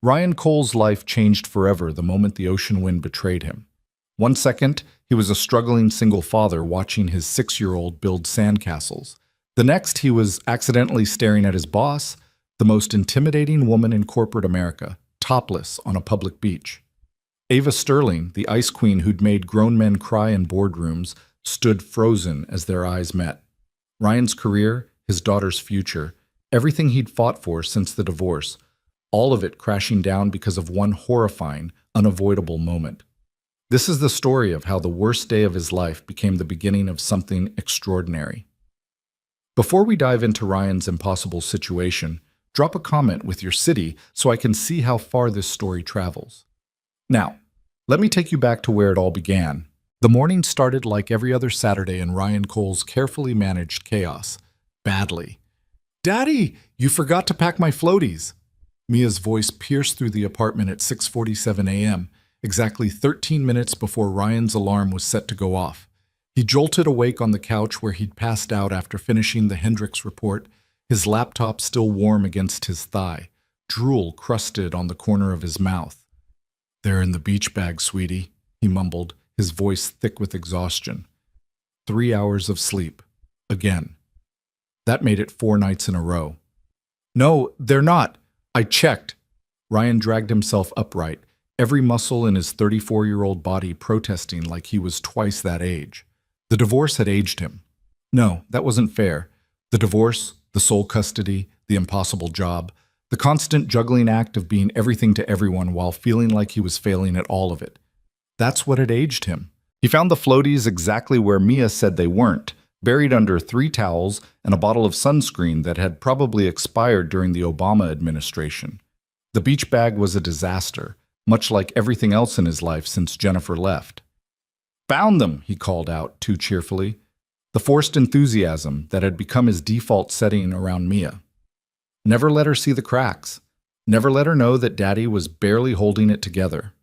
Ryan Cole's life changed forever the moment the ocean wind betrayed him. One second, he was a struggling single father watching his 6-year-old build sandcastles. The next, he was accidentally staring at his boss, the most intimidating woman in corporate America, topless on a public beach. Ava Sterling, the ice queen who'd made grown men cry in boardrooms, stood frozen as their eyes met. Ryan's career, his daughter's future, everything he'd fought for since the divorce, all of it crashing down because of one horrifying, unavoidable moment. This is the story of how the worst day of his life became the beginning of something extraordinary. Before we dive into Ryan's impossible situation, drop a comment with your city so I can see how far this story travels. Now, let me take you back to where it all began. The morning started like every other Saturday in Ryan Cole's carefully managed chaos. Badly. "Daddy, you forgot to pack my floaties." Mia's voice pierced through the apartment at 6:47 a.m., exactly 13 minutes before Ryan's alarm was set to go off. He jolted awake on the couch where he'd passed out after finishing the Hendricks report, his laptop still warm against his thigh, drool crusted on the corner of his mouth. "They're in the beach bag, sweetie," he mumbled, his voice thick with exhaustion. 3 hours of sleep. Again. That made it 4 nights in a row. "No, they're not. I checked." Ryan dragged himself upright, every muscle in his 34-year-old body protesting like he was twice that age. The divorce had aged him. No, that wasn't fair. The divorce, the sole custody, the impossible job, the constant juggling act of being everything to everyone while feeling like he was failing at all of it. That's what had aged him. He found the floaties exactly where Mia said they weren't, buried under 3 towels and a bottle of sunscreen that had probably expired during the Obama administration. The beach bag was a disaster, much like everything else in his life since Jennifer left. "Found them," he called out, too cheerfully. The forced enthusiasm that had become his default setting around Mia. Never let her see the cracks. Never let her know that Daddy was barely holding it together.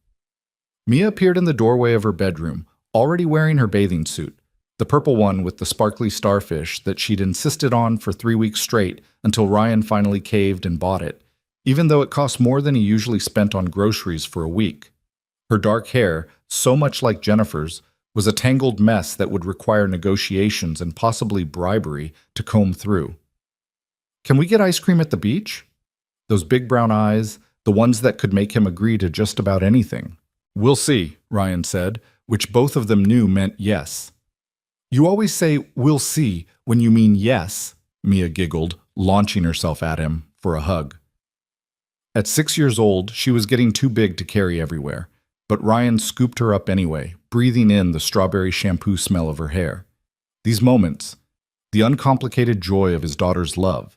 Mia appeared in the doorway of her bedroom, already wearing her bathing suit. The purple one with the sparkly starfish that she'd insisted on for 3 weeks straight until Ryan finally caved and bought it, even though it cost more than he usually spent on groceries for a week. Her dark hair, so much like Jennifer's, was a tangled mess that would require negotiations and possibly bribery to comb through. "Can we get ice cream at the beach?" Those big brown eyes, the ones that could make him agree to just about anything. "We'll see," Ryan said, which both of them knew meant yes. "You always say, 'we'll see,' when you mean yes," Mia giggled, launching herself at him for a hug. At 6 years old, she was getting too big to carry everywhere, but Ryan scooped her up anyway, breathing in the strawberry shampoo smell of her hair. These moments, the uncomplicated joy of his daughter's love,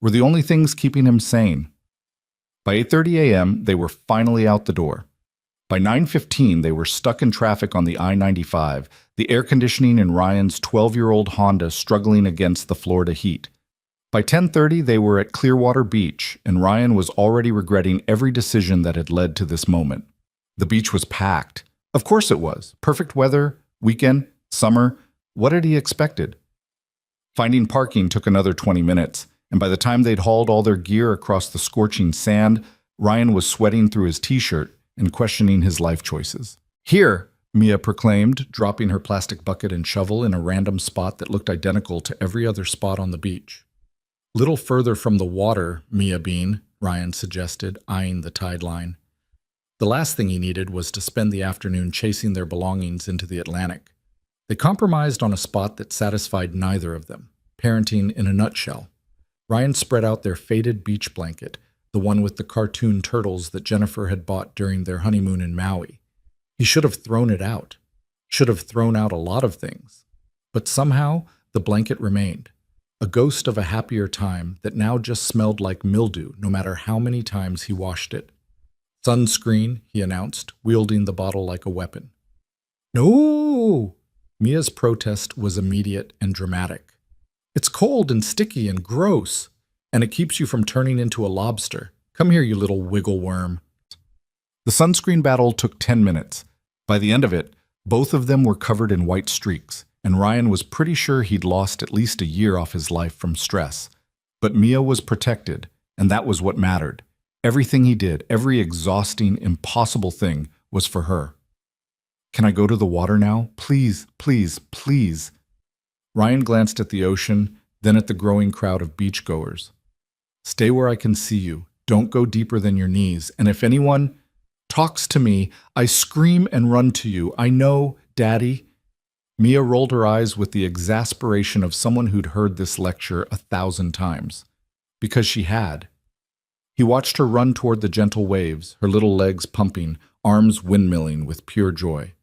were the only things keeping him sane. By 8:30 a.m., they were finally out the door. By 9:15, they were stuck in traffic on the I-95, the air conditioning in Ryan's 12-year-old Honda struggling against the Florida heat. By 10:30, they were at Clearwater Beach, and Ryan was already regretting every decision that had led to this moment. The beach was packed. Of course it was. Perfect weather, weekend, summer. What had he expected? Finding parking took another 20 minutes, and by the time they'd hauled all their gear across the scorching sand, Ryan was sweating through his t-shirt and questioning his life choices. "Here," Mia proclaimed, dropping her plastic bucket and shovel in a random spot that looked identical to every other spot on the beach. "Little further from the water, Mia Bean," Ryan suggested, eyeing the tide line. The last thing he needed was to spend the afternoon chasing their belongings into the Atlantic. They compromised on a spot that satisfied neither of them, parenting in a nutshell. Ryan spread out their faded beach blanket, the one with the cartoon turtles that Jennifer had bought during their honeymoon in Maui. He should have thrown it out. Should have thrown out a lot of things. But somehow, the blanket remained. A ghost of a happier time that now just smelled like mildew no matter how many times he washed it. "Sunscreen," he announced, wielding the bottle like a weapon. "No!" Mia's protest was immediate and dramatic. "It's cold and sticky and gross, and it keeps you from turning into a lobster. Come here, you little wiggle worm." The sunscreen battle took 10 minutes. By the end of it, both of them were covered in white streaks, and Ryan was pretty sure he'd lost at least a year off his life from stress. But Mia was protected, and that was what mattered. Everything he did, every exhausting, impossible thing, was for her. Can I go to the water now? Please, please, please. Ryan glanced at the ocean, then at the growing crowd of beachgoers. Stay where I can see you. Don't go deeper than your knees. And if anyone talks to me, I scream and run to you. I know, Daddy. Mia rolled her eyes with the exasperation of someone who'd heard this lecture 1,000 times. Because she had. He watched her run toward the gentle waves, her little legs pumping, arms windmilling with pure joy.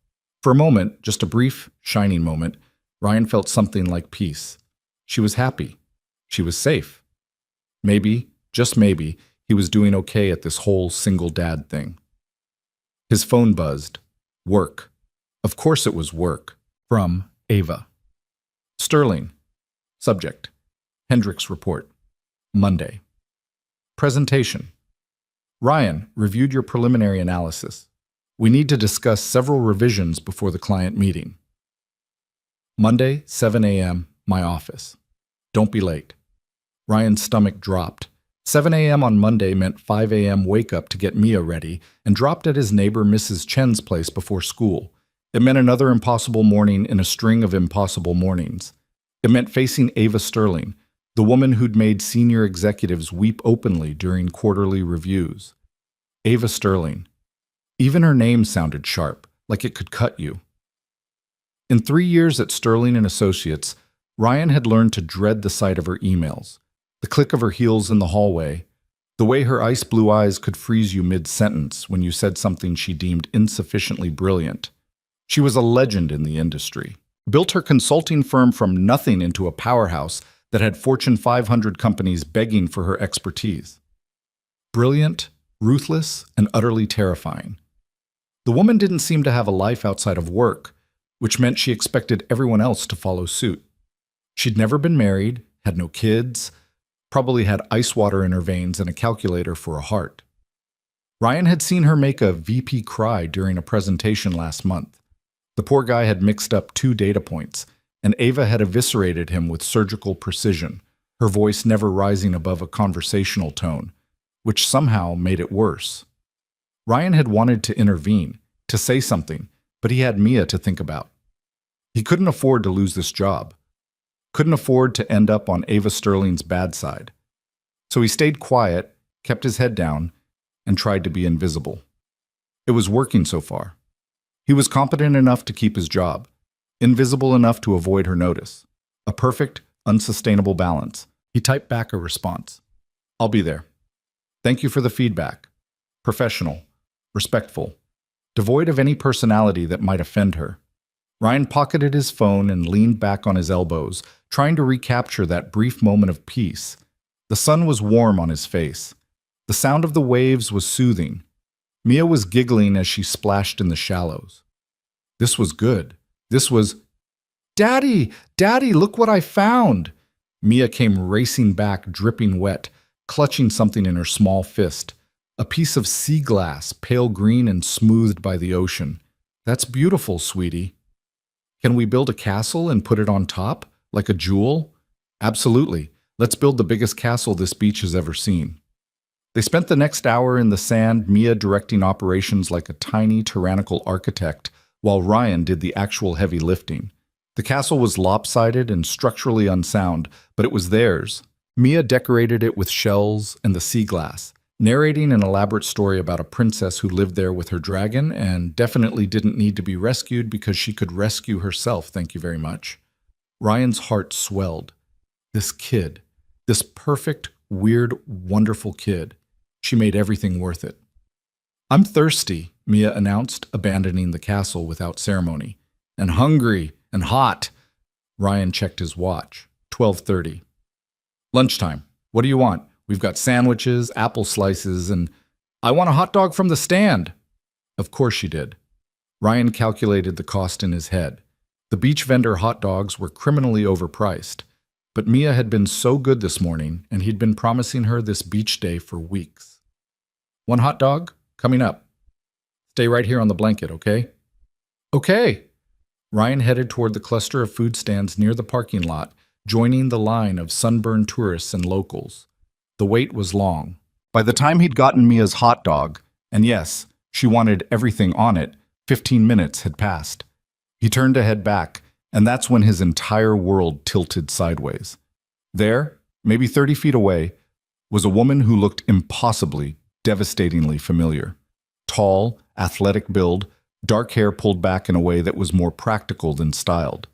For a moment, just a brief, shining moment, Ryan felt something like peace. She was happy. She was safe. Maybe, just maybe, he was doing okay at this whole single dad thing. His phone buzzed. Work. Of course it was work. From Ava. Sterling. Subject. Hendricks report. Monday. Presentation. Ryan reviewed your preliminary analysis. We need to discuss several revisions before the client meeting. Monday, 7 a.m., my office. Don't be late. Ryan's stomach dropped. 7 a.m. on Monday meant 5 a.m. wake up to get Mia ready and dropped at his neighbor Mrs. Chen's place before school. It meant another impossible morning in a string of impossible mornings. It meant facing Ava Sterling, the woman who'd made senior executives weep openly during quarterly reviews. Ava Sterling. Even her name sounded sharp, like it could cut you. In 3 years at Sterling and Associates, Ryan had learned to dread the sight of her emails, the click of her heels in the hallway, the way her ice blue eyes could freeze you mid-sentence when you said something she deemed insufficiently brilliant. She was a legend in the industry, built her consulting firm from nothing into a powerhouse that had Fortune 500 companies begging for her expertise. Brilliant, ruthless, and utterly terrifying. The woman didn't seem to have a life outside of work, which meant she expected everyone else to follow suit. She'd never been married, had no kids, probably had ice water in her veins and a calculator for a heart. Ryan had seen her make a VP cry during a presentation last month. The poor guy had mixed up 2 data points, and Ava had eviscerated him with surgical precision, her voice never rising above a conversational tone, which somehow made it worse. Ryan had wanted to intervene, to say something, but he had Mia to think about. He couldn't afford to lose this job. Couldn't afford to end up on Ava Sterling's bad side. So he stayed quiet, kept his head down, and tried to be invisible. It was working so far. He was competent enough to keep his job, invisible enough to avoid her notice. A perfect, unsustainable balance. He typed back a response. I'll be there. Thank you for the feedback. Professional, respectful, devoid of any personality that might offend her. Ryan pocketed his phone and leaned back on his elbows, trying to recapture that brief moment of peace. The sun was warm on his face. The sound of the waves was soothing. Mia was giggling as she splashed in the shallows. This was good. This was, Daddy! Daddy, look what I found! Mia came racing back, dripping wet, clutching something in her small fist. A piece of sea glass, pale green and smoothed by the ocean. That's beautiful, sweetie. Can we build a castle and put it on top, like a jewel? Absolutely. Let's build the biggest castle this beach has ever seen. They spent the next hour in the sand, Mia directing operations like a tiny, tyrannical architect, while Ryan did the actual heavy lifting. The castle was lopsided and structurally unsound, but it was theirs. Mia decorated it with shells and the sea glass, narrating an elaborate story about a princess who lived there with her dragon and definitely didn't need to be rescued because she could rescue herself, thank you very much. Ryan's heart swelled. This kid, this perfect, weird, wonderful kid. She made everything worth it. I'm thirsty, Mia announced, abandoning the castle without ceremony. And hungry and hot. Ryan checked his watch. 12:30. Lunchtime. What do you want? We've got sandwiches, apple slices, and I want a hot dog from the stand. Of course she did. Ryan calculated the cost in his head. The beach vendor hot dogs were criminally overpriced. But Mia had been so good this morning, and he'd been promising her this beach day for weeks. 1 hot dog? Coming up. Stay right here on the blanket, okay? Okay. Ryan headed toward the cluster of food stands near the parking lot, joining the line of sunburned tourists and locals. The wait was long. By the time he'd gotten Mia's hot dog, and yes, she wanted everything on it, 15 minutes had passed. He turned to head back, and that's when his entire world tilted sideways. There, maybe 30 feet away, was a woman who looked impossibly, devastatingly familiar. Tall, athletic build, dark hair pulled back in a way that was more practical than styled.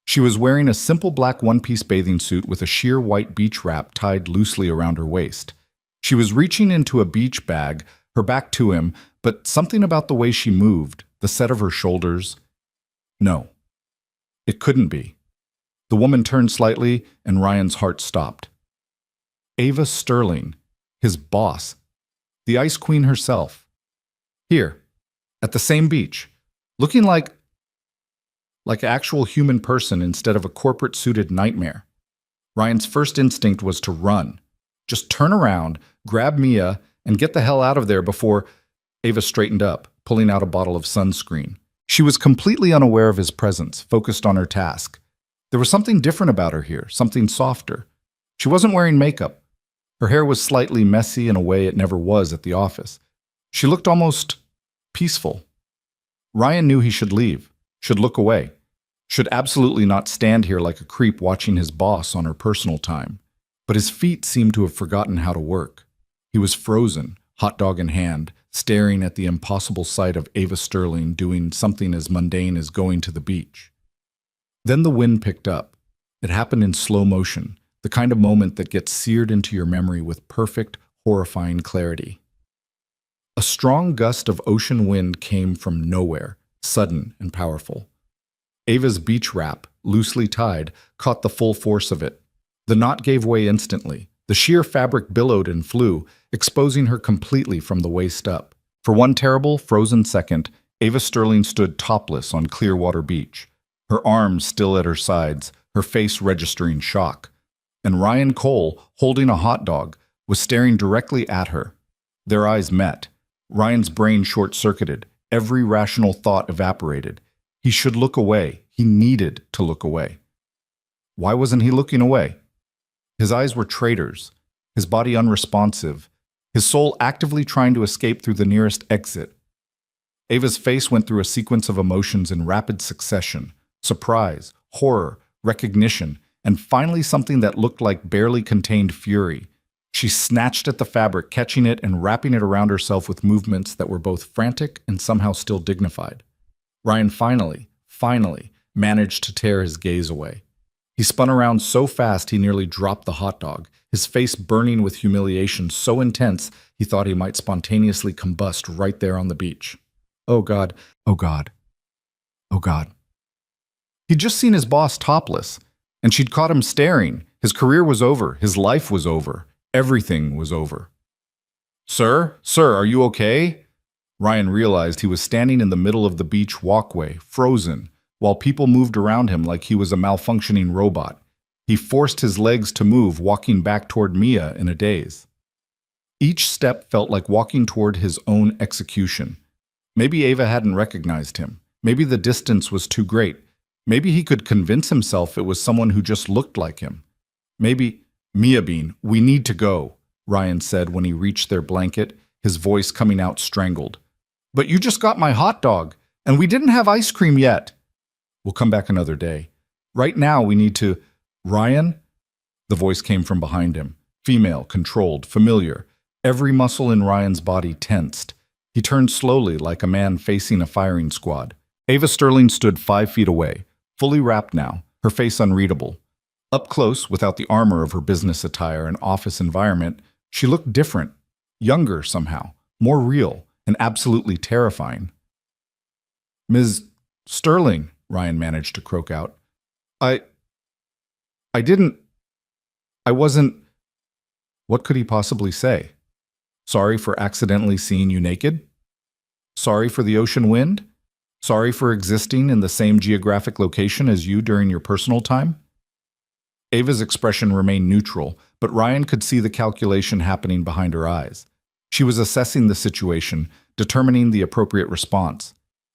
She was wearing a simple black one-piece bathing suit with a sheer white beach wrap tied loosely around her waist. She was reaching into a beach bag, her back to him, but something about the way she moved, the set of her shoulders. No, it couldn't be. The woman turned slightly, and Ryan's heart stopped. Ava Sterling, his boss, the Ice Queen herself. Here, at the same beach, looking like an actual human person instead of a corporate-suited nightmare. Ryan's first instinct was to run. Just turn around, grab Mia, and get the hell out of there before Ava straightened up, pulling out a bottle of sunscreen. She was completely unaware of his presence, focused on her task. There was something different about her here, something softer. She wasn't wearing makeup. Her hair was slightly messy in a way it never was at the office. She looked almost peaceful. Ryan knew he should leave, should look away, should absolutely not stand here like a creep watching his boss on her personal time. But his feet seemed to have forgotten how to work. He was frozen, hot dog in hand, staring at the impossible sight of Ava Sterling doing something as mundane as going to the beach. Then the wind picked up. It happened in slow motion, the kind of moment that gets seared into your memory with perfect, horrifying clarity. A strong gust of ocean wind came from nowhere, sudden and powerful. Ava's beach wrap, loosely tied, caught the full force of it. The knot gave way instantly. The sheer fabric billowed and flew, exposing her completely from the waist up. For one terrible, frozen second, Ava Sterling stood topless on Clearwater Beach, her arms still at her sides, her face registering shock. And Ryan Cole, holding a hot dog, was staring directly at her. Their eyes met. Ryan's brain short-circuited. Every rational thought evaporated. He should look away. He needed to look away. Why wasn't he looking away? His eyes were traitors, his body unresponsive, his soul actively trying to escape through the nearest exit. Ava's face went through a sequence of emotions in rapid succession: surprise, horror, recognition, and finally something that looked like barely contained fury. She snatched at the fabric, catching it and wrapping it around herself with movements that were both frantic and somehow still dignified. Ryan finally managed to tear his gaze away. He spun around so fast he nearly dropped the hot dog, his face burning with humiliation so intense he thought he might spontaneously combust right there on the beach. Oh God, oh God, oh God. He'd just seen his boss topless, and she'd caught him staring. His career was over, his life was over, everything was over. Sir, are you okay? Ryan realized he was standing in the middle of the beach walkway, frozen, while people moved around him like he was a malfunctioning robot. He forced his legs to move, walking back toward Mia in a daze. Each step felt like walking toward his own execution. Maybe Ava hadn't recognized him. Maybe the distance was too great. Maybe he could convince himself it was someone who just looked like him. Maybe, Mia Bean, we need to go, Ryan said when he reached their blanket, his voice coming out strangled. But you just got my hot dog, and we didn't have ice cream yet. We'll come back another day. Right now we need to… Ryan? The voice came from behind him. Female, controlled, familiar. Every muscle in Ryan's body tensed. He turned slowly like a man facing a firing squad. Ava Sterling stood 5 feet away, fully wrapped now, her face unreadable. Up close, without the armor of her business attire and office environment, she looked different, younger somehow, more real, and absolutely terrifying. Ms. Sterling, Ryan managed to croak out. I wasn't… What could he possibly say? Sorry for accidentally seeing you naked? Sorry for the ocean wind? Sorry for existing in the same geographic location as you during your personal time? Ava's expression remained neutral, but Ryan could see the calculation happening behind her eyes. She was assessing the situation, determining the appropriate response.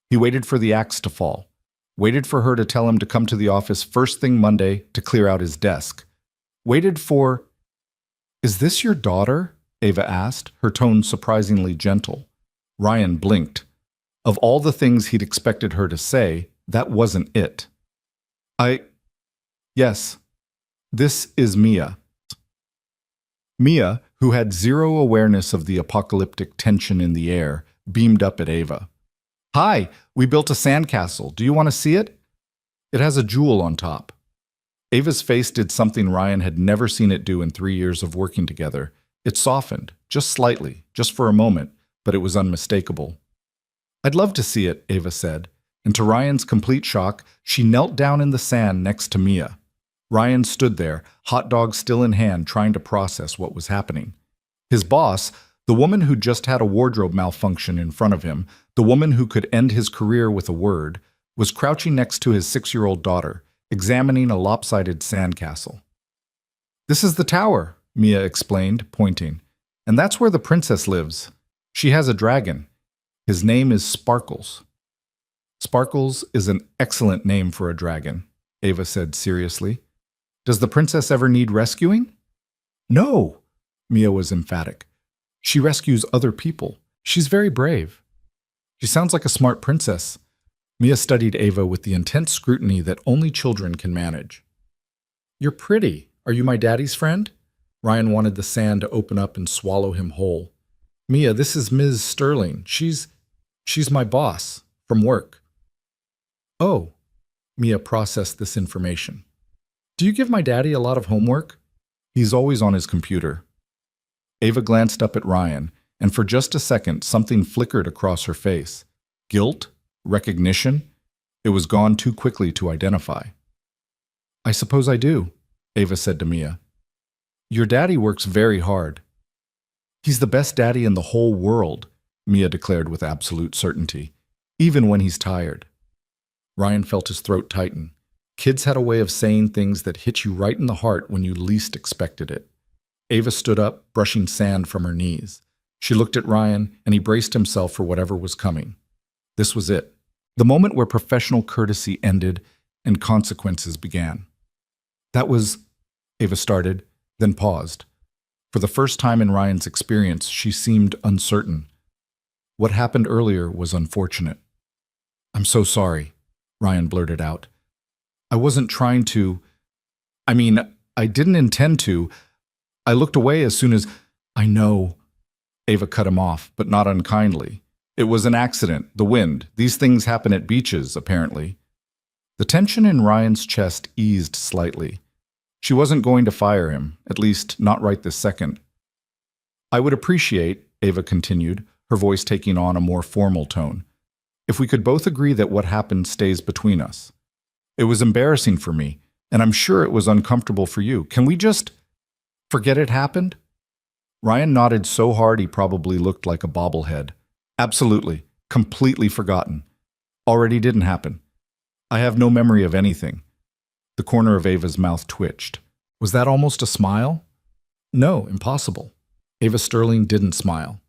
He waited for the axe to fall. Waited for her to tell him to come to the office first thing Monday to clear out his desk. Waited for… Is this your daughter? Ava asked, her tone surprisingly gentle. Ryan blinked. Of all the things he'd expected her to say, that wasn't it. Yes, this is Mia. Mia, who had zero awareness of the apocalyptic tension in the air, beamed up at Ava. Hi, we built a sandcastle. Do you want to see it? It has a jewel on top. Ava's face did something Ryan had never seen it do in 3 years of working together. It softened, just slightly, just for a moment, but it was unmistakable. I'd love to see it, Ava said, and to Ryan's complete shock, she knelt down in the sand next to Mia. Ryan stood there, hot dog still in hand, trying to process what was happening. His boss, the woman who just had a wardrobe malfunction in front of him, the woman who could end his career with a word, was crouching next to his 6-year-old daughter, examining a lopsided sandcastle. This is the tower, Mia explained, pointing. And that's where the princess lives. She has a dragon. His name is Sparkles. Sparkles is an excellent name for a dragon, Ava said seriously. Does the princess ever need rescuing? No, Mia was emphatic. She rescues other people. She's very brave. She sounds like a smart princess. Mia studied Ava with the intense scrutiny that only children can manage. You're pretty. Are you my daddy's friend? Ryan wanted the sand to open up and swallow him whole. Mia, this is Ms. Sterling. She's my boss from work. Oh, Mia processed this information. Do you give my daddy a lot of homework? He's always on his computer. Ava glanced up at Ryan, and for just a second, something flickered across her face. Guilt? Recognition? It was gone too quickly to identify. I suppose I do, Ava said to Mia. Your daddy works very hard. He's the best daddy in the whole world, Mia declared with absolute certainty, even when he's tired. Ryan felt his throat tighten. Kids had a way of saying things that hit you right in the heart when you least expected it. Ava stood up, brushing sand from her knees. She looked at Ryan, and he braced himself for whatever was coming. This was it. The moment where professional courtesy ended and consequences began. That was, Ava started, then paused. For the first time in Ryan's experience, she seemed uncertain. What happened earlier was unfortunate. I'm so sorry, Ryan blurted out. I wasn't trying to. I didn't intend to. I looked away as soon as. I know. Ava cut him off, but not unkindly. It was an accident, the wind. These things happen at beaches, apparently. The tension in Ryan's chest eased slightly. She wasn't going to fire him, at least not right this second. I would appreciate, Ava continued, her voice taking on a more formal tone, if we could both agree that what happened stays between us. It was embarrassing for me, and I'm sure it was uncomfortable for you. Can we just forget it happened? Ryan nodded so hard he probably looked like a bobblehead. Absolutely. Completely forgotten. Already didn't happen. I have no memory of anything. The corner of Ava's mouth twitched. Was that almost a smile? No, impossible. Ava Sterling didn't smile.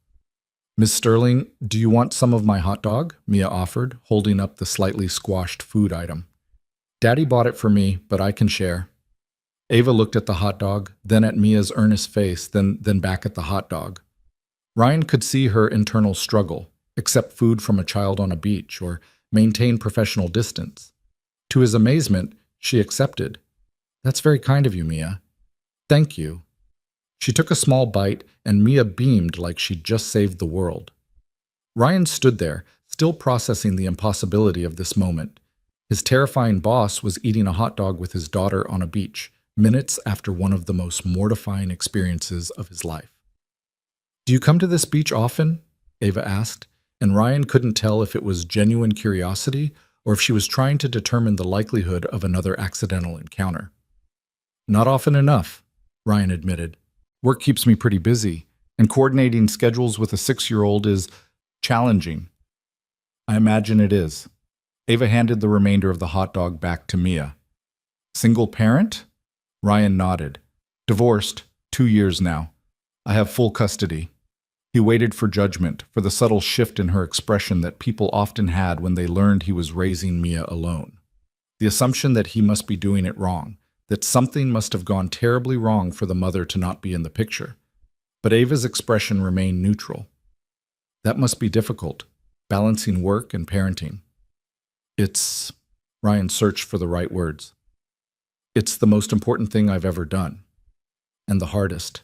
Miss Sterling, do you want some of my hot dog? Mia offered, holding up the slightly squashed food item. Daddy bought it for me, but I can share. Ava looked at the hot dog, then at Mia's earnest face, then back at the hot dog. Ryan could see her internal struggle, accept food from a child on a beach, or maintain professional distance. To his amazement, she accepted. That's very kind of you, Mia. Thank you. She took a small bite, and Mia beamed like she'd just saved the world. Ryan stood there, still processing the impossibility of this moment. His terrifying boss was eating a hot dog with his daughter on a beach, minutes after one of the most mortifying experiences of his life. Do you come to this beach often? Ava asked, and Ryan couldn't tell if it was genuine curiosity or if she was trying to determine the likelihood of another accidental encounter. Not often enough, Ryan admitted. Work keeps me pretty busy, and coordinating schedules with a 6-year-old is challenging. I imagine it is. Ava handed the remainder of the hot dog back to Mia. Single parent? Ryan nodded. Divorced, 2 years now. I have full custody. He waited for judgment, for the subtle shift in her expression that people often had when they learned he was raising Mia alone. The assumption that he must be doing it wrong, that something must have gone terribly wrong for the mother to not be in the picture. but Ava's expression remained neutral. That must be difficult, balancing work and parenting. Ryan searched for the right words. It's the most important thing I've ever done. And the hardest.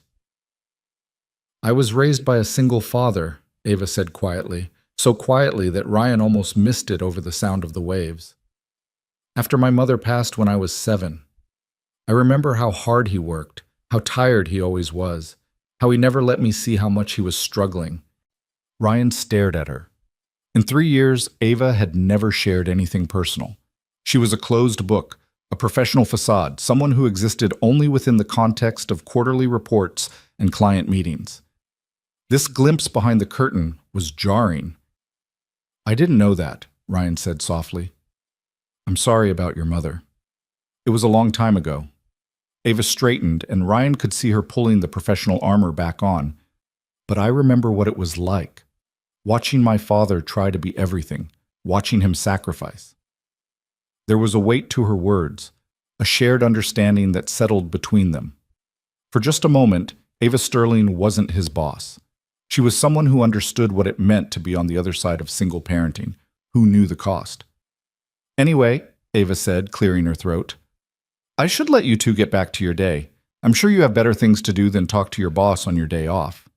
I was raised by a single father, Ava said quietly, so quietly that Ryan almost missed it over the sound of the waves. After my mother passed when I was 7, I remember how hard he worked, how tired he always was, how he never let me see how much he was struggling. Ryan stared at her. In 3 years, Ava had never shared anything personal. She was a closed book, a professional facade, someone who existed only within the context of quarterly reports and client meetings. This glimpse behind the curtain was jarring. I didn't know that, Ryan said softly. I'm sorry about your mother. It was a long time ago. Ava straightened, and Ryan could see her pulling the professional armor back on. But I remember what it was like, watching my father try to be everything, watching him sacrifice. There was a weight to her words, a shared understanding that settled between them. For just a moment, Ava Sterling wasn't his boss. She was someone who understood what it meant to be on the other side of single parenting, who knew the cost. Anyway, Ava said, clearing her throat, I should let you two get back to your day. I'm sure you have better things to do than talk to your boss on your day off.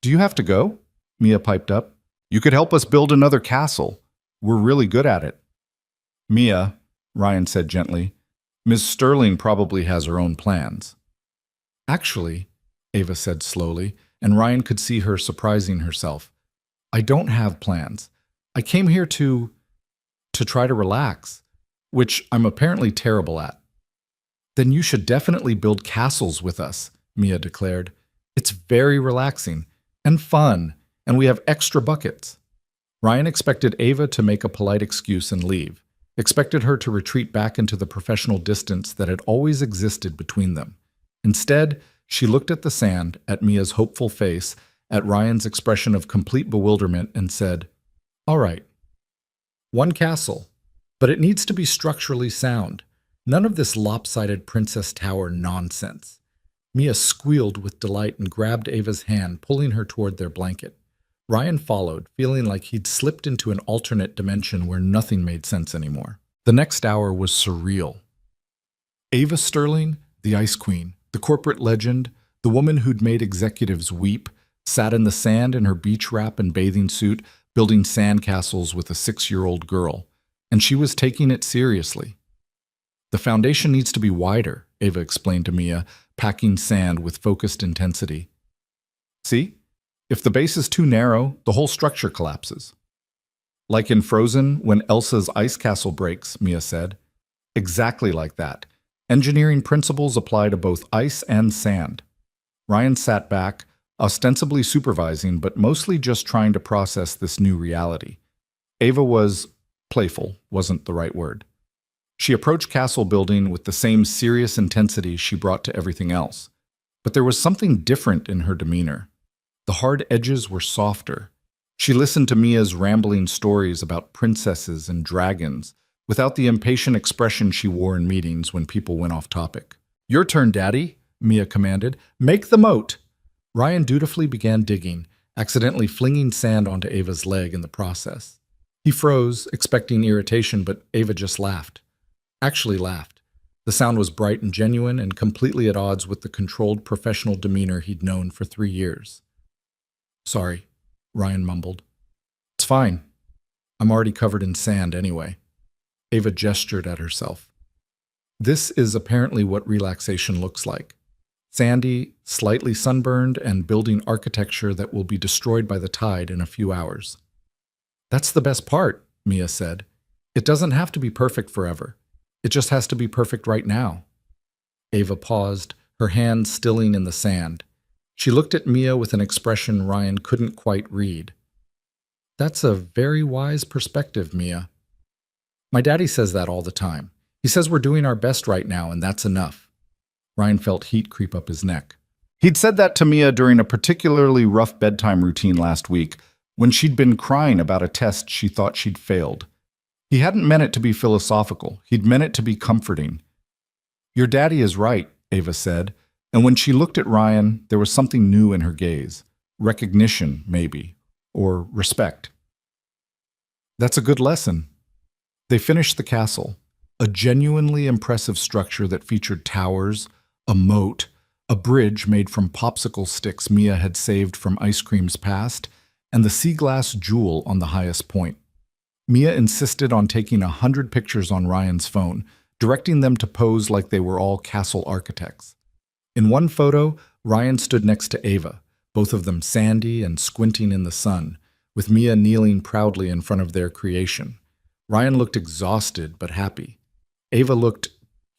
Do you have to go? Mia piped up. You could help us build another castle. We're really good at it. Mia, Ryan said gently, Ms. Sterling probably has her own plans. Actually, Ava said slowly, and Ryan could see her surprising herself. I don't have plans. I came here to try to relax, which I'm apparently terrible at. Then you should definitely build castles with us, Mia declared. It's very relaxing and fun, and we have extra buckets. Ryan expected Ava to make a polite excuse and leave, expected her to retreat back into the professional distance that had always existed between them. Instead, she looked at the sand, at Mia's hopeful face, at Ryan's expression of complete bewilderment, and said, All right, one castle, but it needs to be structurally sound. None of this lopsided Princess Tower nonsense. Mia squealed with delight and grabbed Ava's hand, pulling her toward their blanket. Ryan followed, feeling like he'd slipped into an alternate dimension where nothing made sense anymore. The next hour was surreal. Ava Sterling, the Ice Queen, the corporate legend, the woman who'd made executives weep, sat in the sand in her beach wrap and bathing suit, building sandcastles with a 6-year-old girl. And she was taking it seriously. The foundation needs to be wider, Ava explained to Mia, packing sand with focused intensity. See? If the base is too narrow, the whole structure collapses. Like in Frozen, when Elsa's ice castle breaks, Mia said. Exactly like that. Engineering principles apply to both ice and sand. Ryan sat back, ostensibly supervising, but mostly just trying to process this new reality. Ava was playful, wasn't the right word. She approached castle building with the same serious intensity she brought to everything else. But there was something different in her demeanor. The hard edges were softer. She listened to Mia's rambling stories about princesses and dragons, without the impatient expression she wore in meetings when people went off topic. Your turn, Daddy, Mia commanded. Make the moat. Ryan dutifully began digging, accidentally flinging sand onto Ava's leg in the process. He froze, expecting irritation, but Ava just laughed. Actually laughed. The sound was bright and genuine and completely at odds with the controlled professional demeanor he'd known for 3 years. Sorry, Ryan mumbled. It's fine. I'm already covered in sand anyway. Ava gestured at herself. This is apparently what relaxation looks like. Sandy, slightly sunburned, and building architecture that will be destroyed by the tide in a few hours. That's the best part, Mia said. It doesn't have to be perfect forever. It just has to be perfect right now. Ava paused, her hands stilling in the sand. She looked at Mia with an expression Ryan couldn't quite read. That's a very wise perspective, Mia. My daddy says that all the time. He says we're doing our best right now, and that's enough. Ryan felt heat creep up his neck. He'd said that to Mia during a particularly rough bedtime routine last week, when she'd been crying about a test she thought she'd failed. He hadn't meant it to be philosophical. He'd meant it to be comforting. Your daddy is right, Ava said. And when she looked at Ryan, there was something new in her gaze. Recognition, maybe, or respect. That's a good lesson. They finished the castle, a genuinely impressive structure that featured towers, a moat, a bridge made from popsicle sticks Mia had saved from ice cream's past, and the sea glass jewel on the highest point. Mia insisted on taking 100 pictures on Ryan's phone, directing them to pose like they were all castle architects. In one photo, Ryan stood next to Ava, both of them sandy and squinting in the sun, with Mia kneeling proudly in front of their creation. Ryan looked exhausted but happy. Ava looked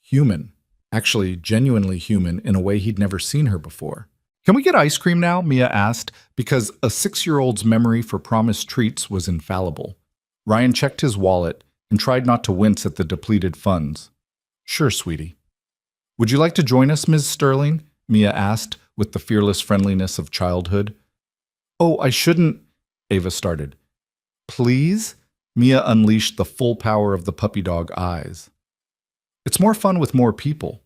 human, actually genuinely human in a way he'd never seen her before. "Can we get ice cream now?" Mia asked, because a 6-year-old's memory for promised treats was infallible. Ryan checked his wallet and tried not to wince at the depleted funds. "Sure, sweetie." "Would you like to join us, Ms. Sterling?" Mia asked, with the fearless friendliness of childhood. "Oh, I shouldn't," Ava started. "Please?" Mia unleashed the full power of the puppy dog eyes. "It's more fun with more people.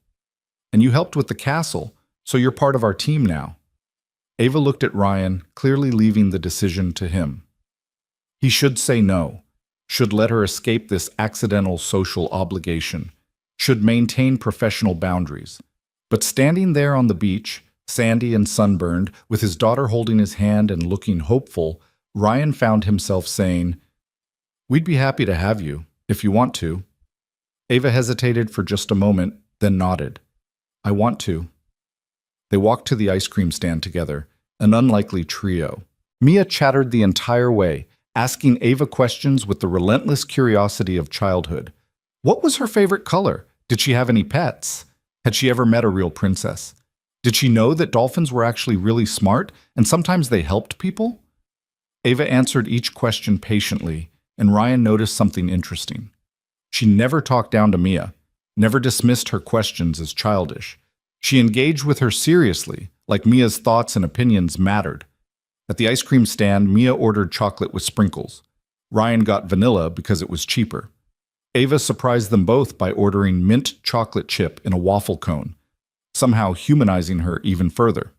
And you helped with the castle, so you're part of our team now." Ava looked at Ryan, clearly leaving the decision to him. He should say no, should let her escape this accidental social obligation, should maintain professional boundaries. But standing there on the beach, sandy and sunburned, with his daughter holding his hand and looking hopeful, Ryan found himself saying, "We'd be happy to have you, if you want to." Ava hesitated for just a moment, then nodded. "I want to." They walked to the ice cream stand together, an unlikely trio. Mia chattered the entire way, asking Ava questions with the relentless curiosity of childhood. What was her favorite color? Did she have any pets? Had she ever met a real princess? Did she know that dolphins were actually really smart and sometimes they helped people? Ava answered each question patiently, and Ryan noticed something interesting. She never talked down to Mia, never dismissed her questions as childish. She engaged with her seriously, like Mia's thoughts and opinions mattered. At the ice cream stand, Mia ordered chocolate with sprinkles. Ryan got vanilla because it was cheaper. Ava surprised them both by ordering mint chocolate chip in a waffle cone, somehow humanizing her even further.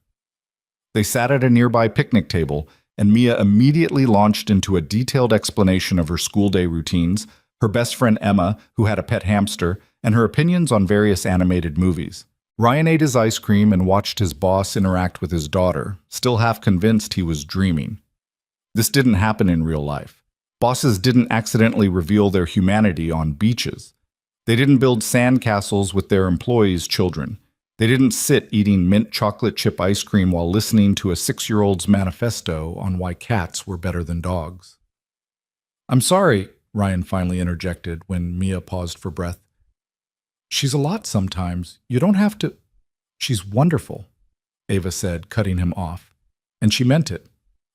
They sat at a nearby picnic table, and Mia immediately launched into a detailed explanation of her school day routines, her best friend Emma, who had a pet hamster, and her opinions on various animated movies. Ryan ate his ice cream and watched his boss interact with his daughter, still half convinced he was dreaming. This didn't happen in real life. Bosses didn't accidentally reveal their humanity on beaches. They didn't build sandcastles with their employees' children. They didn't sit eating mint chocolate chip ice cream while listening to a 6-year-old's manifesto on why cats were better than dogs. "I'm sorry," Ryan finally interjected when Mia paused for breath. "She's a lot sometimes. You don't have to—" "She's wonderful," Ava said, cutting him off. And she meant it.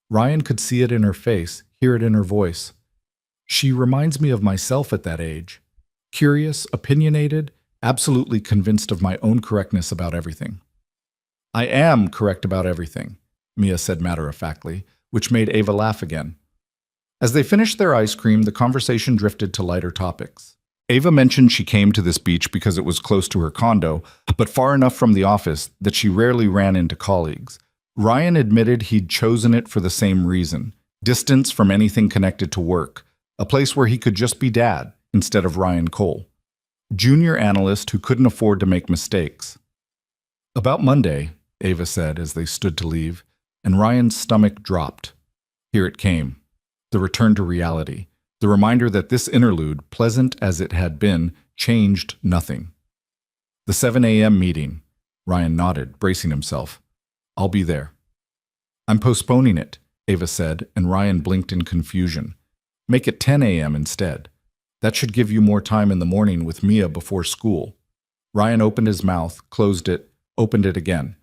Ryan could see it in her face, hear it in her voice. "She reminds me of myself at that age. Curious, opinionated, absolutely convinced of my own correctness about everything." "I am correct about everything," Mia said matter-of-factly, which made Ava laugh again. As they finished their ice cream, the conversation drifted to lighter topics. Ava mentioned she came to this beach because it was close to her condo, but far enough from the office that she rarely ran into colleagues. Ryan admitted he'd chosen it for the same reason: distance from anything connected to work, a place where he could just be dad instead of Ryan Cole, junior analyst who couldn't afford to make mistakes. "About Monday," Ava said as they stood to leave, and Ryan's stomach dropped. Here it came. The return to reality. The reminder that this interlude, pleasant as it had been, changed nothing. "The 7 a.m. meeting." Ryan nodded, bracing himself. "I'll be there." "I'm postponing it," Ava said, and Ryan blinked in confusion. "Make it 10 a.m. instead. That should give you more time in the morning with Mia before school." Ryan opened his mouth, closed it, opened it again.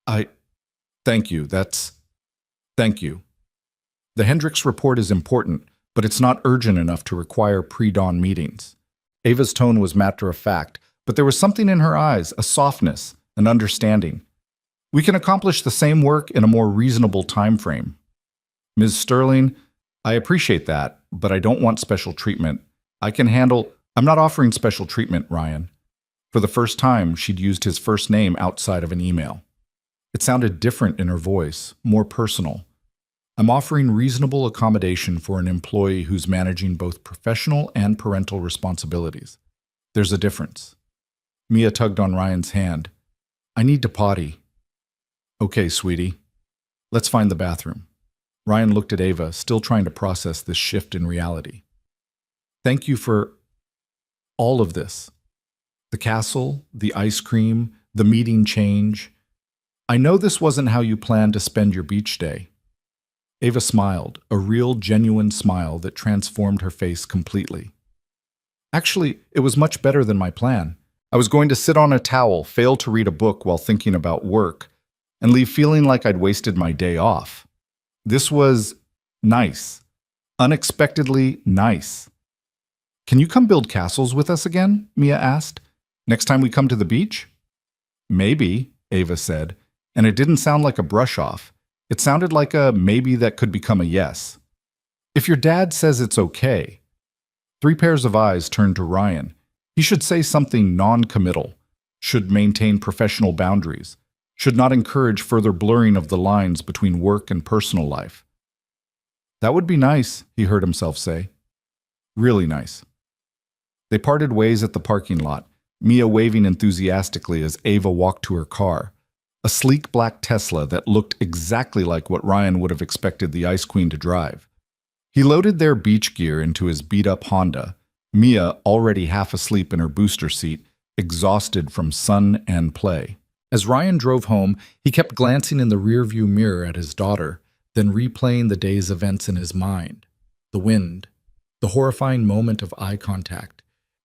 Thank you, Thank you. The Hendricks report is important, but it's not urgent enough to require pre-dawn meetings." Ava's tone was matter-of-fact, but there was something in her eyes, a softness, an understanding. "We can accomplish the same work in a more reasonable time frame." "Ms. Sterling, I appreciate that, but I don't want special treatment. I can handle—" "I'm not offering special treatment, Ryan. For the first time, she'd used his first name outside of an email. It sounded different in her voice, more personal. I'm offering reasonable accommodation for an employee who's managing both professional and parental responsibilities. There's a difference. Mia tugged on Ryan's hand. I need to potty. Okay, sweetie. Let's find the bathroom. Ryan looked at Ava, still trying to process this shift in reality. Thank you for all of this. The castle, the ice cream, the meeting change. I know this wasn't how you planned to spend your beach day. Ava smiled, a real, genuine smile that transformed her face completely. Actually, it was much better than my plan. I was going to sit on a towel, fail to read a book while thinking about work, and leave feeling like I'd wasted my day off. This was nice. Unexpectedly nice. Can you come build castles with us again? Mia asked. Next time we come to the beach? Maybe, Ava said, and it didn't sound like a brush-off. It sounded like a maybe that could become a yes. If your dad says it's okay. 3 pairs of eyes turned to Ryan. He should say something non-committal, should maintain professional boundaries, should not encourage further blurring of the lines between work and personal life. That would be nice, he heard himself say. Really nice. They parted ways at the parking lot, Mia waving enthusiastically as Ava walked to her car, a sleek black Tesla that looked exactly like what Ryan would have expected the Ice Queen to drive. He loaded their beach gear into his beat-up Honda, Mia already half asleep in her booster seat, exhausted from sun and play. As Ryan drove home, he kept glancing in the rearview mirror at his daughter, then replaying the day's events in his mind. The wind, the horrifying moment of eye contact,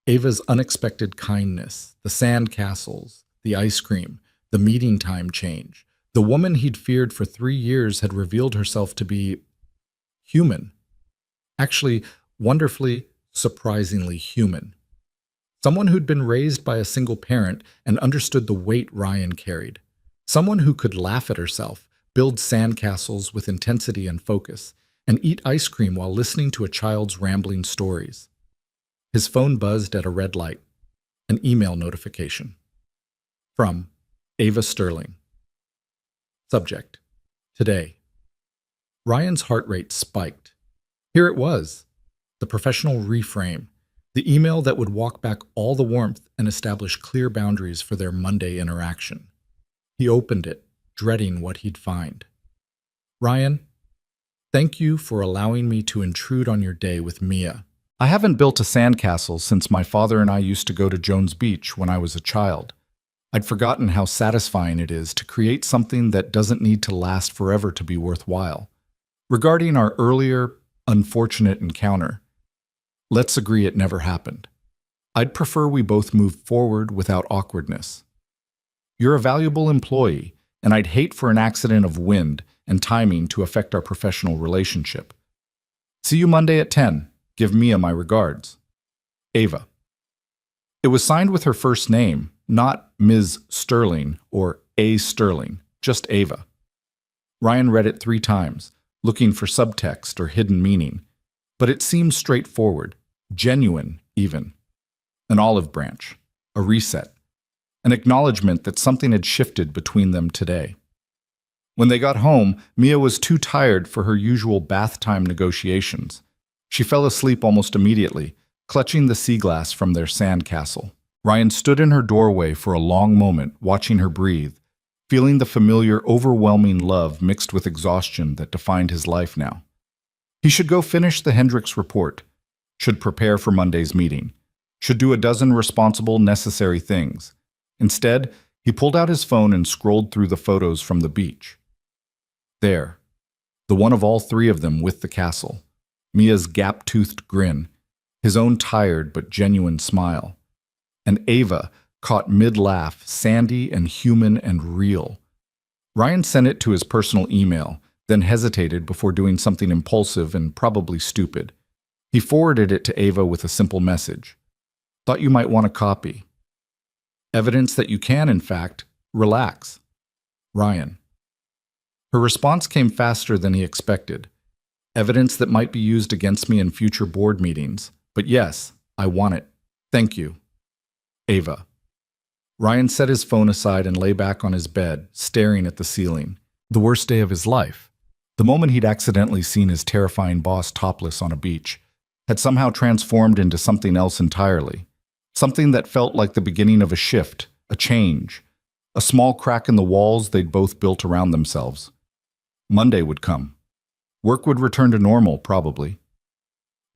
Ava's unexpected kindness, the sand castles, the ice cream, the meeting time change. The woman he'd feared for 3 years had revealed herself to be human. Actually, wonderfully, surprisingly human. Someone who'd been raised by a single parent and understood the weight Ryan carried. Someone who could laugh at herself, build sandcastles with intensity and focus, and eat ice cream while listening to a child's rambling stories. His phone buzzed at a red light. An email notification. From Ava Sterling. Subject: Today. Ryan's heart rate spiked. Here it was, the professional reframe, the email that would walk back all the warmth and establish clear boundaries for their Monday interaction. He opened it, dreading what he'd find. Ryan, thank you for allowing me to intrude on your day with Mia. I haven't built a sandcastle since my father and I used to go to Jones Beach when I was a child. I'd forgotten how satisfying it is to create something that doesn't need to last forever to be worthwhile. Regarding our earlier, unfortunate encounter, let's agree it never happened. I'd prefer we both move forward without awkwardness. You're a valuable employee, and I'd hate for an accident of wind and timing to affect our professional relationship. See you Monday at 10. Give Mia my regards. Ava. It was signed with her first name, not Ms. Sterling or A. Sterling, just Ava. Ryan read it 3 times, looking for subtext or hidden meaning, but it seemed straightforward, genuine even. An olive branch, a reset, an acknowledgement that something had shifted between them today. When they got home, Mia was too tired for her usual bath time negotiations. She fell asleep almost immediately, clutching the sea glass from their sandcastle. Ryan stood in her doorway for a long moment, watching her breathe, feeling the familiar, overwhelming love mixed with exhaustion that defined his life now. He should go finish the Hendricks report, should prepare for Monday's meeting, should do a dozen responsible, necessary things. Instead, he pulled out his phone and scrolled through the photos from the beach. There, the one of all 3 of them with the castle, Mia's gap-toothed grin, his own tired but genuine smile, and Ava, caught mid-laugh, sandy and human and real. Ryan sent it to his personal email, then hesitated before doing something impulsive and probably stupid. He forwarded it to Ava with a simple message. Thought you might want a copy. Evidence that you can, in fact, relax. Ryan. Her response came faster than he expected. Evidence that might be used against me in future board meetings. But yes, I want it. Thank you. Ava. Ryan set his phone aside and lay back on his bed, staring at the ceiling. The worst day of his life. The moment he'd accidentally seen his terrifying boss topless on a beach had somehow transformed into something else entirely. Something that felt like the beginning of a shift, a change, a small crack in the walls they'd both built around themselves. Monday would come. Work would return to normal, probably.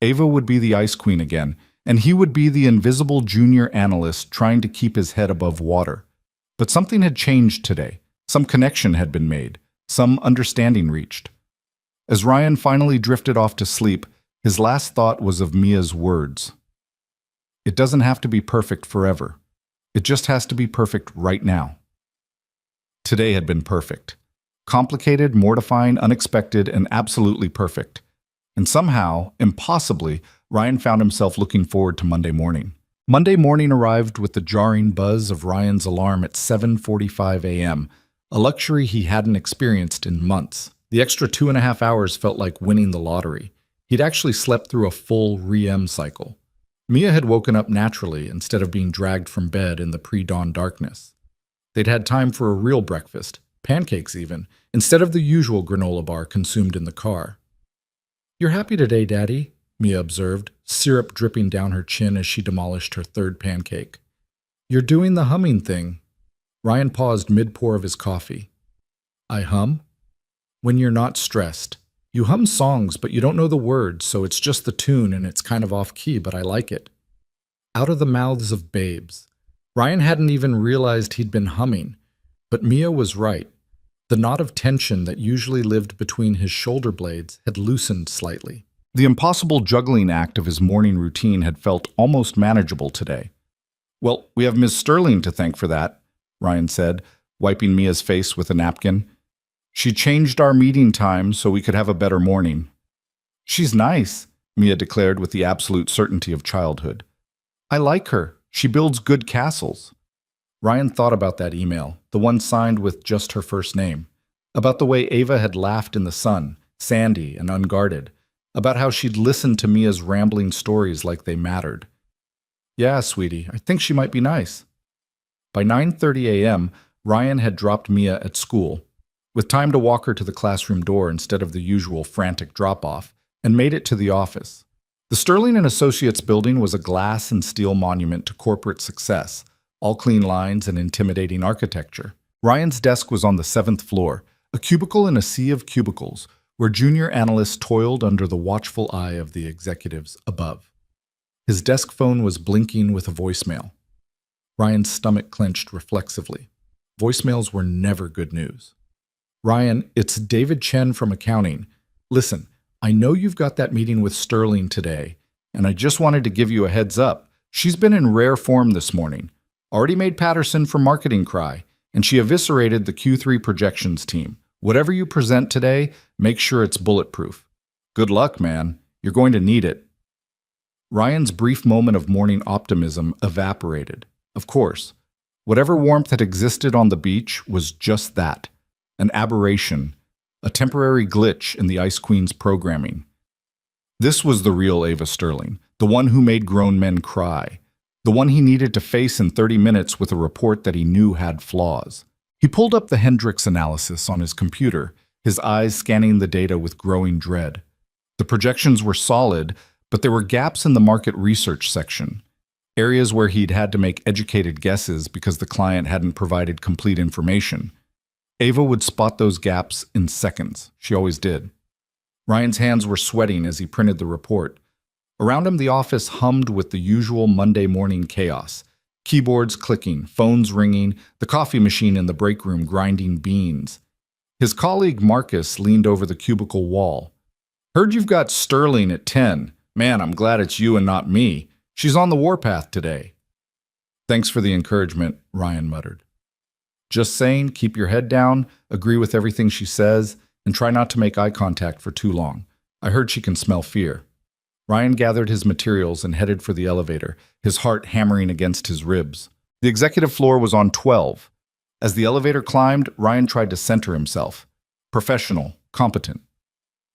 Ava would be the ice queen again, and he would be the invisible junior analyst trying to keep his head above water. But something had changed today. Some connection had been made, some understanding reached. As Ryan finally drifted off to sleep, his last thought was of Mia's words. It doesn't have to be perfect forever. It just has to be perfect right now. Today had been perfect. Complicated, mortifying, unexpected, and absolutely perfect. And somehow, impossibly, Ryan found himself looking forward to Monday morning. Monday morning arrived with the jarring buzz of Ryan's alarm at 7:45 a.m., a luxury he hadn't experienced in months. The extra 2.5 hours felt like winning the lottery. He'd actually slept through a full REM cycle. Mia had woken up naturally instead of being dragged from bed in the pre-dawn darkness. They'd had time for a real breakfast, pancakes even, instead of the usual granola bar consumed in the car. "You're happy today, Daddy," Mia observed, syrup dripping down her chin as she demolished her third pancake. "You're doing the humming thing." Ryan paused mid-pour of his coffee. "I hum?" "When you're not stressed. You hum songs, but you don't know the words, so it's just the tune and it's kind of off-key, but I like it." Out of the mouths of babes. Ryan hadn't even realized he'd been humming, but Mia was right. The knot of tension that usually lived between his shoulder blades had loosened slightly. The impossible juggling act of his morning routine had felt almost manageable today. "Well, we have Miss Sterling to thank for that," Ryan said, wiping Mia's face with a napkin. "She changed our meeting time so we could have a better morning." "She's nice," Mia declared with the absolute certainty of childhood. "I like her. She builds good castles." Ryan thought about that email, the one signed with just her first name, about the way Ava had laughed in the sun, sandy and unguarded, about how she'd listened to Mia's rambling stories like they mattered. "Yeah, sweetie, I think she might be nice." By 9:30 a.m., Ryan had dropped Mia at school, with time to walk her to the classroom door instead of the usual frantic drop-off, and made it to the office. The Sterling and Associates building was a glass and steel monument to corporate success, all clean lines and intimidating architecture. Ryan's desk was on the 7th floor, a cubicle in a sea of cubicles, where junior analysts toiled under the watchful eye of the executives above. His desk phone was blinking with a voicemail. Ryan's stomach clenched reflexively. Voicemails were never good news. "Ryan, it's David Chen from accounting. Listen, I know you've got that meeting with Sterling today, and I just wanted to give you a heads up. She's been in rare form this morning. Already made Patterson for Marketing Cry, and she eviscerated the Q3 projections team. Whatever you present today, make sure it's bulletproof. Good luck, man. You're going to need it." Ryan's brief moment of morning optimism evaporated. Of course, whatever warmth had existed on the beach was just that, an aberration, a temporary glitch in the Ice Queen's programming. This was the real Ava Sterling, the one who made grown men cry, the one he needed to face in 30 minutes with a report that he knew had flaws. He pulled up the Hendrix analysis on his computer, his eyes scanning the data with growing dread. The projections were solid, but there were gaps in the market research section, areas where he'd had to make educated guesses because the client hadn't provided complete information. Ava would spot those gaps in seconds. She always did. Ryan's hands were sweating as he printed the report. Around him, the office hummed with the usual Monday morning chaos. Keyboards clicking, phones ringing, the coffee machine in the break room grinding beans. His colleague Marcus leaned over the cubicle wall. "Heard you've got Sterling at 10. Man, I'm glad it's you and not me. She's on the warpath today." "Thanks for the encouragement," Ryan muttered. "Just saying, keep your head down, agree with everything she says, and try not to make eye contact for too long. I heard she can smell fear." Ryan gathered his materials and headed for the elevator, his heart hammering against his ribs. The executive floor was on 12. As the elevator climbed, Ryan tried to center himself. Professional, competent.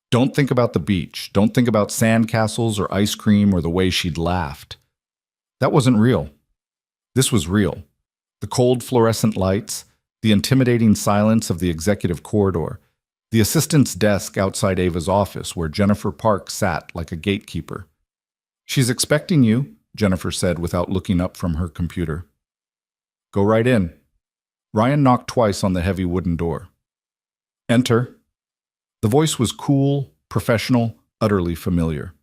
Don't think about the beach. Don't think about sandcastles or ice cream or the way she'd laughed. That wasn't real. This was real. The cold fluorescent lights, the intimidating silence of the executive corridor, the assistant's desk outside Ava's office where Jennifer Park sat like a gatekeeper. "She's expecting you," Jennifer said without looking up from her computer. "Go right in." Ryan knocked twice on the heavy wooden door. "Enter." The voice was cool, professional, utterly familiar.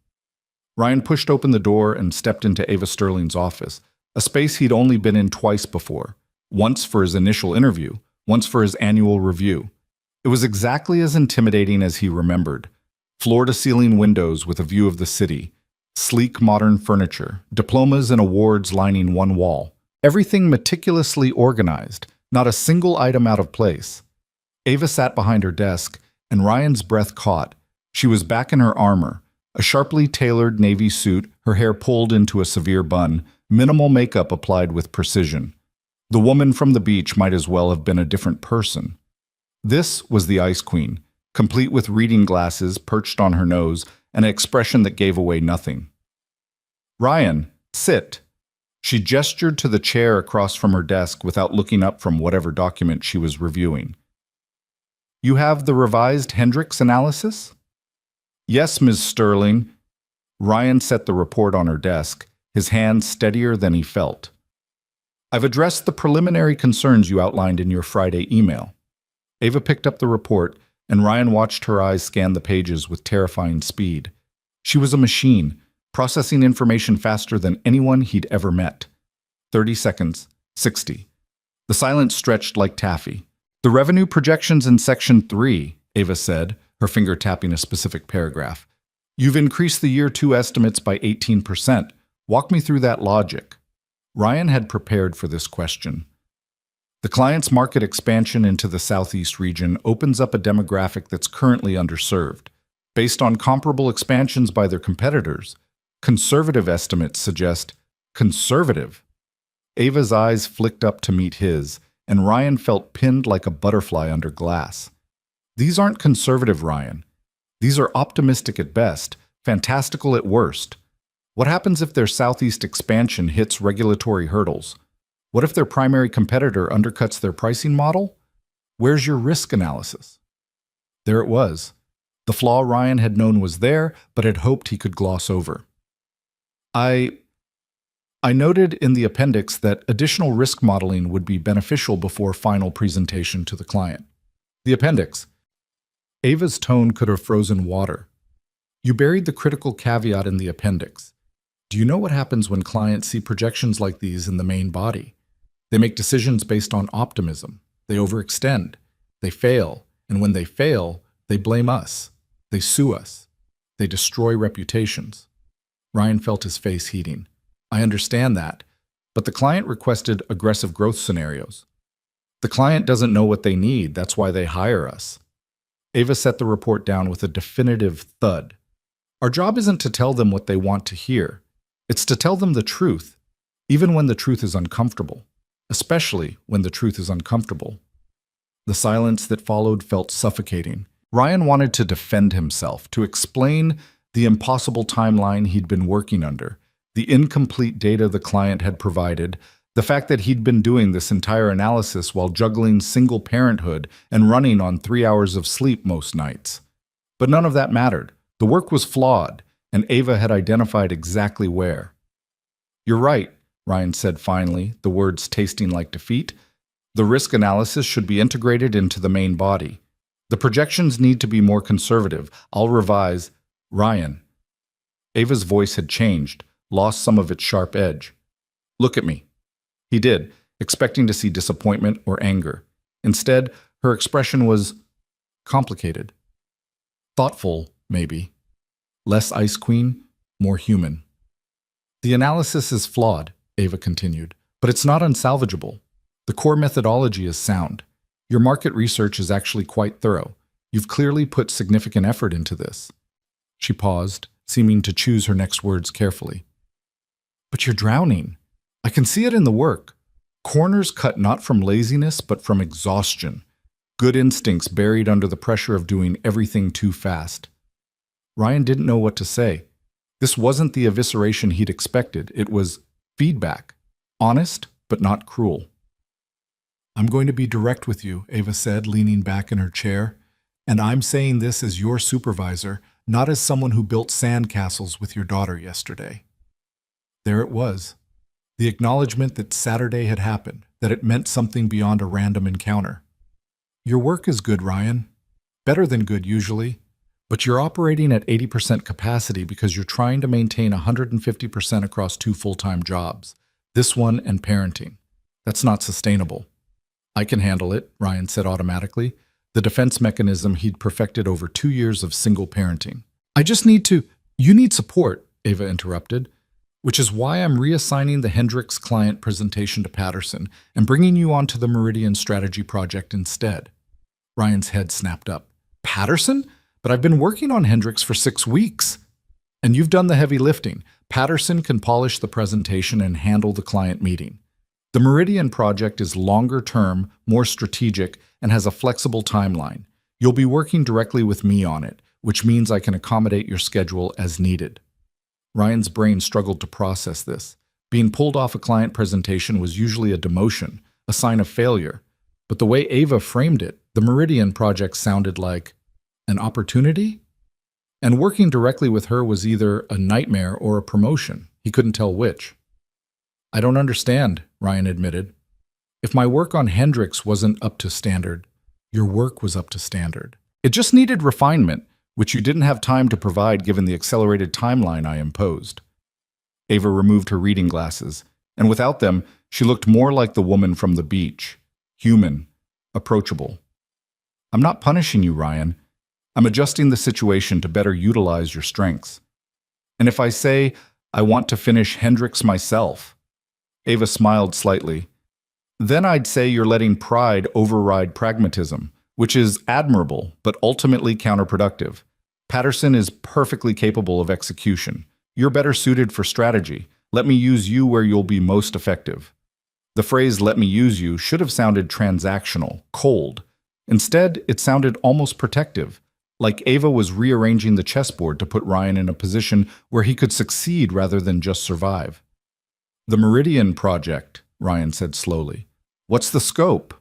Ryan pushed open the door and stepped into Ava Sterling's office, a space he'd only been in twice before, once for his initial interview, once for his annual review. It was exactly as intimidating as he remembered. Floor-to-ceiling windows with a view of the city, sleek modern furniture, diplomas and awards lining one wall. Everything meticulously organized, not a single item out of place. Ava sat behind her desk, and Ryan's breath caught. She was back in her armor, a sharply tailored navy suit, her hair pulled into a severe bun, minimal makeup applied with precision. The woman from the beach might as well have been a different person. This was the Ice Queen, complete with reading glasses perched on her nose and an expression that gave away nothing. "Ryan, sit." She gestured to the chair across from her desk without looking up from whatever document she was reviewing. "You have the revised Hendricks analysis?" "Yes, Ms. Sterling." Ryan set the report on her desk, his hand steadier than he felt. "I've addressed the preliminary concerns you outlined in your Friday email." Ava picked up the report, and Ryan watched her eyes scan the pages with terrifying speed. She was a machine, processing information faster than anyone he'd ever met. 30 seconds, 60. The silence stretched like taffy. "The revenue projections in Section 3, Ava said, her finger tapping a specific paragraph. "You've increased the Year 2 estimates by 18%. Walk me through that logic." Ryan had prepared for this question. The client's market expansion into the Southeast region opens up a demographic that's currently underserved. Based on comparable expansions by their competitors, conservative estimates suggest conservative. Ava's eyes flicked up to meet his, and Ryan felt pinned like a butterfly under glass. These aren't conservative, Ryan. These are optimistic at best, fantastical at worst. What happens if their Southeast expansion hits regulatory hurdles? What if their primary competitor undercuts their pricing model? Where's your risk analysis? There it was. The flaw Ryan had known was there, but had hoped he could gloss over. I noted in the appendix that additional risk modeling would be beneficial before final presentation to the client. The appendix. Ava's tone could have frozen water. You buried the critical caveat in the appendix. Do you know what happens when clients see projections like these in the main body? They make decisions based on optimism. They overextend. They fail. And when they fail, they blame us. They sue us. They destroy reputations. Ryan felt his face heating. I understand that, but the client requested aggressive growth scenarios. The client doesn't know what they need. That's why they hire us. Ava set the report down with a definitive thud. Our job isn't to tell them what they want to hear. It's to tell them the truth, even when the truth is uncomfortable. Especially when the truth is uncomfortable. The silence that followed felt suffocating. Ryan wanted to defend himself, to explain the impossible timeline he'd been working under, the incomplete data the client had provided, the fact that he'd been doing this entire analysis while juggling single parenthood and running on 3 hours of sleep most nights. But none of that mattered. The work was flawed, and Ava had identified exactly where. You're right, Ryan said finally, the words tasting like defeat. The risk analysis should be integrated into the main body. The projections need to be more conservative. I'll revise. Ryan. Ava's voice had changed, lost some of its sharp edge. Look at me. He did, expecting to see disappointment or anger. Instead, her expression was complicated. Thoughtful, maybe. Less Ice Queen, more human. The analysis is flawed, Ava continued, but it's not unsalvageable. The core methodology is sound. Your market research is actually quite thorough. You've clearly put significant effort into this. She paused, seeming to choose her next words carefully. But you're drowning. I can see it in the work. Corners cut not from laziness, but from exhaustion. Good instincts buried under the pressure of doing everything too fast. Ryan didn't know what to say. This wasn't the evisceration he'd expected. It was feedback. Honest, but not cruel. I'm going to be direct with you, Ava said, leaning back in her chair. And I'm saying this as your supervisor, not as someone who built sandcastles with your daughter yesterday. There it was. The acknowledgement that Saturday had happened, that it meant something beyond a random encounter. Your work is good, Ryan. Better than good, usually. But you're operating at 80% capacity because you're trying to maintain 150% across 2 full-time jobs, this one and parenting. That's not sustainable. I can handle it, Ryan said automatically, the defense mechanism he'd perfected over 2 years of single parenting. I just need to— You need support, Ava interrupted, which is why I'm reassigning the Hendricks client presentation to Patterson and bringing you onto the Meridian Strategy Project instead. Ryan's head snapped up. Patterson? But I've been working on Hendricks for 6 weeks. And you've done the heavy lifting. Patterson can polish the presentation and handle the client meeting. The Meridian project is longer term, more strategic, and has a flexible timeline. You'll be working directly with me on it, which means I can accommodate your schedule as needed. Ryan's brain struggled to process this. Being pulled off a client presentation was usually a demotion, a sign of failure. But the way Ava framed it, the Meridian project sounded like an opportunity? And working directly with her was either a nightmare or a promotion. He couldn't tell which. I don't understand, Ryan admitted. If my work on Hendricks wasn't up to standard, your work was up to standard. It just needed refinement, which you didn't have time to provide given the accelerated timeline I imposed. Ava removed her reading glasses, and without them, she looked more like the woman from the beach. Human, approachable. I'm not punishing you, Ryan. I'm adjusting the situation to better utilize your strengths. And if I say, I want to finish Hendricks myself, Ava smiled slightly, then I'd say you're letting pride override pragmatism, which is admirable, but ultimately counterproductive. Patterson is perfectly capable of execution. You're better suited for strategy. Let me use you where you'll be most effective. The phrase, let me use you, should have sounded transactional, cold. Instead, it sounded almost protective, like Ava was rearranging the chessboard to put Ryan in a position where he could succeed rather than just survive. The Meridian project, Ryan said slowly. What's the scope?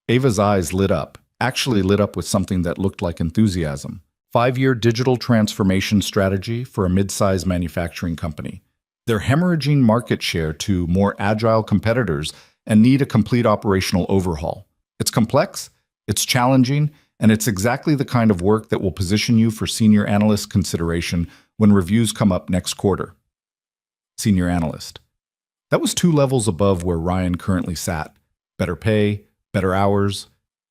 Ava's eyes lit up, actually lit up with something that looked like enthusiasm. 5-year digital transformation strategy for a mid-size manufacturing company. They're hemorrhaging market share to more agile competitors and need a complete operational overhaul. It's complex, it's challenging, and it's exactly the kind of work that will position you for senior analyst consideration when reviews come up next quarter. Senior analyst. That was 2 levels above where Ryan currently sat. Better pay, better hours,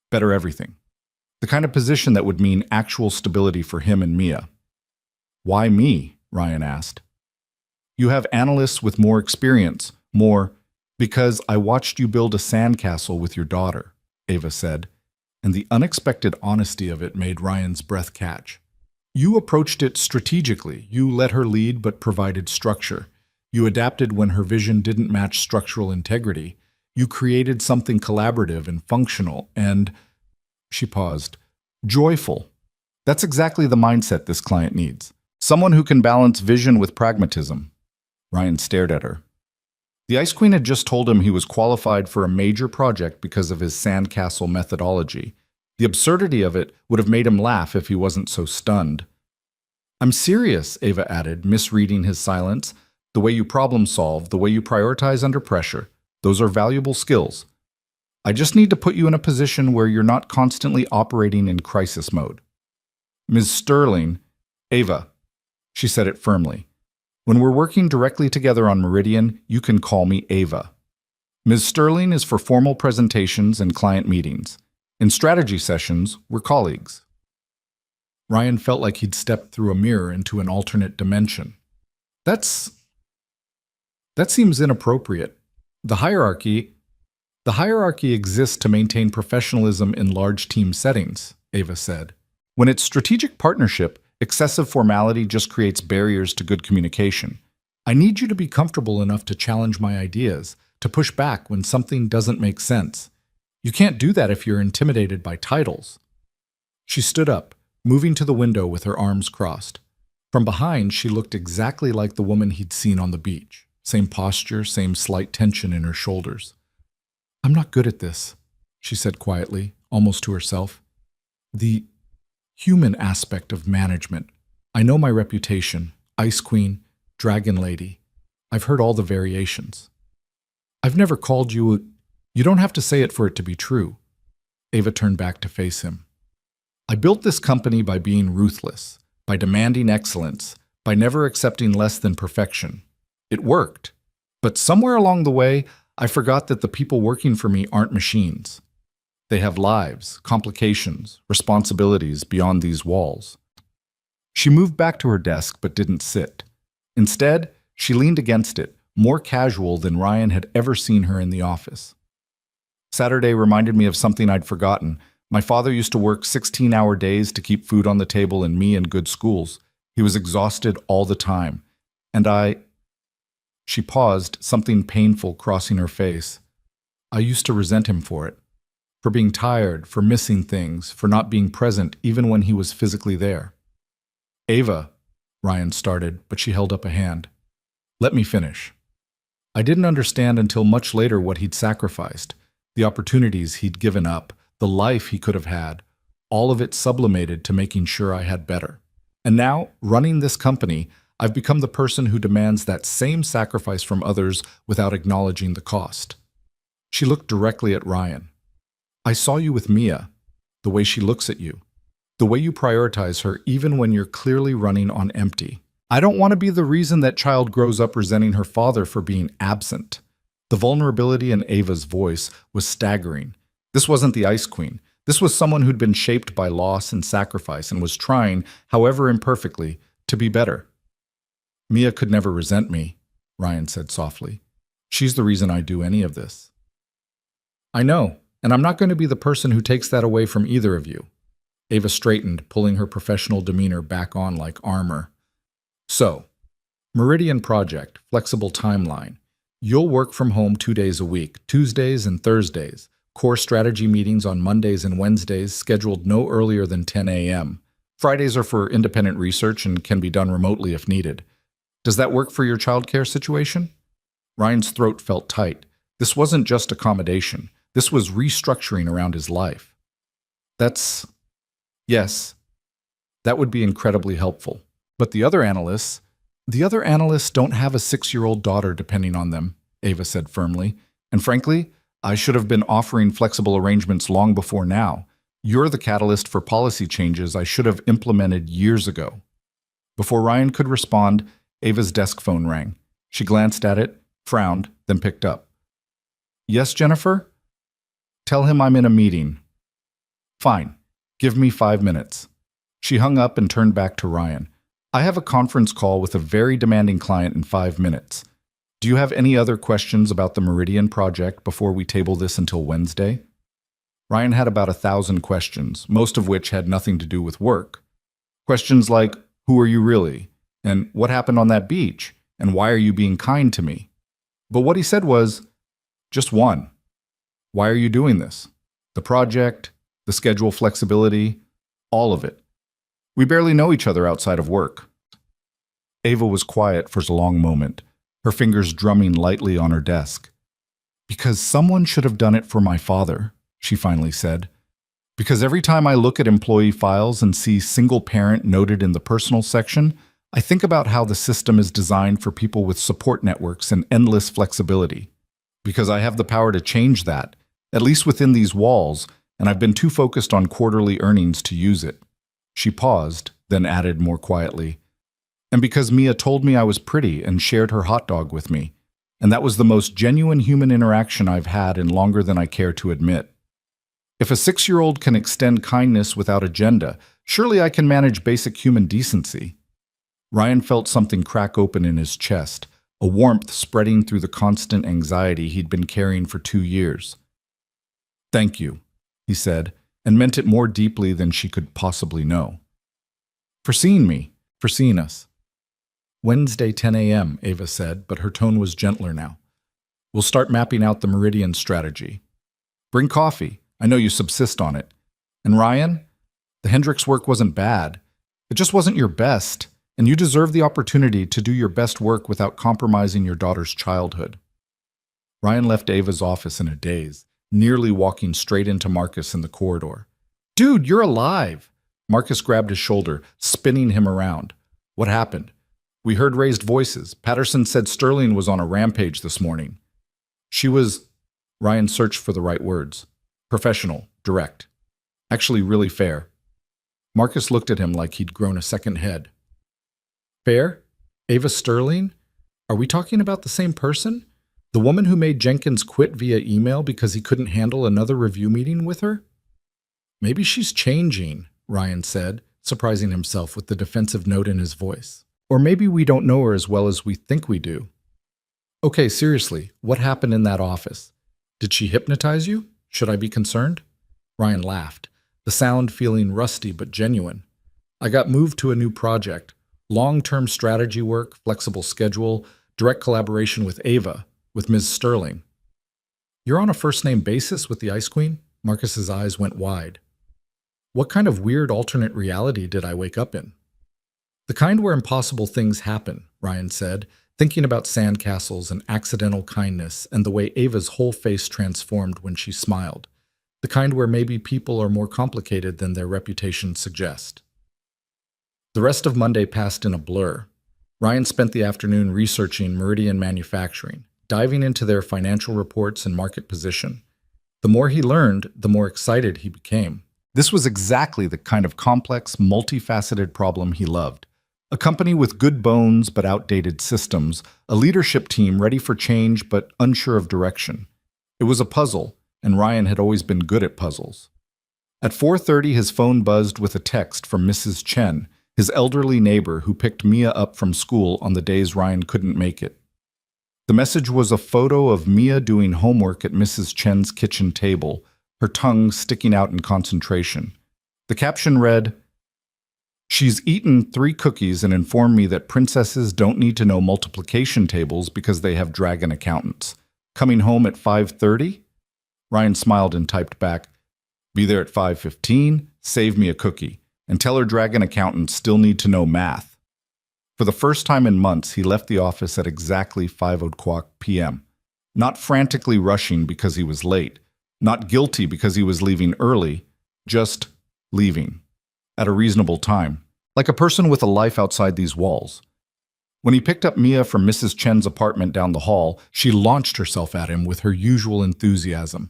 better everything. The kind of position that would mean actual stability for him and Mia. Why me? Ryan asked. You have analysts with more experience, because I watched you build a sandcastle with your daughter, Ava said, and the unexpected honesty of it made Ryan's breath catch. You approached it strategically. You let her lead but provided structure. You adapted when her vision didn't match structural integrity. You created something collaborative and functional and, she paused, joyful. That's exactly the mindset this client needs. Someone who can balance vision with pragmatism. Ryan stared at her. The Ice Queen had just told him he was qualified for a major project because of his sandcastle methodology. The absurdity of it would have made him laugh if he wasn't so stunned. I'm serious, Ava added, misreading his silence. The way you problem solve, the way you prioritize under pressure, those are valuable skills. I just need to put you in a position where you're not constantly operating in crisis mode. Ms. Sterling, Ava, she said it firmly. When we're working directly together on Meridian, you can call me Ava. Ms. Sterling is for formal presentations and client meetings. In strategy sessions, we're colleagues. Ryan felt like he'd stepped through a mirror into an alternate dimension. That seems inappropriate. The hierarchy exists to maintain professionalism in large team settings, Ava said. When it's strategic partnership, excessive formality just creates barriers to good communication. I need you to be comfortable enough to challenge my ideas, to push back when something doesn't make sense. You can't do that if you're intimidated by titles. She stood up, moving to the window with her arms crossed. From behind, she looked exactly like the woman he'd seen on the beach. Same posture, same slight tension in her shoulders. I'm not good at this, she said quietly, almost to herself. The human aspect of management. I know my reputation, Ice Queen, Dragon Lady. I've heard all the variations. I've never called you. You don't have to say it for it to be true. Ava turned back to face him. I built this company by being ruthless, by demanding excellence, by never accepting less than perfection. It worked. But somewhere along the way, I forgot that the people working for me aren't machines. They have lives, complications, responsibilities beyond these walls. She moved back to her desk but didn't sit. Instead, she leaned against it, more casual than Ryan had ever seen her in the office. Saturday reminded me of something I'd forgotten. My father used to work 16-hour days to keep food on the table and me in good schools. He was exhausted all the time. And She paused, something painful crossing her face. I used to resent him for it. For being tired, for missing things, for not being present even when he was physically there. Ava, Ryan started, but she held up a hand. Let me finish. I didn't understand until much later what he'd sacrificed, the opportunities he'd given up, the life he could have had, all of it sublimated to making sure I had better. And now, running this company, I've become the person who demands that same sacrifice from others without acknowledging the cost. She looked directly at Ryan. I saw you with Mia, the way she looks at you, the way you prioritize her even when you're clearly running on empty. I don't want to be the reason that child grows up resenting her father for being absent. The vulnerability in Ava's voice was staggering. This wasn't the Ice Queen. This was someone who'd been shaped by loss and sacrifice and was trying, however imperfectly, to be better. Mia could never resent me, Ryan said softly. She's the reason I do any of this. I know, and I'm not going to be the person who takes that away from either of you. Ava straightened, pulling her professional demeanor back on like armor. So, Meridian Project, flexible timeline. You'll work from home 2 days a week, Tuesdays and Thursdays. Core strategy meetings on Mondays and Wednesdays, scheduled no earlier than 10 a.m. Fridays are for independent research and can be done remotely if needed. Does that work for your childcare situation? Ryan's throat felt tight. This wasn't just accommodation. This was restructuring around his life. Yes, that would be incredibly helpful. But the other analysts don't have a 6-year-old daughter depending on them, Ava said firmly. And frankly, I should have been offering flexible arrangements long before now. You're the catalyst for policy changes I should have implemented years ago. Before Ryan could respond, Ava's desk phone rang. She glanced at it, frowned, then picked up. Yes, Jennifer? Tell him I'm in a meeting. Fine. Give me 5 minutes. She hung up and turned back to Ryan. I have a conference call with a very demanding client in 5 minutes. Do you have any other questions about the Meridian project before we table this until Wednesday? Ryan had about 1,000 questions, most of which had nothing to do with work. Questions like, who are you really? And what happened on that beach? And why are you being kind to me? But what he said was, just one. Why are you doing this? The project, the schedule flexibility, all of it. We barely know each other outside of work. Ava was quiet for a long moment, her fingers drumming lightly on her desk. Because someone should have done it for my father, she finally said. Because every time I look at employee files and see single parent noted in the personal section, I think about how the system is designed for people with support networks and endless flexibility. Because I have the power to change that, at least within these walls, and I've been too focused on quarterly earnings to use it. She paused, then added more quietly, and because Mia told me I was pretty and shared her hot dog with me, and that was the most genuine human interaction I've had in longer than I care to admit. If a 6-year-old can extend kindness without agenda, surely I can manage basic human decency. Ryan felt something crack open in his chest, a warmth spreading through the constant anxiety he'd been carrying for 2 years. Thank you, he said, and meant it more deeply than she could possibly know. For seeing me, for seeing us. Wednesday, 10 a.m., Ava said, but her tone was gentler now. We'll start mapping out the Meridian strategy. Bring coffee. I know you subsist on it. And Ryan, the Hendricks work wasn't bad. It just wasn't your best, and you deserve the opportunity to do your best work without compromising your daughter's childhood. Ryan left Ava's office in a daze. nearly walking straight into Marcus in the corridor. "Dude, you're alive!" Marcus grabbed his shoulder, spinning him around. "What happened?" "We heard raised voices. Patterson said Sterling was on a rampage this morning." She was, Ryan searched for the right words. Professional, direct. Actually really fair. Marcus looked at him like he'd grown a second head. Fair? Ava Sterling? Are we talking about the same person? The woman who made Jenkins quit via email because he couldn't handle another review meeting with her? Maybe she's changing, Ryan said, surprising himself with the defensive note in his voice. Or maybe we don't know her as well as we think we do. Okay, seriously, what happened in that office? Did she hypnotize you? Should I be concerned? Ryan laughed, the sound feeling rusty but genuine. I got moved to a new project. Long-term strategy work, flexible schedule, direct collaboration with Ava, with Ms. Sterling. You're on a first-name basis with the Ice Queen? Marcus's eyes went wide. What kind of weird alternate reality did I wake up in? The kind where impossible things happen, Ryan said, thinking about sandcastles and accidental kindness and the way Ava's whole face transformed when she smiled. The kind where maybe people are more complicated than their reputations suggest. The rest of Monday passed in a blur. Ryan spent the afternoon researching Meridian Manufacturing, diving into their financial reports and market position. The more he learned, the more excited he became. This was exactly the kind of complex, multifaceted problem he loved. A company with good bones but outdated systems, a leadership team ready for change but unsure of direction. It was a puzzle, and Ryan had always been good at puzzles. At 4:30, his phone buzzed with a text from Mrs. Chen, his elderly neighbor who picked Mia up from school on the days Ryan couldn't make it. The message was a photo of Mia doing homework at Mrs. Chen's kitchen table, her tongue sticking out in concentration. The caption read, "She's eaten 3 cookies and informed me that princesses don't need to know multiplication tables because they have dragon accountants. Coming home at 5:30? Ryan smiled and typed back, "Be there at 5:15, save me a cookie, and tell her dragon accountants still need to know math." For the first time in months, he left the office at exactly 5:00 p.m., not frantically rushing because he was late, not guilty because he was leaving early, just leaving. At a reasonable time, like a person with a life outside these walls. When he picked up Mia from Mrs. Chen's apartment down the hall, she launched herself at him with her usual enthusiasm.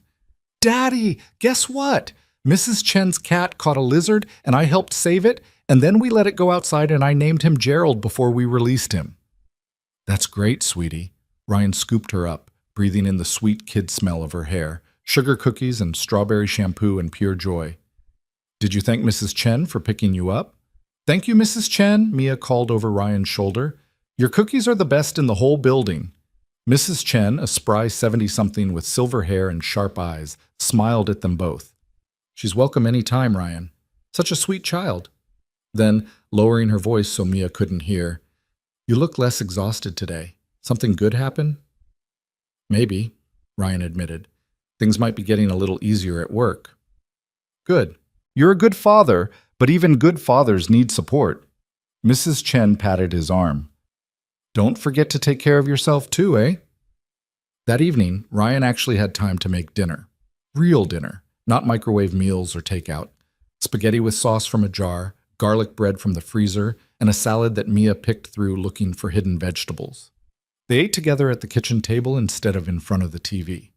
"Daddy, guess what? Mrs. Chen's cat caught a lizard and I helped save it, and then we let it go outside and I named him Gerald before we released him." "That's great, sweetie." Ryan scooped her up, breathing in the sweet kid smell of her hair, sugar cookies and strawberry shampoo and pure joy. "Did you thank Mrs. Chen for picking you up?" "Thank you, Mrs. Chen," Mia called over Ryan's shoulder. "Your cookies are the best in the whole building." Mrs. Chen, a spry 70-something with silver hair and sharp eyes, smiled at them both. "She's welcome any time, Ryan. Such a sweet child." Then, lowering her voice so Mia couldn't hear, "You look less exhausted today. Something good happen?" "Maybe," Ryan admitted. "Things might be getting a little easier at work." "Good. You're a good father, but even good fathers need support." Mrs. Chen patted his arm. "Don't forget to take care of yourself too, eh?" That evening, Ryan actually had time to make dinner. Real dinner, not microwave meals or takeout. Spaghetti with sauce from a jar, garlic bread from the freezer, and a salad that Mia picked through looking for hidden vegetables. They ate together at the kitchen table instead of in front of the TV.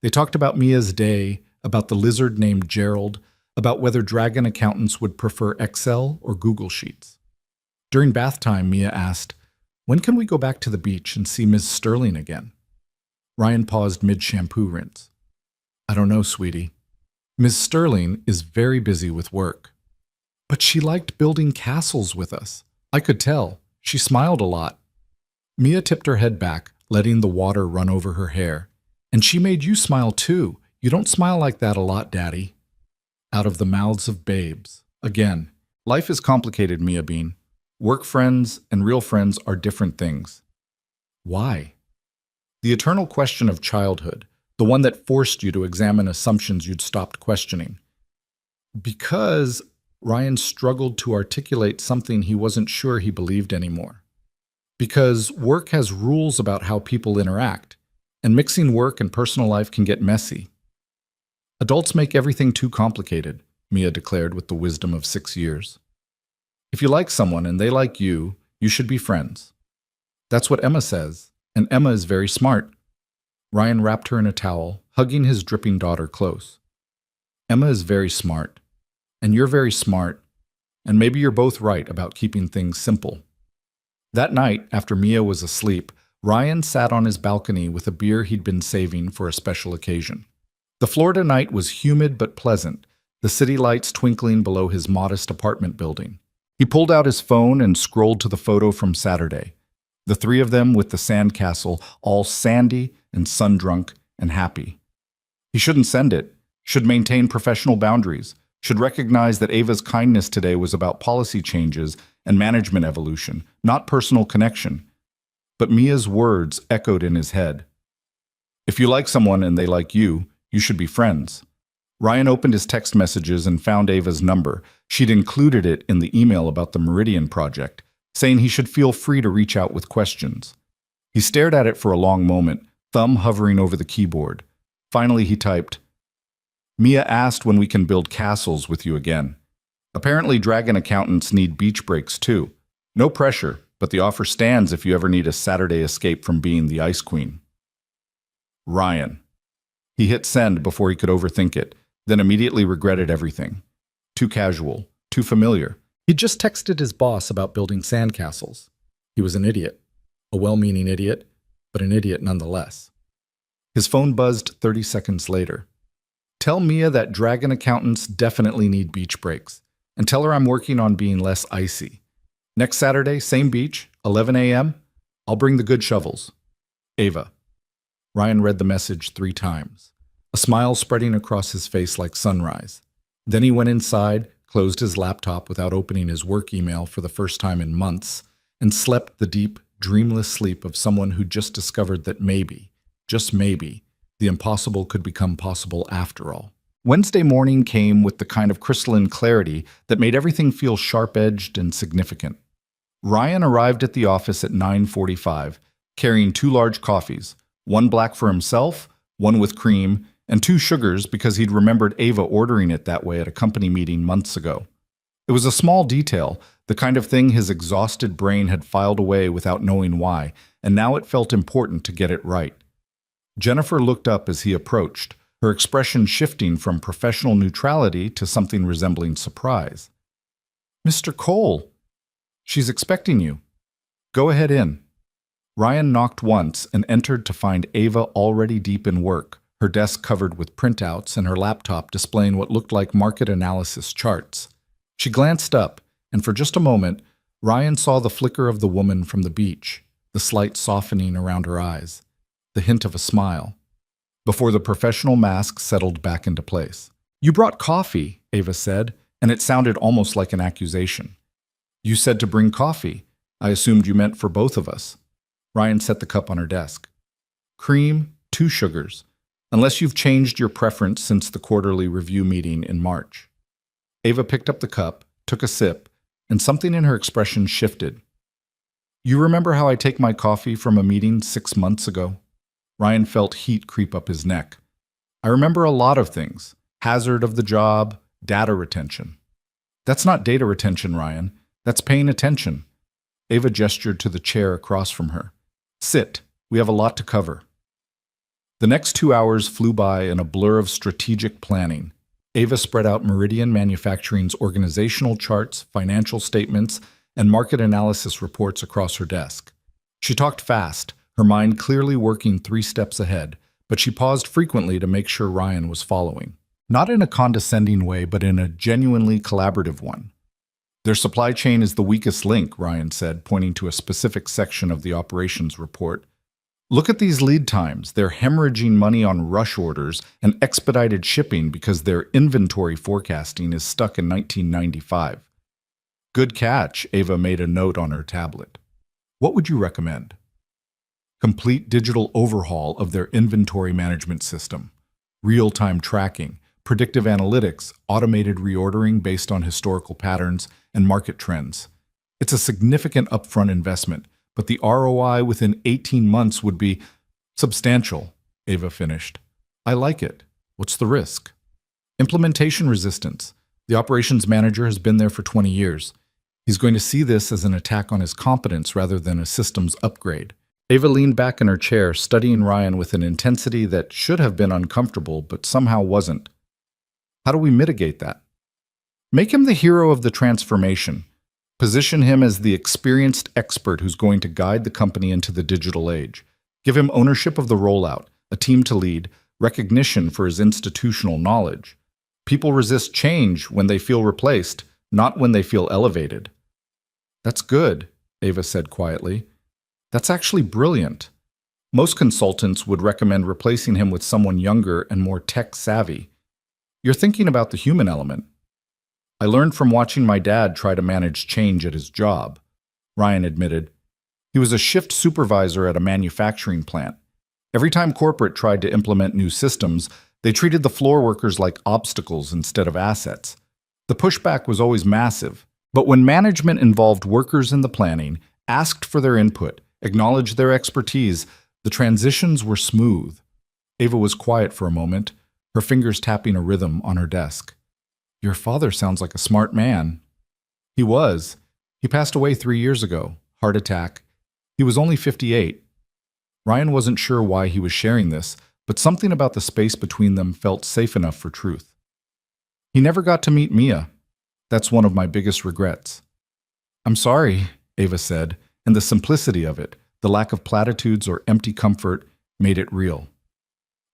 They talked about Mia's day, about the lizard named Gerald, about whether dragon accountants would prefer Excel or Google Sheets. During bath time, Mia asked, "When can we go back to the beach and see Ms. Sterling again?" Ryan paused mid-shampoo rinse. "I don't know, sweetie. Ms. Sterling is very busy with work." "But she liked building castles with us. I could tell. She smiled a lot." Mia tipped her head back, letting the water run over her hair. "And she made you smile too. You don't smile like that a lot, Daddy." Out of the mouths of babes. Again, life is complicated, Mia Bean. Work friends and real friends are different things. Why? The eternal question of childhood, the one that forced you to examine assumptions you'd stopped questioning. Because Ryan struggled to articulate something he wasn't sure he believed anymore. Because work has rules about how people interact, and mixing work and personal life can get messy. Adults make everything too complicated, Mia declared with the wisdom of 6 years. If you like someone and they like you, you should be friends. That's what Emma says, and Emma is very smart. Ryan wrapped her in a towel, hugging his dripping daughter close. Emma is very smart, and you're very smart, and maybe you're both right about keeping things simple. That night, after Mia was asleep, Ryan sat on his balcony with a beer he'd been saving for a special occasion. The Florida night was humid but pleasant, the city lights twinkling below his modest apartment building. He pulled out his phone and scrolled to the photo from Saturday. The three of them with the sandcastle, all sandy and sun-drunk and happy. He shouldn't send it, should maintain professional boundaries, should recognize that Ava's kindness today was about policy changes and management evolution, not personal connection. But Mia's words echoed in his head. If you like someone and they like you, you should be friends. Ryan opened his text messages and found Ava's number. She'd included it in the email about the Meridian project, saying he should feel free to reach out with questions. He stared at it for a long moment, thumb hovering over the keyboard. Finally, he typed, Mia asked when we can build castles with you again. Apparently, dragon accountants need beach breaks too. No pressure, but the offer stands if you ever need a Saturday escape from being the Ice Queen. Ryan. He hit send before he could overthink it, then immediately regretted everything. Too casual, too familiar. He'd just texted his boss about building sandcastles. He was an idiot. A well-meaning idiot, but an idiot nonetheless. His phone buzzed 30 seconds later. Tell Mia that dragon accountants definitely need beach breaks, and tell her I'm working on being less icy. Next Saturday, same beach, 11 a.m., I'll bring the good shovels. Ava. Ryan read the message 3 times, a smile spreading across his face like sunrise. Then he went inside, closed his laptop without opening his work email for the first time in months, and slept the deep, dreamless sleep of someone who just discovered that maybe, just maybe, the impossible could become possible after all. Wednesday morning came with the kind of crystalline clarity that made everything feel sharp-edged and significant. Ryan arrived at the office at 9:45, carrying 2 large coffees, one black for himself, one with cream, and 2 sugars because he'd remembered Ava ordering it that way at a company meeting months ago. It was a small detail, the kind of thing his exhausted brain had filed away without knowing why, and now it felt important to get it right. Jennifer looked up as he approached, her expression shifting from professional neutrality to something resembling surprise. Mr. Cole, she's expecting you. Go ahead in. Ryan knocked once and entered to find Ava already deep in work, her desk covered with printouts and her laptop displaying what looked like market analysis charts. She glanced up, and for just a moment, Ryan saw the flicker of the woman from the beach, the slight softening around her eyes, the hint of a smile, before the professional mask settled back into place. You brought coffee, Ava said, and it sounded almost like an accusation. You said to bring coffee. I assumed you meant for both of us. Ryan set the cup on her desk. Cream, 2 sugars, unless you've changed your preference since the quarterly review meeting in March. Ava picked up the cup, took a sip, and something in her expression shifted. You remember how I take my coffee from a meeting 6 months ago? Ryan felt heat creep up his neck. I remember a lot of things. Hazard of the job, data retention. That's not data retention, Ryan. That's paying attention. Ava gestured to the chair across from her. Sit. We have a lot to cover. The next 2 hours flew by in a blur of strategic planning. Ava spread out Meridian Manufacturing's organizational charts, financial statements, and market analysis reports across her desk. She talked fast, her mind clearly working 3 steps ahead, but she paused frequently to make sure Ryan was following. Not in a condescending way, but in a genuinely collaborative one. Their supply chain is the weakest link, Ryan said, pointing to a specific section of the operations report. Look at these lead times. They're hemorrhaging money on rush orders and expedited shipping because their inventory forecasting is stuck in 1995. Good catch, Ava made a note on her tablet. What would you recommend? Complete digital overhaul of their inventory management system, real-time tracking, predictive analytics, automated reordering based on historical patterns, and market trends. It's a significant upfront investment, but the ROI within 18 months would be substantial, Ava finished. I like it. What's the risk? Implementation resistance. The operations manager has been there for 20 years. He's going to see this as an attack on his competence rather than a systems upgrade. Ava leaned back in her chair, studying Ryan with an intensity that should have been uncomfortable, but somehow wasn't. How do we mitigate that? Make him the hero of the transformation. Position him as the experienced expert who's going to guide the company into the digital age. Give him ownership of the rollout, a team to lead, recognition for his institutional knowledge. People resist change when they feel replaced, not when they feel elevated. That's good, Ava said quietly. That's actually brilliant. Most consultants would recommend replacing him with someone younger and more tech-savvy. You're thinking about the human element. I learned from watching my dad try to manage change at his job, Ryan admitted. He was a shift supervisor at a manufacturing plant. Every time corporate tried to implement new systems, they treated the floor workers like obstacles instead of assets. The pushback was always massive, but when management involved workers in the planning, asked for their input, acknowledged their expertise, the transitions were smooth. Ava was quiet for a moment, her fingers tapping a rhythm on her desk. Your father sounds like a smart man. He was. He passed away 3 years ago, heart attack. He was only 58. Ryan wasn't sure why he was sharing this, but something about the space between them felt safe enough for truth. He never got to meet Mia. That's one of my biggest regrets. I'm sorry, Ava said, and the simplicity of it, the lack of platitudes or empty comfort, made it real.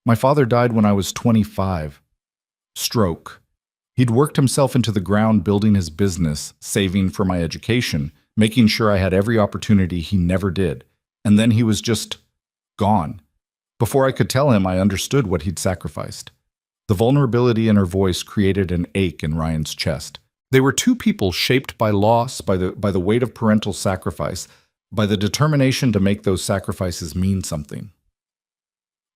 My father died when I was 25. Stroke. He'd worked himself into the ground building his business, saving for my education, making sure I had every opportunity he never did. And then he was just gone. Before I could tell him, I understood what he'd sacrificed. The vulnerability in her voice created an ache in Ryan's chest. They were two people shaped by loss, by the weight of parental sacrifice, by the determination to make those sacrifices mean something.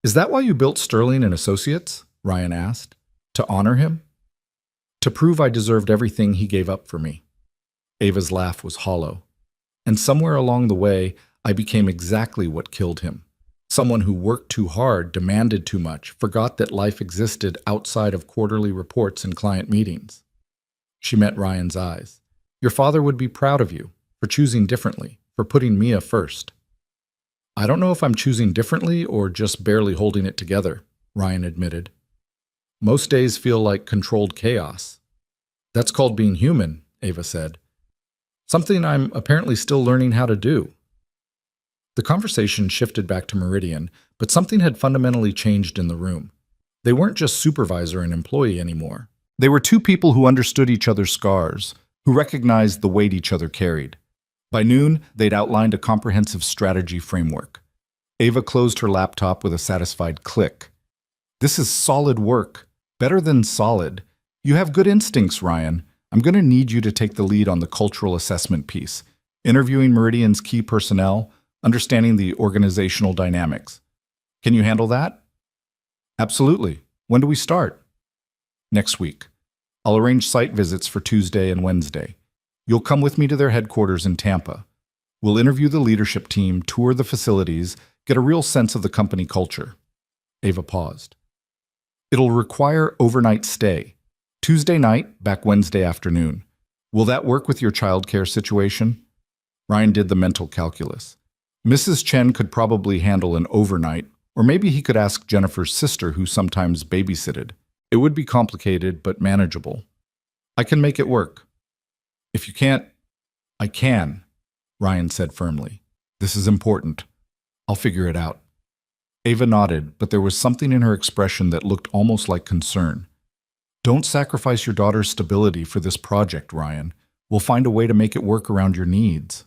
Is that why you built Sterling and Associates? Ryan asked. To honor him? To prove I deserved everything he gave up for me. Ava's laugh was hollow. And somewhere along the way, I became exactly what killed him. Someone who worked too hard, demanded too much, forgot that life existed outside of quarterly reports and client meetings. She met Ryan's eyes. Your father would be proud of you for choosing differently, for putting Mia first. I don't know if I'm choosing differently or just barely holding it together, Ryan admitted. Most days feel like controlled chaos. That's called being human, Ava said. Something I'm apparently still learning how to do. The conversation shifted back to Meridian, but something had fundamentally changed in the room. They weren't just supervisor and employee anymore. They were two people who understood each other's scars, who recognized the weight each other carried. By noon, they'd outlined a comprehensive strategy framework. Ava closed her laptop with a satisfied click. This is solid work. Better than solid. You have good instincts, Ryan. I'm going to need you to take the lead on the cultural assessment piece, interviewing Meridian's key personnel, understanding the organizational dynamics. Can you handle that? Absolutely. When do we start? Next week. I'll arrange site visits for Tuesday and Wednesday. You'll come with me to their headquarters in Tampa. We'll interview the leadership team, tour the facilities, get a real sense of the company culture. Ava paused. It'll require overnight stay. Tuesday night, back Wednesday afternoon. Will that work with your childcare situation? Ryan did the mental calculus. Mrs. Chen could probably handle an overnight, or maybe he could ask Jennifer's sister, who sometimes babysitted. It would be complicated, but manageable. I can make it work. If you can't, I can, Ryan said firmly. This is important. I'll figure it out. Ava nodded, but there was something in her expression that looked almost like concern. Don't sacrifice your daughter's stability for this project, Ryan. We'll find a way to make it work around your needs.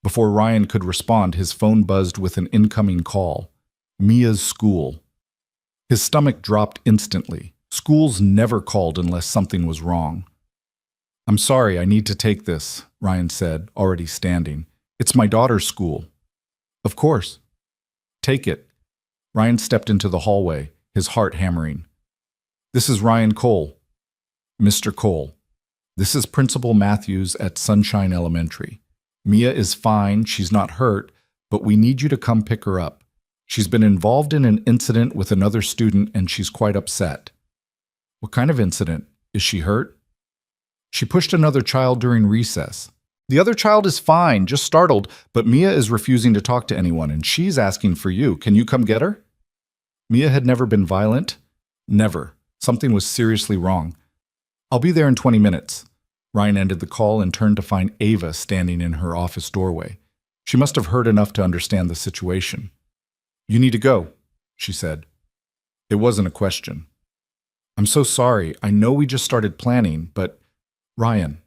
Before Ryan could respond, his phone buzzed with an incoming call. Mia's school. His stomach dropped instantly. Schools never called unless something was wrong. I'm sorry, I need to take this, Ryan said, already standing. It's my daughter's school. Of course. Take it. Ryan stepped into the hallway, his heart hammering. This is Ryan Cole. Mr. Cole. This is Principal Matthews at Sunshine Elementary. Mia is fine, she's not hurt, but we need you to come pick her up. She's been involved in an incident with another student and she's quite upset. What kind of incident? Is she hurt? She pushed another child during recess. The other child is fine, just startled, but Mia is refusing to talk to anyone, and she's asking for you. Can you come get her? Mia had never been violent. Never. Something was seriously wrong. I'll be there in 20 minutes. Ryan ended the call and turned to find Ava standing in her office doorway. She must have heard enough to understand the situation. You need to go, she said. It wasn't a question. I'm so sorry. I know we just started planning, but Ryan.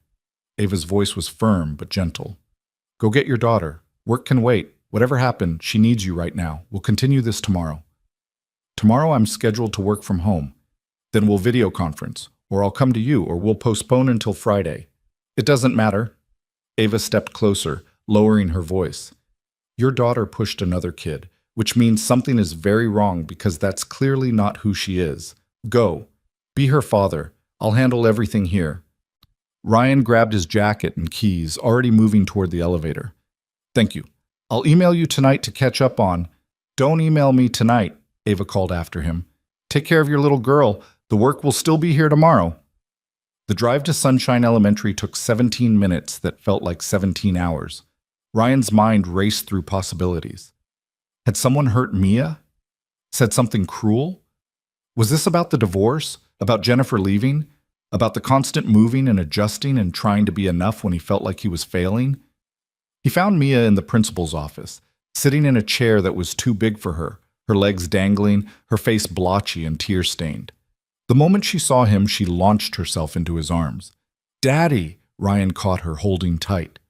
Ava's voice was firm but gentle. Go get your daughter. Work can wait. Whatever happened, she needs you right now. We'll continue this tomorrow. Tomorrow I'm scheduled to work from home. Then we'll video conference, or I'll come to you, or we'll postpone until Friday. It doesn't matter. Ava stepped closer, lowering her voice. Your daughter pushed another kid, which means something is very wrong because that's clearly not who she is. Go. Be her father. I'll handle everything here. Ryan grabbed his jacket and keys, already moving toward the elevator. Thank you. I'll email you tonight to catch up on. Don't email me tonight, Ava called after him. Take care of your little girl. The work will still be here tomorrow. The drive to Sunshine Elementary took 17 minutes that felt like 17 hours. Ryan's mind raced through possibilities. Had someone hurt Mia? Said something cruel? Was this about the divorce? About Jennifer leaving? About the constant moving and adjusting and trying to be enough when he felt like he was failing? He found Mia in the principal's office, sitting in a chair that was too big for her, her legs dangling, her face blotchy and tear-stained. The moment she saw him, she launched herself into his arms. Daddy! Ryan caught her, holding tight.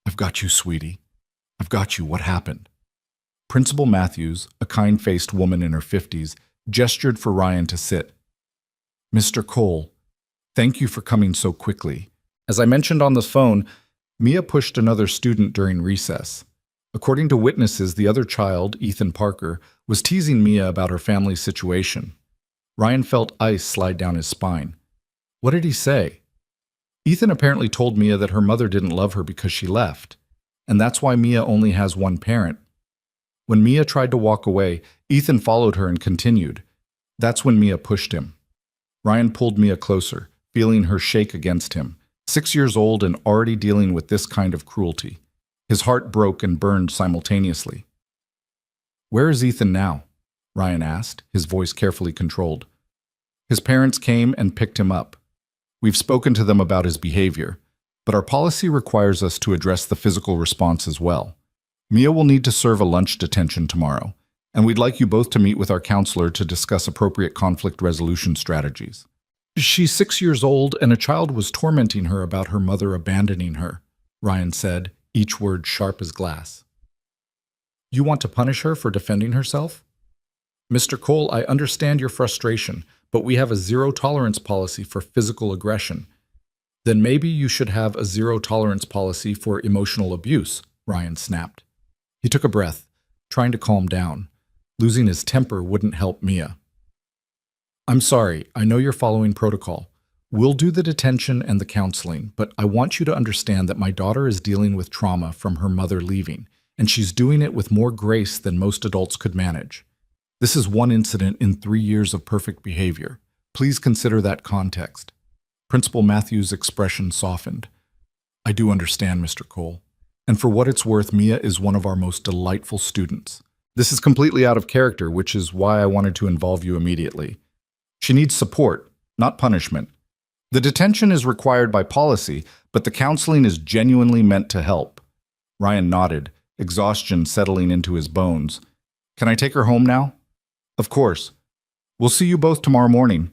I've got you, sweetie. I've got you. What happened? Principal Matthews, a kind-faced woman in her 50s, gestured for Ryan to sit. Mr. Cole, thank you for coming so quickly. As I mentioned on the phone, Mia pushed another student during recess. According to witnesses, the other child, Ethan Parker, was teasing Mia about her family's situation. Ryan felt ice slide down his spine. What did he say? Ethan apparently told Mia that her mother didn't love her because she left, and that's why Mia only has one parent. When Mia tried to walk away, Ethan followed her and continued. That's when Mia pushed him. Ryan pulled Mia closer, feeling her shake against him, 6 years old and already dealing with this kind of cruelty. His heart broke and burned simultaneously. Where is Ethan now? Ryan asked, his voice carefully controlled. His parents came and picked him up. We've spoken to them about his behavior, but our policy requires us to address the physical response as well. Mia will need to serve a lunch detention tomorrow, and we'd like you both to meet with our counselor to discuss appropriate conflict resolution strategies. She's 6 years old, and a child was tormenting her about her mother abandoning her, Ryan said, each word sharp as glass. You want to punish her for defending herself? Mr. Cole, I understand your frustration, but we have a zero-tolerance policy for physical aggression. Then maybe you should have a zero-tolerance policy for emotional abuse, Ryan snapped. He took a breath, trying to calm down. Losing his temper wouldn't help Mia. I'm sorry, I know you're following protocol. We'll do the detention and the counseling, but I want you to understand that my daughter is dealing with trauma from her mother leaving, and she's doing it with more grace than most adults could manage. This is one incident in 3 years of perfect behavior. Please consider that context. Principal Matthews' expression softened. I do understand, Mr. Cole. And for what it's worth, Mia is one of our most delightful students. This is completely out of character, which is why I wanted to involve you immediately. She needs support, not punishment. The detention is required by policy, but the counseling is genuinely meant to help. Ryan nodded, exhaustion settling into his bones. Can I take her home now? Of course. We'll see you both tomorrow morning.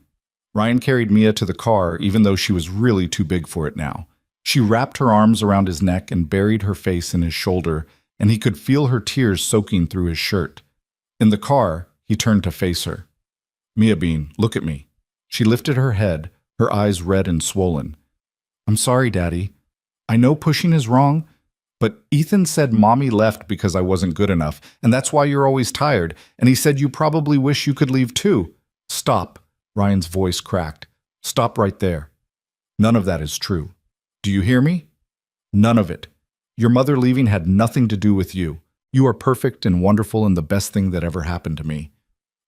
Ryan carried Mia to the car, even though she was really too big for it now. She wrapped her arms around his neck and buried her face in his shoulder, and he could feel her tears soaking through his shirt. In the car, he turned to face her. Mia Bean, look at me. She lifted her head, her eyes red and swollen. I'm sorry, Daddy. I know pushing is wrong, but Ethan said Mommy left because I wasn't good enough, and that's why you're always tired, and he said you probably wish you could leave too. Stop, Ryan's voice cracked. Stop right there. None of that is true. Do you hear me? None of it. Your mother leaving had nothing to do with you. You are perfect and wonderful and the best thing that ever happened to me.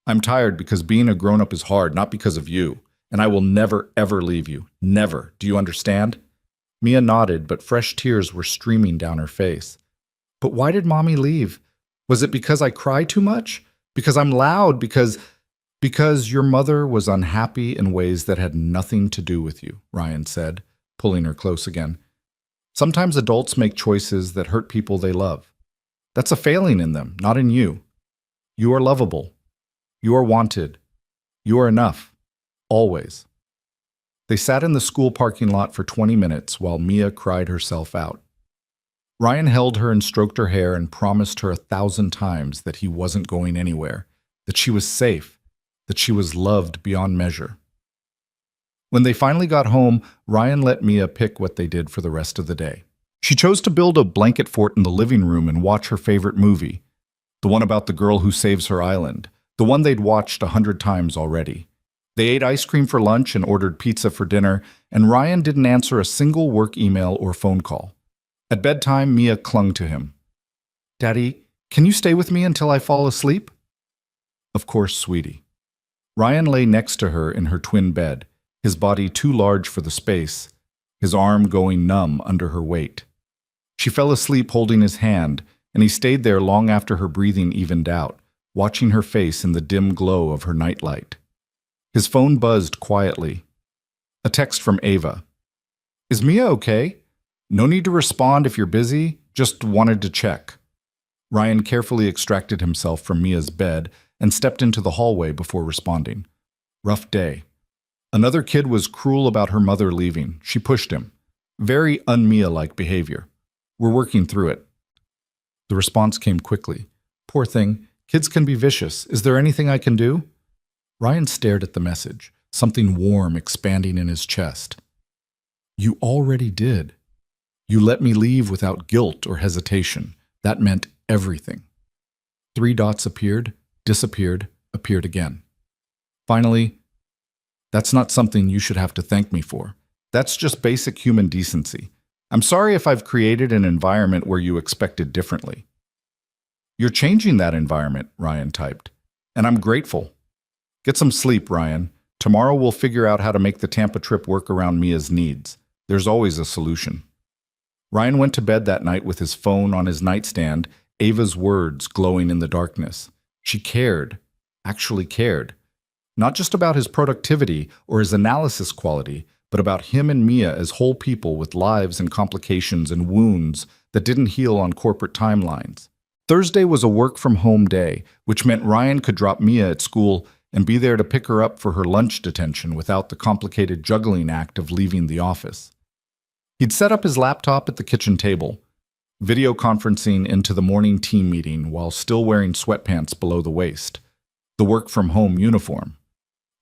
I'm tired because being a grown-up is hard, not because of you. and I will never, ever leave you. Never. Do you understand? Mia nodded, but fresh tears were streaming down her face. But why did Mommy leave? Was it because I cry too much? Because I'm loud? Because your mother was unhappy in ways that had nothing to do with you, Ryan said, pulling her close again. Sometimes adults make choices that hurt people they love. That's a failing in them, not in you. You are lovable. You are wanted. You are enough. Always. They sat in the school parking lot for 20 minutes while Mia cried herself out. Ryan held her and stroked her hair and promised her 1,000 times that he wasn't going anywhere, that she was safe, that she was loved beyond measure. When they finally got home, Ryan let Mia pick what they did for the rest of the day. She chose to build a blanket fort in the living room and watch her favorite movie, the one about the girl who saves her island, the one they'd watched 100 times already. They ate ice cream for lunch and ordered pizza for dinner, and Ryan didn't answer a single work email or phone call. At bedtime, Mia clung to him. "Daddy, can you stay with me until I fall asleep?" "Of course, sweetie." Ryan lay next to her in her twin bed, his body too large for the space, his arm going numb under her weight. She fell asleep holding his hand, and he stayed there long after her breathing evened out, watching her face in the dim glow of her nightlight. His phone buzzed quietly. A text from Ava. "Is Mia okay? No need to respond if you're busy, just wanted to check." Ryan carefully extracted himself from Mia's bed and stepped into the hallway before responding. "Rough day. Another kid was cruel about her mother leaving. She pushed him. Very un-Mia-like behavior. We're working through it." The response came quickly. "Poor thing. Kids can be vicious. Is there anything I can do?" Ryan stared at the message, something warm expanding in his chest. "You already did. You let me leave without guilt or hesitation. That meant everything." 3 dots appeared, disappeared, appeared again. Finally, "That's not something you should have to thank me for. That's just basic human decency. I'm sorry if I've created an environment where you expected differently." "You're changing that environment," Ryan typed, "and I'm grateful. Get some sleep, Ryan. Tomorrow we'll figure out how to make the Tampa trip work around Mia's needs. There's always a solution." Ryan went to bed that night with his phone on his nightstand, Ava's words glowing in the darkness. She cared, actually cared. Not just about his productivity or his analysis quality, but about him and Mia as whole people with lives and complications and wounds that didn't heal on corporate timelines. Thursday was a work-from-home day, which meant Ryan could drop Mia at school and be there to pick her up for her lunch detention without the complicated juggling act of leaving the office. He'd set up his laptop at the kitchen table, video conferencing into the morning team meeting while still wearing sweatpants below the waist, the work-from-home uniform.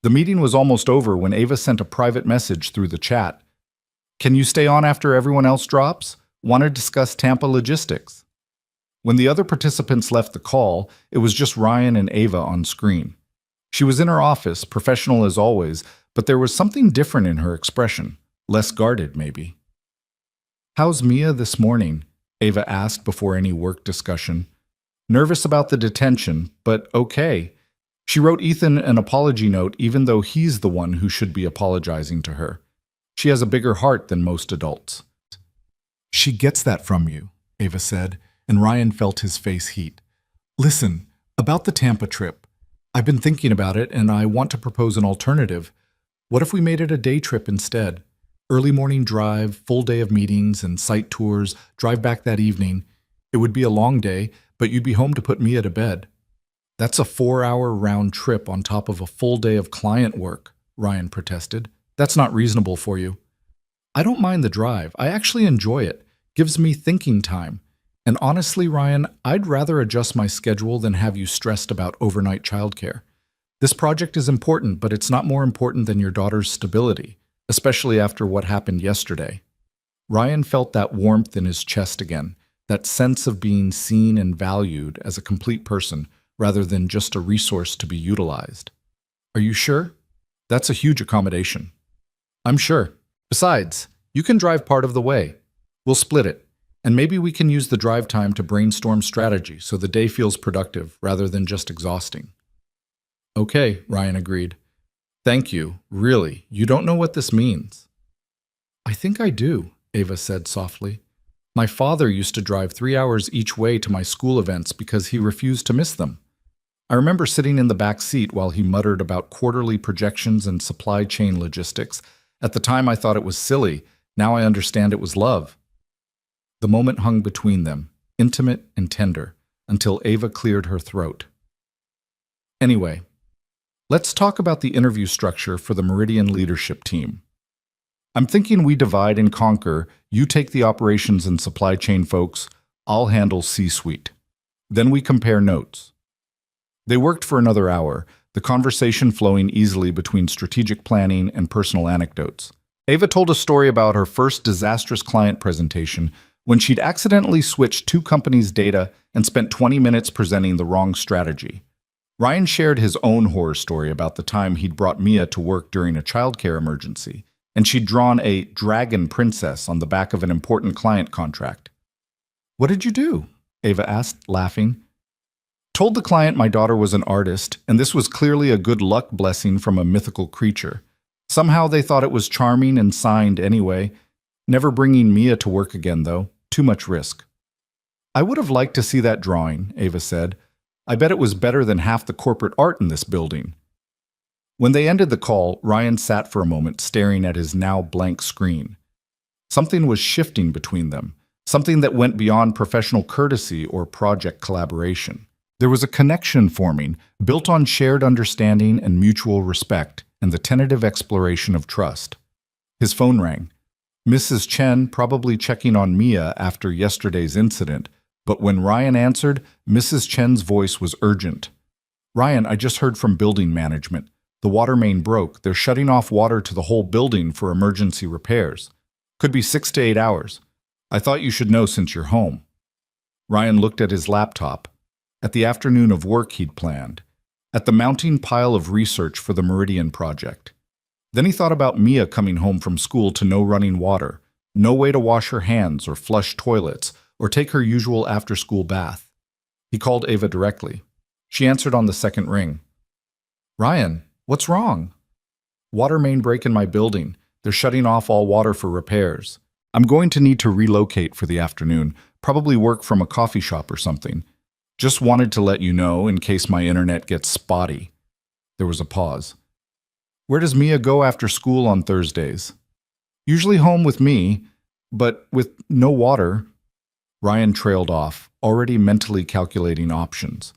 The meeting was almost over when Ava sent a private message through the chat. "Can you stay on after everyone else drops? Want to discuss Tampa logistics." When the other participants left the call, it was just Ryan and Ava on screen. She was in her office, professional as always, but there was something different in her expression, less guarded maybe. "How's Mia this morning?" Ava asked before any work discussion. "Nervous about the detention, but okay." She wrote Ethan an apology note even though he's the one who should be apologizing to her. She has a bigger heart than most adults. "She gets that from you," Ava said, and Ryan felt his face heat. "Listen, about the Tampa trip. I've been thinking about it, and I want to propose an alternative. What if we made it a day trip instead? Early morning drive, full day of meetings and site tours, drive back that evening. It would be a long day, but you'd be home to put Mia to bed." "That's a 4-hour round trip on top of a full day of client work," Ryan protested. "That's not reasonable for you." "I don't mind the drive. I actually enjoy it. Gives me thinking time. And honestly, Ryan, I'd rather adjust my schedule than have you stressed about overnight childcare. This project is important, but it's not more important than your daughter's stability, especially after what happened yesterday." Ryan felt that warmth in his chest again, that sense of being seen and valued as a complete person rather than just a resource to be utilized. "Are you sure? That's a huge accommodation." "I'm sure. Besides, you can drive part of the way. We'll split it, and maybe we can use the drive time to brainstorm strategy so the day feels productive rather than just exhausting." "Okay," Ryan agreed. Thank you. Really, you don't know what this means. I think I do, Ava said softly. My father used to drive 3 hours each way to my school events because he refused to miss them. I remember sitting in the back seat while he muttered about quarterly projections and supply chain logistics. At the time, I thought it was silly. Now I understand it was love. The moment hung between them, intimate and tender, until Ava cleared her throat. Anyway, let's talk about the interview structure for the Meridian leadership team. I'm thinking we divide and conquer. You take the operations and supply chain folks. I'll handle C-suite. Then we compare notes. They worked for another hour, the conversation flowing easily between strategic planning and personal anecdotes. Ava told a story about her first disastrous client presentation when she'd accidentally switched two companies' data and spent 20 minutes presenting the wrong strategy. Ryan shared his own horror story about the time he'd brought Mia to work during a childcare emergency, and she'd drawn a dragon princess on the back of an important client contract. What did you do? Ava asked, laughing. Told the client my daughter was an artist, and this was clearly a good luck blessing from a mythical creature. Somehow they thought it was charming and signed anyway. Never bringing Mia to work again, though. Too much risk. I would have liked to see that drawing, Ava said. I bet it was better than half the corporate art in this building. When they ended the call, Ryan sat for a moment staring at his now blank screen. Something was shifting between them, something that went beyond professional courtesy or project collaboration. There was a connection forming, built on shared understanding and mutual respect, and the tentative exploration of trust. His phone rang. Mrs. Chen probably checking on Mia after yesterday's incident, but when Ryan answered, Mrs. Chen's voice was urgent. Ryan, I just heard from building management. The water main broke. They're shutting off water to the whole building for emergency repairs. Could be 6 to 8 hours. I thought you should know since you're home. Ryan looked at his laptop, at the afternoon of work he'd planned, at the mounting pile of research for the Meridian project. Then he thought about Mia coming home from school to no running water, no way to wash her hands or flush toilets or take her usual after-school bath. He called Ava directly. She answered on the second ring. Ryan, what's wrong? Water main break in my building. They're shutting off all water for repairs. I'm going to need to relocate for the afternoon, probably work from a coffee shop or something. Just wanted to let you know in case my internet gets spotty. There was a pause. Where does Mia go after school on Thursdays? Usually home with me, but with no water. Ryan trailed off, already mentally calculating options.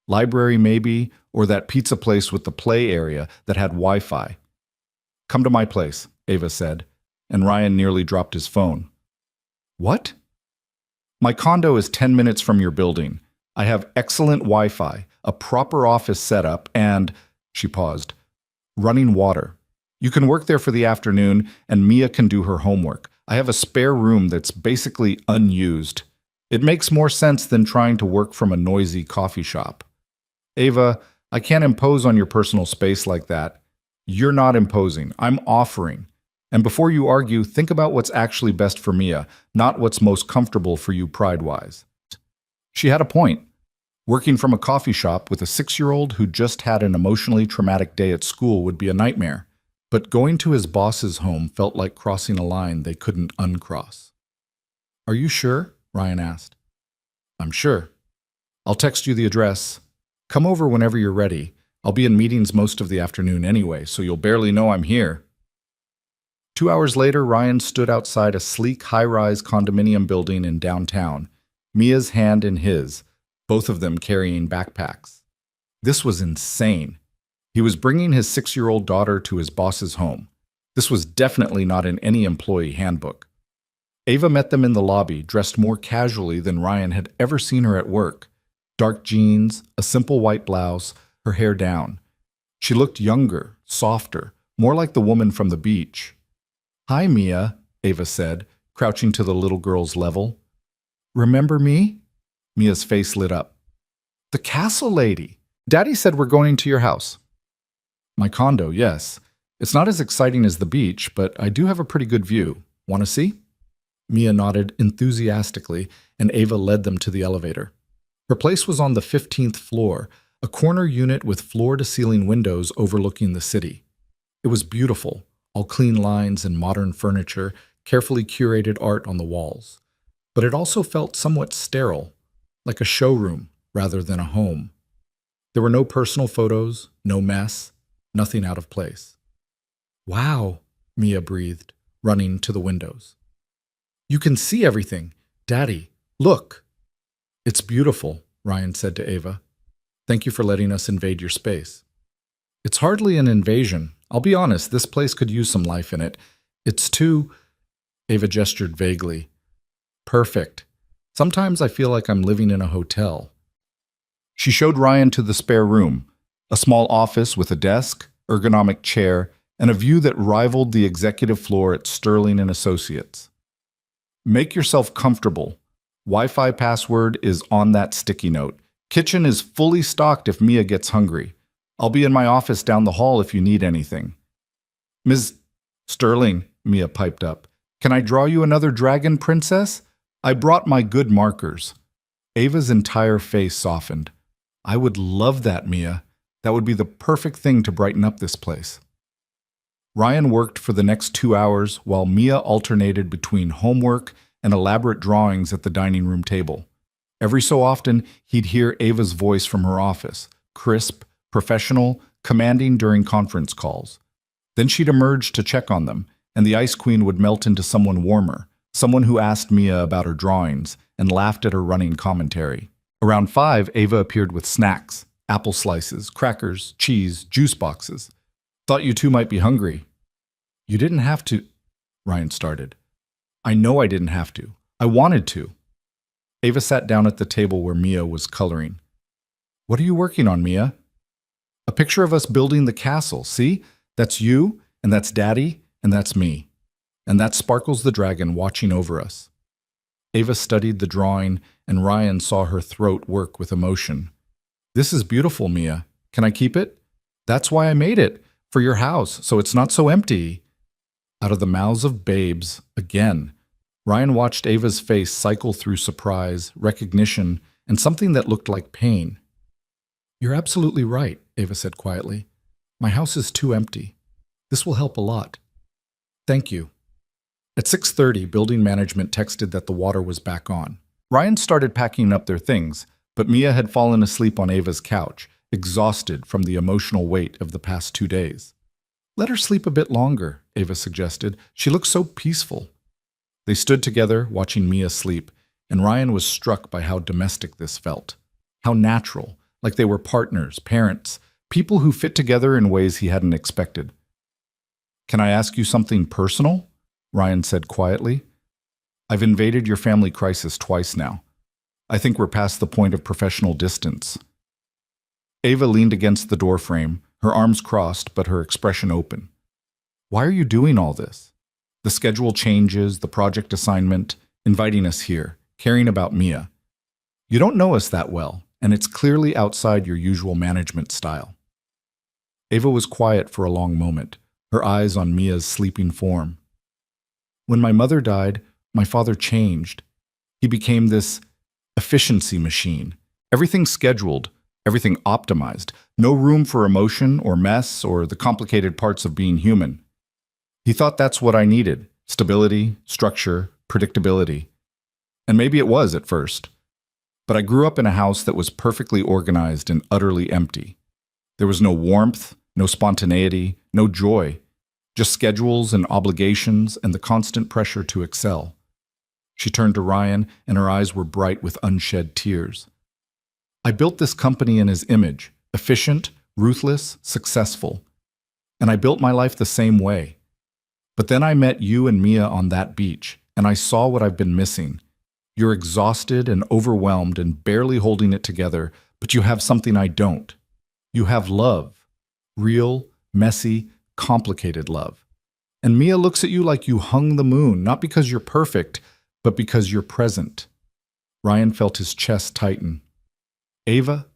Library maybe, or that pizza place with the play area that had Wi-Fi. Come to my place, Ava said, and Ryan nearly dropped his phone. What? My condo is 10 minutes from your building. I have excellent Wi-Fi, a proper office setup, and, she paused, running water. You can work there for the afternoon, and Mia can do her homework. I have a spare room that's basically unused. It makes more sense than trying to work from a noisy coffee shop. Ava, I can't impose on your personal space like that. You're not imposing. I'm offering. And before you argue, think about what's actually best for Mia, not what's most comfortable for you pride-wise. She had a point. Working from a coffee shop with a 6-year-old who just had an emotionally traumatic day at school would be a nightmare. But going to his boss's home felt like crossing a line they couldn't uncross. Are you sure? Ryan asked. I'm sure. I'll text you the address. Come over whenever you're ready. I'll be in meetings most of the afternoon anyway, so you'll barely know I'm here. 2 hours later, Ryan stood outside a sleek, high-rise condominium building in downtown, Mia's hand in his, both of them carrying backpacks. This was insane. He was bringing his 6-year-old daughter to his boss's home. This was definitely not in any employee handbook. Ava met them in the lobby, dressed more casually than Ryan had ever seen her at work. Dark jeans, a simple white blouse, her hair down. She looked younger, softer, more like the woman from the beach. Hi, Mia, Ava said, crouching to the little girl's level. Remember me? Mia's face lit up. The castle lady. Daddy said we're going to your house. My condo, yes. It's not as exciting as the beach, but I do have a pretty good view. Want to see? Mia nodded enthusiastically, and Ava led them to the elevator. Her place was on the 15th floor, a corner unit with floor-to-ceiling windows overlooking the city. It was beautiful, all clean lines and modern furniture, carefully curated art on the walls. But it also felt somewhat sterile, like a showroom rather than a home. There were no personal photos, no mess, nothing out of place. Wow, Mia breathed, running to the windows. You can see everything. Daddy, look. It's beautiful, Ryan said to Ava. Thank you for letting us invade your space. It's hardly an invasion. I'll be honest, this place could use some life in it. It's too... Ava gestured vaguely. Perfect. Sometimes I feel like I'm living in a hotel. She showed Ryan to the spare room, a small office with a desk, ergonomic chair, and a view that rivaled the executive floor at Sterling and Associates. Make yourself comfortable. Wi-Fi password is on that sticky note. Kitchen is fully stocked if Mia gets hungry. I'll be in my office down the hall if you need anything. Ms. Sterling, Mia piped up, can I draw you another dragon, princess? I brought my good markers. Ava's entire face softened. I would love that, Mia. That would be the perfect thing to brighten up this place. Ryan worked for the next 2 hours while Mia alternated between homework and elaborate drawings at the dining room table. Every so often, he'd hear Ava's voice from her office, crisp, professional, commanding during conference calls. Then she'd emerge to check on them, and the Ice Queen would melt into someone warmer, someone who asked Mia about her drawings and laughed at her running commentary. Around 5, Ava appeared with snacks, apple slices, crackers, cheese, juice boxes. Thought you two might be hungry. You didn't have to, Ryan started. I know I didn't have to. I wanted to. Ava sat down at the table where Mia was coloring. What are you working on, Mia? A picture of us building the castle, see? That's you, and that's Daddy, and that's me. And that's Sparkles the dragon watching over us. Ava studied the drawing, and Ryan saw her throat work with emotion. This is beautiful, Mia. Can I keep it? That's why I made it, for your house, so it's not so empty. Out of the mouths of babes, again. Ryan watched Ava's face cycle through surprise, recognition, and something that looked like pain. You're absolutely right, Ava said quietly. My house is too empty. This will help a lot. Thank you. At 6:30, building management texted that the water was back on. Ryan started packing up their things, but Mia had fallen asleep on Ava's couch, exhausted from the emotional weight of the past 2 days. Let her sleep a bit longer, Ava suggested. She looks so peaceful. They stood together, watching Mia sleep, and Ryan was struck by how domestic this felt. How natural, like they were partners, parents, people who fit together in ways he hadn't expected. Can I ask you something personal? Ryan said quietly. I've invaded your family crisis twice now. I think we're past the point of professional distance. Ava leaned against the doorframe, her arms crossed but her expression open. Why are you doing all this? The schedule changes, the project assignment, inviting us here, caring about Mia. You don't know us that well, and it's clearly outside your usual management style. Ava was quiet for a long moment, her eyes on Mia's sleeping form. When my mother died, my father changed. He became this efficiency machine. Everything scheduled, everything optimized. No room for emotion or mess or the complicated parts of being human. He thought that's what I needed. Stability, structure, predictability. And maybe it was at first. But I grew up in a house that was perfectly organized and utterly empty. There was no warmth, no spontaneity, no joy. Just schedules and obligations and the constant pressure to excel. She turned to Ryan, and her eyes were bright with unshed tears. I built this company in his image, efficient, ruthless, successful. And I built my life the same way. But then I met you and Mia on that beach, and I saw what I've been missing. You're exhausted and overwhelmed and barely holding it together, but you have something I don't. You have love. Real, messy, complicated love. And Mia looks at you like you hung the moon, not because you're perfect, but because you're present. Ryan felt his chest tighten. Ava,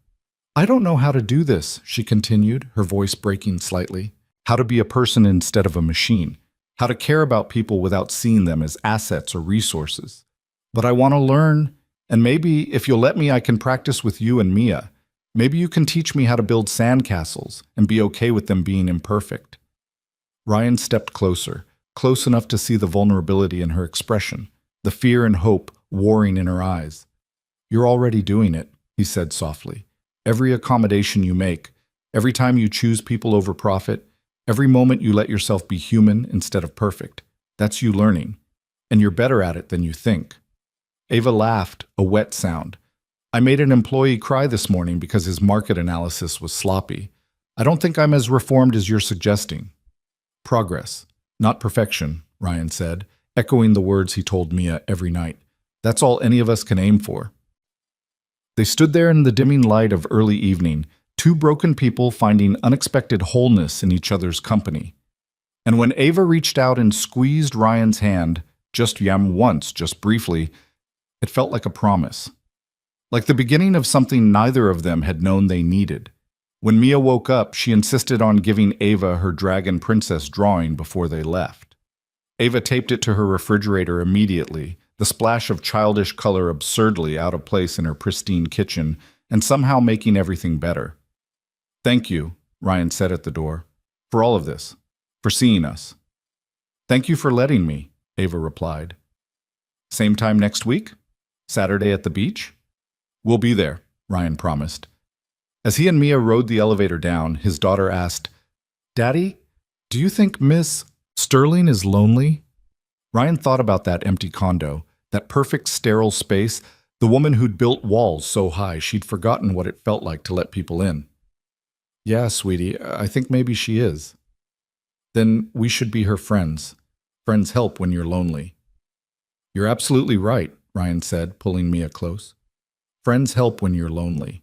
I don't know how to do this, she continued, her voice breaking slightly. How to be a person instead of a machine. How to care about people without seeing them as assets or resources. But I want to learn, and maybe, if you'll let me, I can practice with you and Mia. Maybe you can teach me how to build sandcastles and be okay with them being imperfect. Ryan stepped closer, close enough to see the vulnerability in her expression, the fear and hope warring in her eyes. "You're already doing it," he said softly. "Every accommodation you make, every time you choose people over profit, every moment you let yourself be human instead of perfect, that's you learning. And you're better at it than you think." Ava laughed, a wet sound. "I made an employee cry this morning because his market analysis was sloppy. I don't think I'm as reformed as you're suggesting." "Progress, not perfection," Ryan said, echoing the words he told Mia every night. "That's all any of us can aim for." They stood there in the dimming light of early evening, two broken people finding unexpected wholeness in each other's company. And when Ava reached out and squeezed Ryan's hand, just once, just briefly, it felt like a promise. Like the beginning of something neither of them had known they needed. When Mia woke up, she insisted on giving Ava her dragon princess drawing before they left. Ava taped it to her refrigerator immediately, the splash of childish color absurdly out of place in her pristine kitchen, and somehow making everything better. "Thank you," Ryan said at the door, "for all of this, for seeing us." "Thank you for letting me," Ava replied. "Same time next week? Saturday at the beach?" "We'll be there," Ryan promised. As he and Mia rode the elevator down, his daughter asked, "Daddy, do you think Miss Sterling is lonely?" Ryan thought about that empty condo, that perfect sterile space, the woman who'd built walls so high she'd forgotten what it felt like to let people in. "Yeah, sweetie, I think maybe she is." "Then we should be her friends. Friends help when you're lonely." "You're absolutely right," Ryan said, pulling Mia close. "Friends help when you're lonely.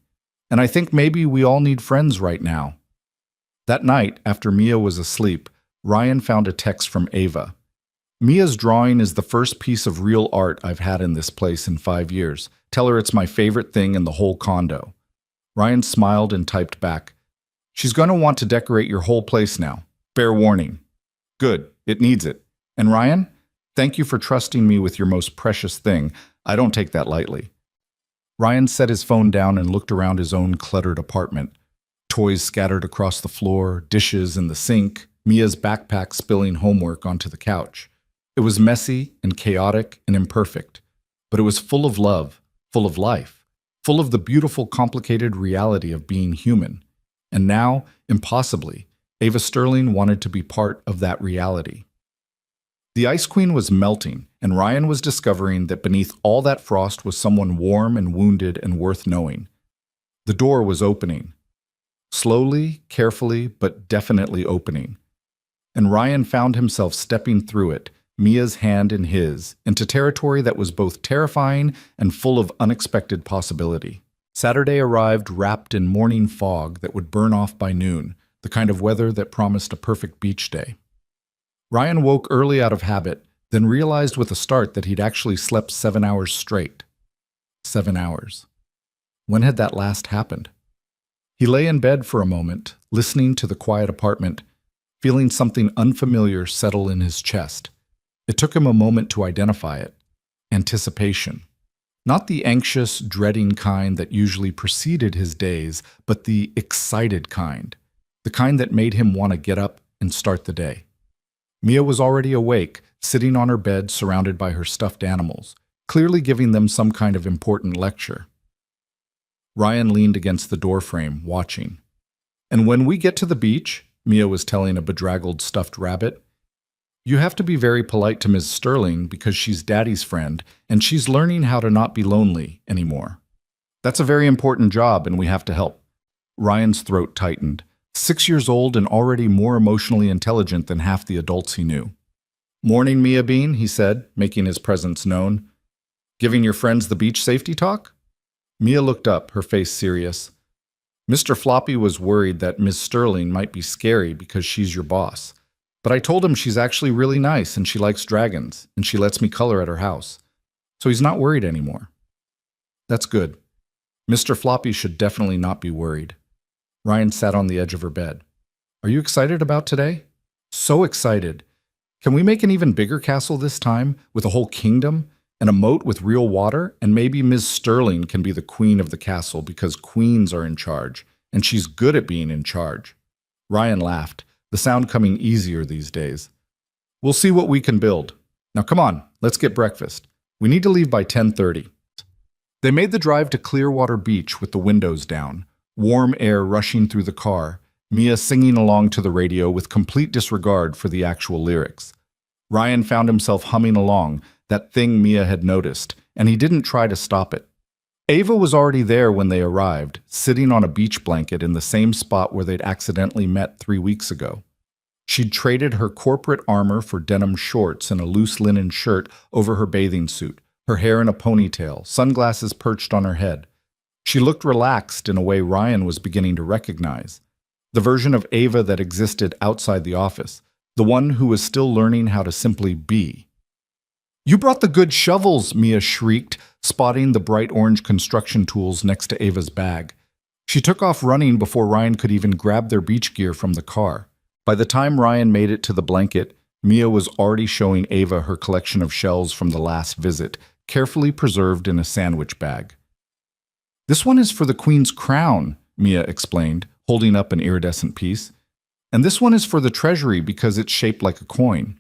And I think maybe we all need friends right now." That night, after Mia was asleep, Ryan found a text from Ava. "Mia's drawing is the first piece of real art I've had in this place in 5 years. Tell her it's my favorite thing in the whole condo." Ryan smiled and typed back, "She's going to want to decorate your whole place now. Fair warning." "Good, it needs it. And Ryan, thank you for trusting me with your most precious thing. I don't take that lightly." Ryan set his phone down and looked around his own cluttered apartment. Toys scattered across the floor, dishes in the sink, Mia's backpack spilling homework onto the couch. It was messy and chaotic and imperfect, but it was full of love, full of life, full of the beautiful, complicated reality of being human. And now, impossibly, Ava Sterling wanted to be part of that reality. The Ice Queen was melting, and Ryan was discovering that beneath all that frost was someone warm and wounded and worth knowing. The door was opening. Slowly, carefully, but definitely opening. And Ryan found himself stepping through it, Mia's hand in his, into territory that was both terrifying and full of unexpected possibility. Saturday arrived wrapped in morning fog that would burn off by noon, the kind of weather that promised a perfect beach day. Ryan woke early out of habit, then realized with a start that he'd actually slept 7 hours straight. 7 hours. When had that last happened? He lay in bed for a moment, listening to the quiet apartment, feeling something unfamiliar settle in his chest. It took him a moment to identify it. Anticipation. Not the anxious, dreading kind that usually preceded his days, but the excited kind. The kind that made him want to get up and start the day. Mia was already awake, sitting on her bed surrounded by her stuffed animals, clearly giving them some kind of important lecture. Ryan leaned against the doorframe, watching. "And when we get to the beach," Mia was telling a bedraggled stuffed rabbit, "you have to be very polite to Ms. Sterling because she's Daddy's friend, and she's learning how to not be lonely anymore. That's a very important job, and we have to help." Ryan's throat tightened. 6 years old and already more emotionally intelligent than half the adults he knew. "Morning, Mia Bean," he said, making his presence known. "Giving your friends the beach safety talk?" Mia looked up, her face serious. "Mr. Floppy was worried that Miss Sterling might be scary because she's your boss. But I told him she's actually really nice and she likes dragons, and she lets me color at her house. So he's not worried anymore." "That's good. Mr. Floppy should definitely not be worried." Ryan sat on the edge of her bed. "Are you excited about today?" "So excited. Can we make an even bigger castle this time, with a whole kingdom, and a moat with real water, and maybe Ms. Sterling can be the queen of the castle because queens are in charge, and she's good at being in charge." Ryan laughed. the sound coming easier these days. We'll see what we can build. Now come on, let's get breakfast. We need to leave by 10:30. They made the drive to Clearwater Beach with the windows down, warm air rushing through the car, Mia singing along to the radio with complete disregard for the actual lyrics. Ryan found himself humming along, that thing Mia had noticed, and he didn't try to stop it. Ava was already there when they arrived, sitting on a beach blanket in the same spot where they'd accidentally met 3 weeks ago. She'd traded her corporate armor for denim shorts and a loose linen shirt over her bathing suit, her hair in a ponytail, sunglasses perched on her head. She looked relaxed in a way Ryan was beginning to recognize. The version of Ava that existed outside the office, the one who was still learning how to simply be. "You brought the good shovels," Mia shrieked, spotting the bright orange construction tools next to Ava's bag. She took off running before Ryan could even grab their beach gear from the car. By the time Ryan made it to the blanket, Mia was already showing Ava her collection of shells from the last visit, carefully preserved in a sandwich bag. "This one is for the Queen's crown," Mia explained, holding up an iridescent piece. "And this one is for the treasury because it's shaped like a coin."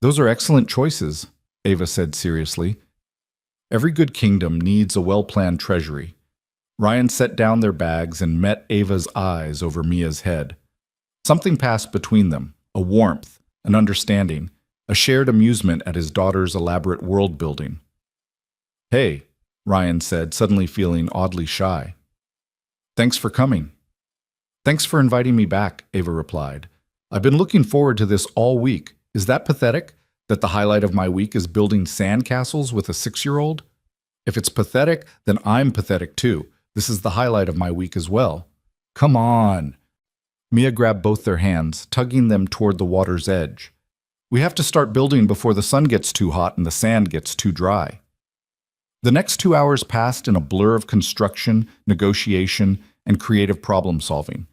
"Those are excellent choices," Ava said seriously. Every good kingdom needs a well-planned treasury. Ryan set down their bags and met Ava's eyes over Mia's head. Something passed between them, a warmth, an understanding, a shared amusement at his daughter's elaborate world-building. "Hey," Ryan said, suddenly feeling oddly shy. "Thanks for coming." "Thanks for inviting me back," Ava replied. "I've been looking forward to this all week. Is that pathetic, that the highlight of my week is building sandcastles with a 6-year-old? If it's pathetic, then I'm pathetic too. This is the highlight of my week as well. Come on." Mia grabbed both their hands, tugging them toward the water's edge. "We have to start building before the sun gets too hot and the sand gets too dry." The next 2 hours passed in a blur of construction, negotiation, and creative problem-solving.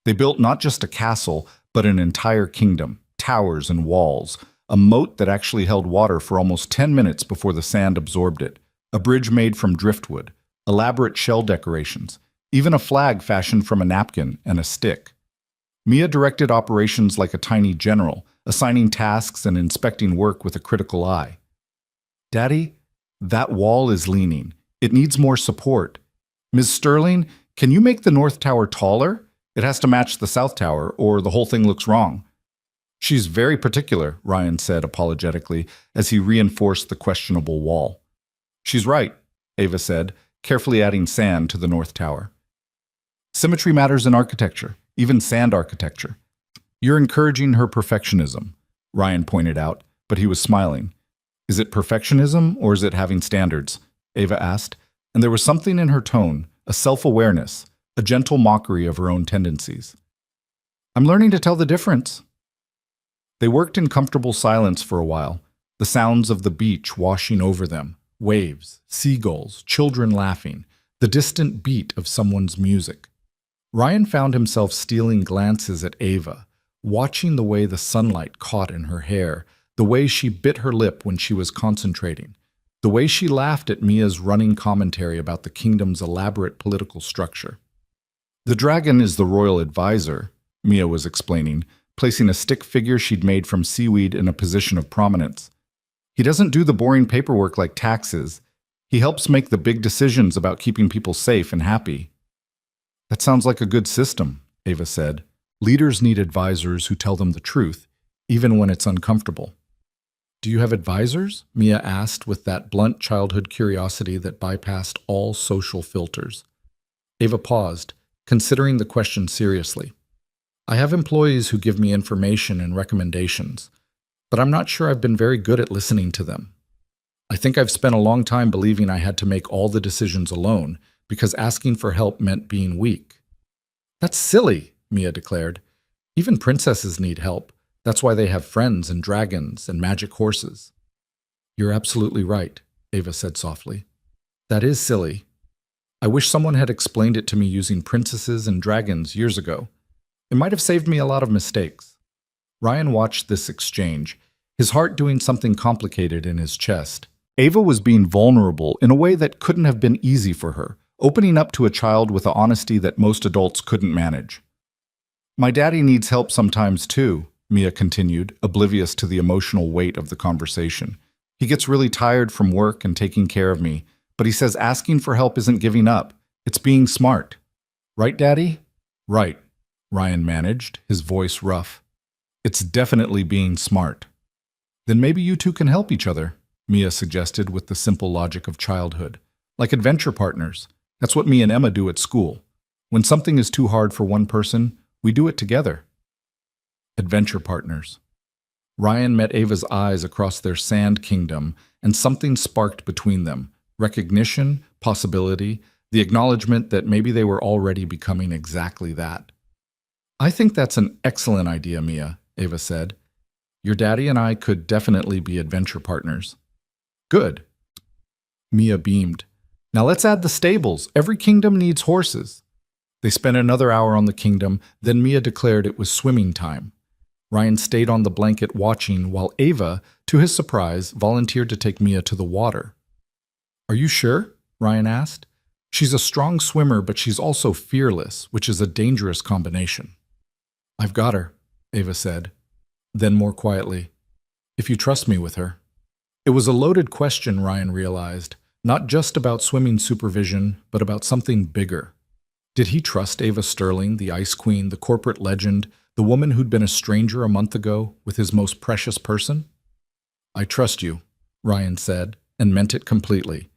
They built not just a castle, but an entire kingdom, towers and walls, a moat that actually held water for almost 10 minutes before the sand absorbed it, a bridge made from driftwood, elaborate shell decorations, even a flag fashioned from a napkin and a stick. Mia directed operations like a tiny general, assigning tasks and inspecting work with a critical eye. "Daddy, that wall is leaning. It needs more support. Ms. Sterling, can you make the North Tower taller? It has to match the South Tower, or the whole thing looks wrong." "She's very particular," Ryan said apologetically as he reinforced the questionable wall. "She's right," Ava said, carefully adding sand to the North Tower. "Symmetry matters in architecture, even sand architecture." "You're encouraging her perfectionism," Ryan pointed out, but he was smiling. "Is it perfectionism, or is it having standards?" Ava asked, and there was something in her tone, a self-awareness, a gentle mockery of her own tendencies. "I'm learning to tell the difference." They worked in comfortable silence for a while, the sounds of the beach washing over them, waves, seagulls, children laughing, the distant beat of someone's music. Ryan found himself stealing glances at Ava, watching the way the sunlight caught in her hair, the way she bit her lip when she was concentrating, the way she laughed at Mia's running commentary about the kingdom's elaborate political structure. "The dragon is the royal advisor," Mia was explaining, placing a stick figure she'd made from seaweed in a position of prominence. "He doesn't do the boring paperwork like taxes. He helps make the big decisions about keeping people safe and happy." "That sounds like a good system," Ava said. "Leaders need advisors who tell them the truth, even when it's uncomfortable." "Do you have advisors?" Mia asked with that blunt childhood curiosity that bypassed all social filters. Ava paused, considering the question seriously. "I have employees who give me information and recommendations, but I'm not sure I've been very good at listening to them. I think I've spent a long time believing I had to make all the decisions alone, because asking for help meant being weak." "That's silly," Mia declared. "Even princesses need help. That's why they have friends and dragons and magic horses." "You're absolutely right," Ava said softly. "That is silly. I wish someone had explained it to me using princesses and dragons years ago. It might have saved me a lot of mistakes." Ryan watched this exchange, his heart doing something complicated in his chest. Ava was being vulnerable in a way that couldn't have been easy for her, opening up to a child with an honesty that most adults couldn't manage. My daddy needs help sometimes too, Mia continued, oblivious to the emotional weight of the conversation. He gets really tired from work and taking care of me, but he says asking for help isn't giving up. It's being smart. Right, Daddy? Right, Ryan managed, his voice rough. It's definitely being smart. Then maybe you two can help each other, Mia suggested with the simple logic of childhood. Like adventure partners. That's what me and Emma do at school. When something is too hard for one person, we do it together. Adventure partners. Ryan met Ava's eyes across their sand kingdom, and something sparked between them. Recognition, possibility, the acknowledgement that maybe they were already becoming exactly that. I think that's an excellent idea, Mia, Ava said. Your daddy and I could definitely be adventure partners. Good. Mia beamed. Now let's add the stables. Every kingdom needs horses. They spent another hour on the kingdom, then Mia declared it was swimming time. Ryan stayed on the blanket watching while Ava, to his surprise, volunteered to take Mia to the water. Are you sure? Ryan asked. She's a strong swimmer, but she's also fearless, which is a dangerous combination. I've got her, Ava said. Then more quietly, if you trust me with her. It was a loaded question, Ryan realized, not just about swimming supervision, but about something bigger. Did he trust Ava Sterling, the ice queen, the corporate legend, the woman who'd been a stranger a month ago, with his most precious person? I trust you, Ryan said, and meant it completely.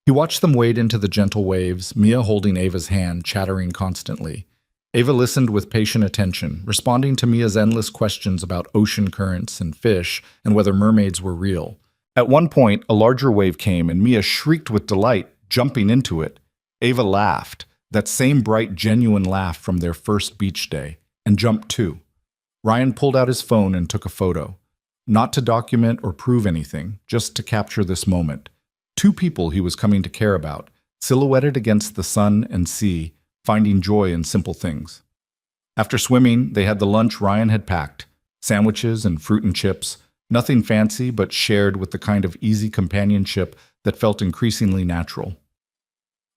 He watched them wade into the gentle waves, Mia holding Ava's hand, chattering constantly. Ava listened with patient attention, responding to Mia's endless questions about ocean currents and fish and whether mermaids were real. At one point, a larger wave came and Mia shrieked with delight, jumping into it. Ava laughed, that same bright, genuine laugh from their first beach day, and jumped too. Ryan pulled out his phone and took a photo. Not to document or prove anything, just to capture this moment. Two people he was coming to care about, silhouetted against the sun and sea, finding joy in simple things. After swimming, they had the lunch Ryan had packed, sandwiches and fruit and chips, nothing fancy but shared with the kind of easy companionship that felt increasingly natural.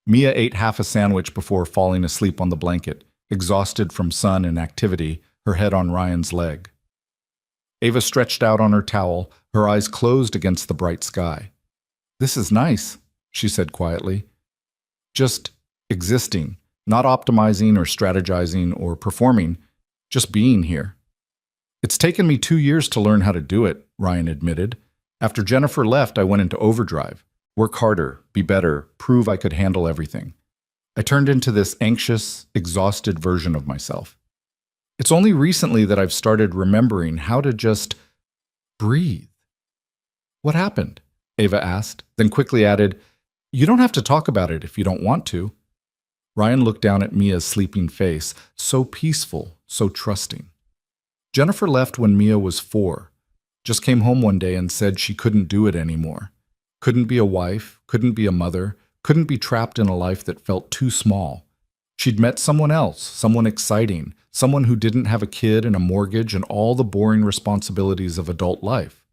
Mia ate half a sandwich before falling asleep on the blanket, exhausted from sun and activity, her head on Ryan's leg. Ava stretched out on her towel, her eyes closed against the bright sky. This is nice, she said quietly. Just existing, not optimizing or strategizing or performing, just being here. It's taken me 2 years to learn how to do it, Ryan admitted. After Jennifer left, I went into overdrive. Work harder, be better, prove I could handle everything. I turned into this anxious, exhausted version of myself. It's only recently that I've started remembering how to just breathe. What happened? Ava asked, then quickly added, You don't have to talk about it if you don't want to. Ryan looked down at Mia's sleeping face, so peaceful, so trusting. Jennifer left when Mia was 4. Just came home one day and said she couldn't do it anymore. Couldn't be a wife, couldn't be a mother, couldn't be trapped in a life that felt too small. She'd met someone else, someone exciting, someone who didn't have a kid and a mortgage and all the boring responsibilities of adult life.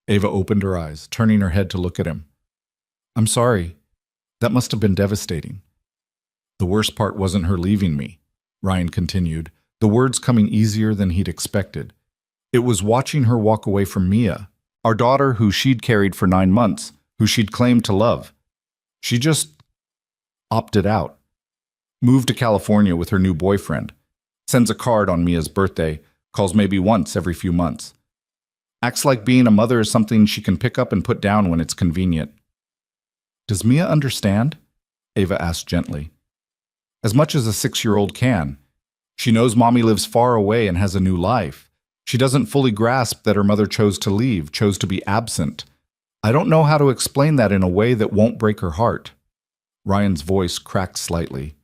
Ava opened her eyes, turning her head to look at him. I'm sorry. That must have been devastating. The worst part wasn't her leaving me, Ryan continued, the words coming easier than he'd expected. It was watching her walk away from Mia, our daughter who she'd carried for 9 months, who she'd claimed to love. She just opted out. Moved to California with her new boyfriend. Sends a card on Mia's birthday, calls maybe once every few months. Acts like being a mother is something she can pick up and put down when it's convenient. Does Mia understand? Ava asked gently. As much as a 6-year-old can. She knows mommy lives far away and has a new life. She doesn't fully grasp that her mother chose to leave, chose to be absent. I don't know how to explain that in a way that won't break her heart. Ryan's voice cracked slightly.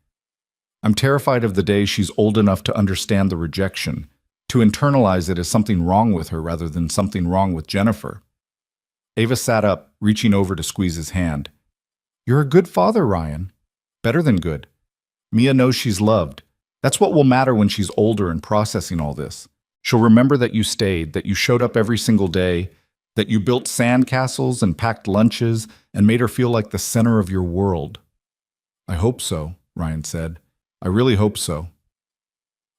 I'm terrified of the day she's old enough to understand the rejection, to internalize it as something wrong with her rather than something wrong with Jennifer. Ava sat up, reaching over to squeeze his hand. You're a good father, Ryan. Better than good. Mia knows she's loved. That's what will matter when she's older and processing all this. She'll remember that you stayed, that you showed up every single day, that you built sandcastles and packed lunches and made her feel like the center of your world. I hope so, Ryan said. I really hope so.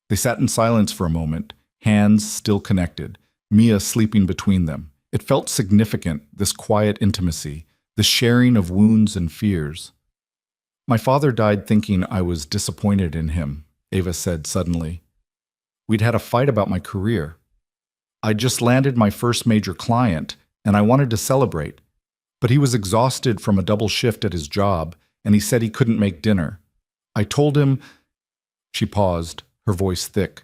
They sat in silence for a moment, hands still connected, Mia sleeping between them. It felt significant, this quiet intimacy, the sharing of wounds and fears. My father died thinking I was disappointed in him, Ava said suddenly. We'd had a fight about my career. I'd just landed my first major client, and I wanted to celebrate. But he was exhausted from a double shift at his job, and he said he couldn't make dinner. I told him. She paused, her voice thick.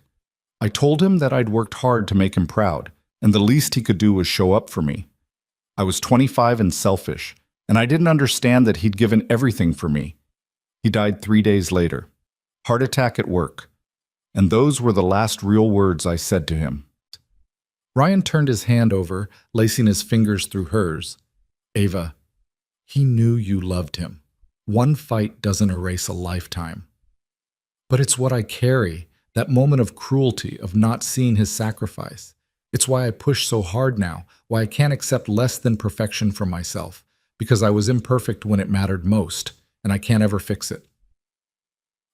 I told him that I'd worked hard to make him proud, and the least he could do was show up for me. I was 25 and selfish, and I didn't understand that he'd given everything for me. He died 3 days later. Heart attack at work. And those were the last real words I said to him. Ryan turned his hand over, lacing his fingers through hers. Ava, he knew you loved him. One fight doesn't erase a lifetime. But it's what I carry, that moment of cruelty, of not seeing his sacrifice. It's why I push so hard now, why I can't accept less than perfection from myself, because I was imperfect when it mattered most, and I can't ever fix it.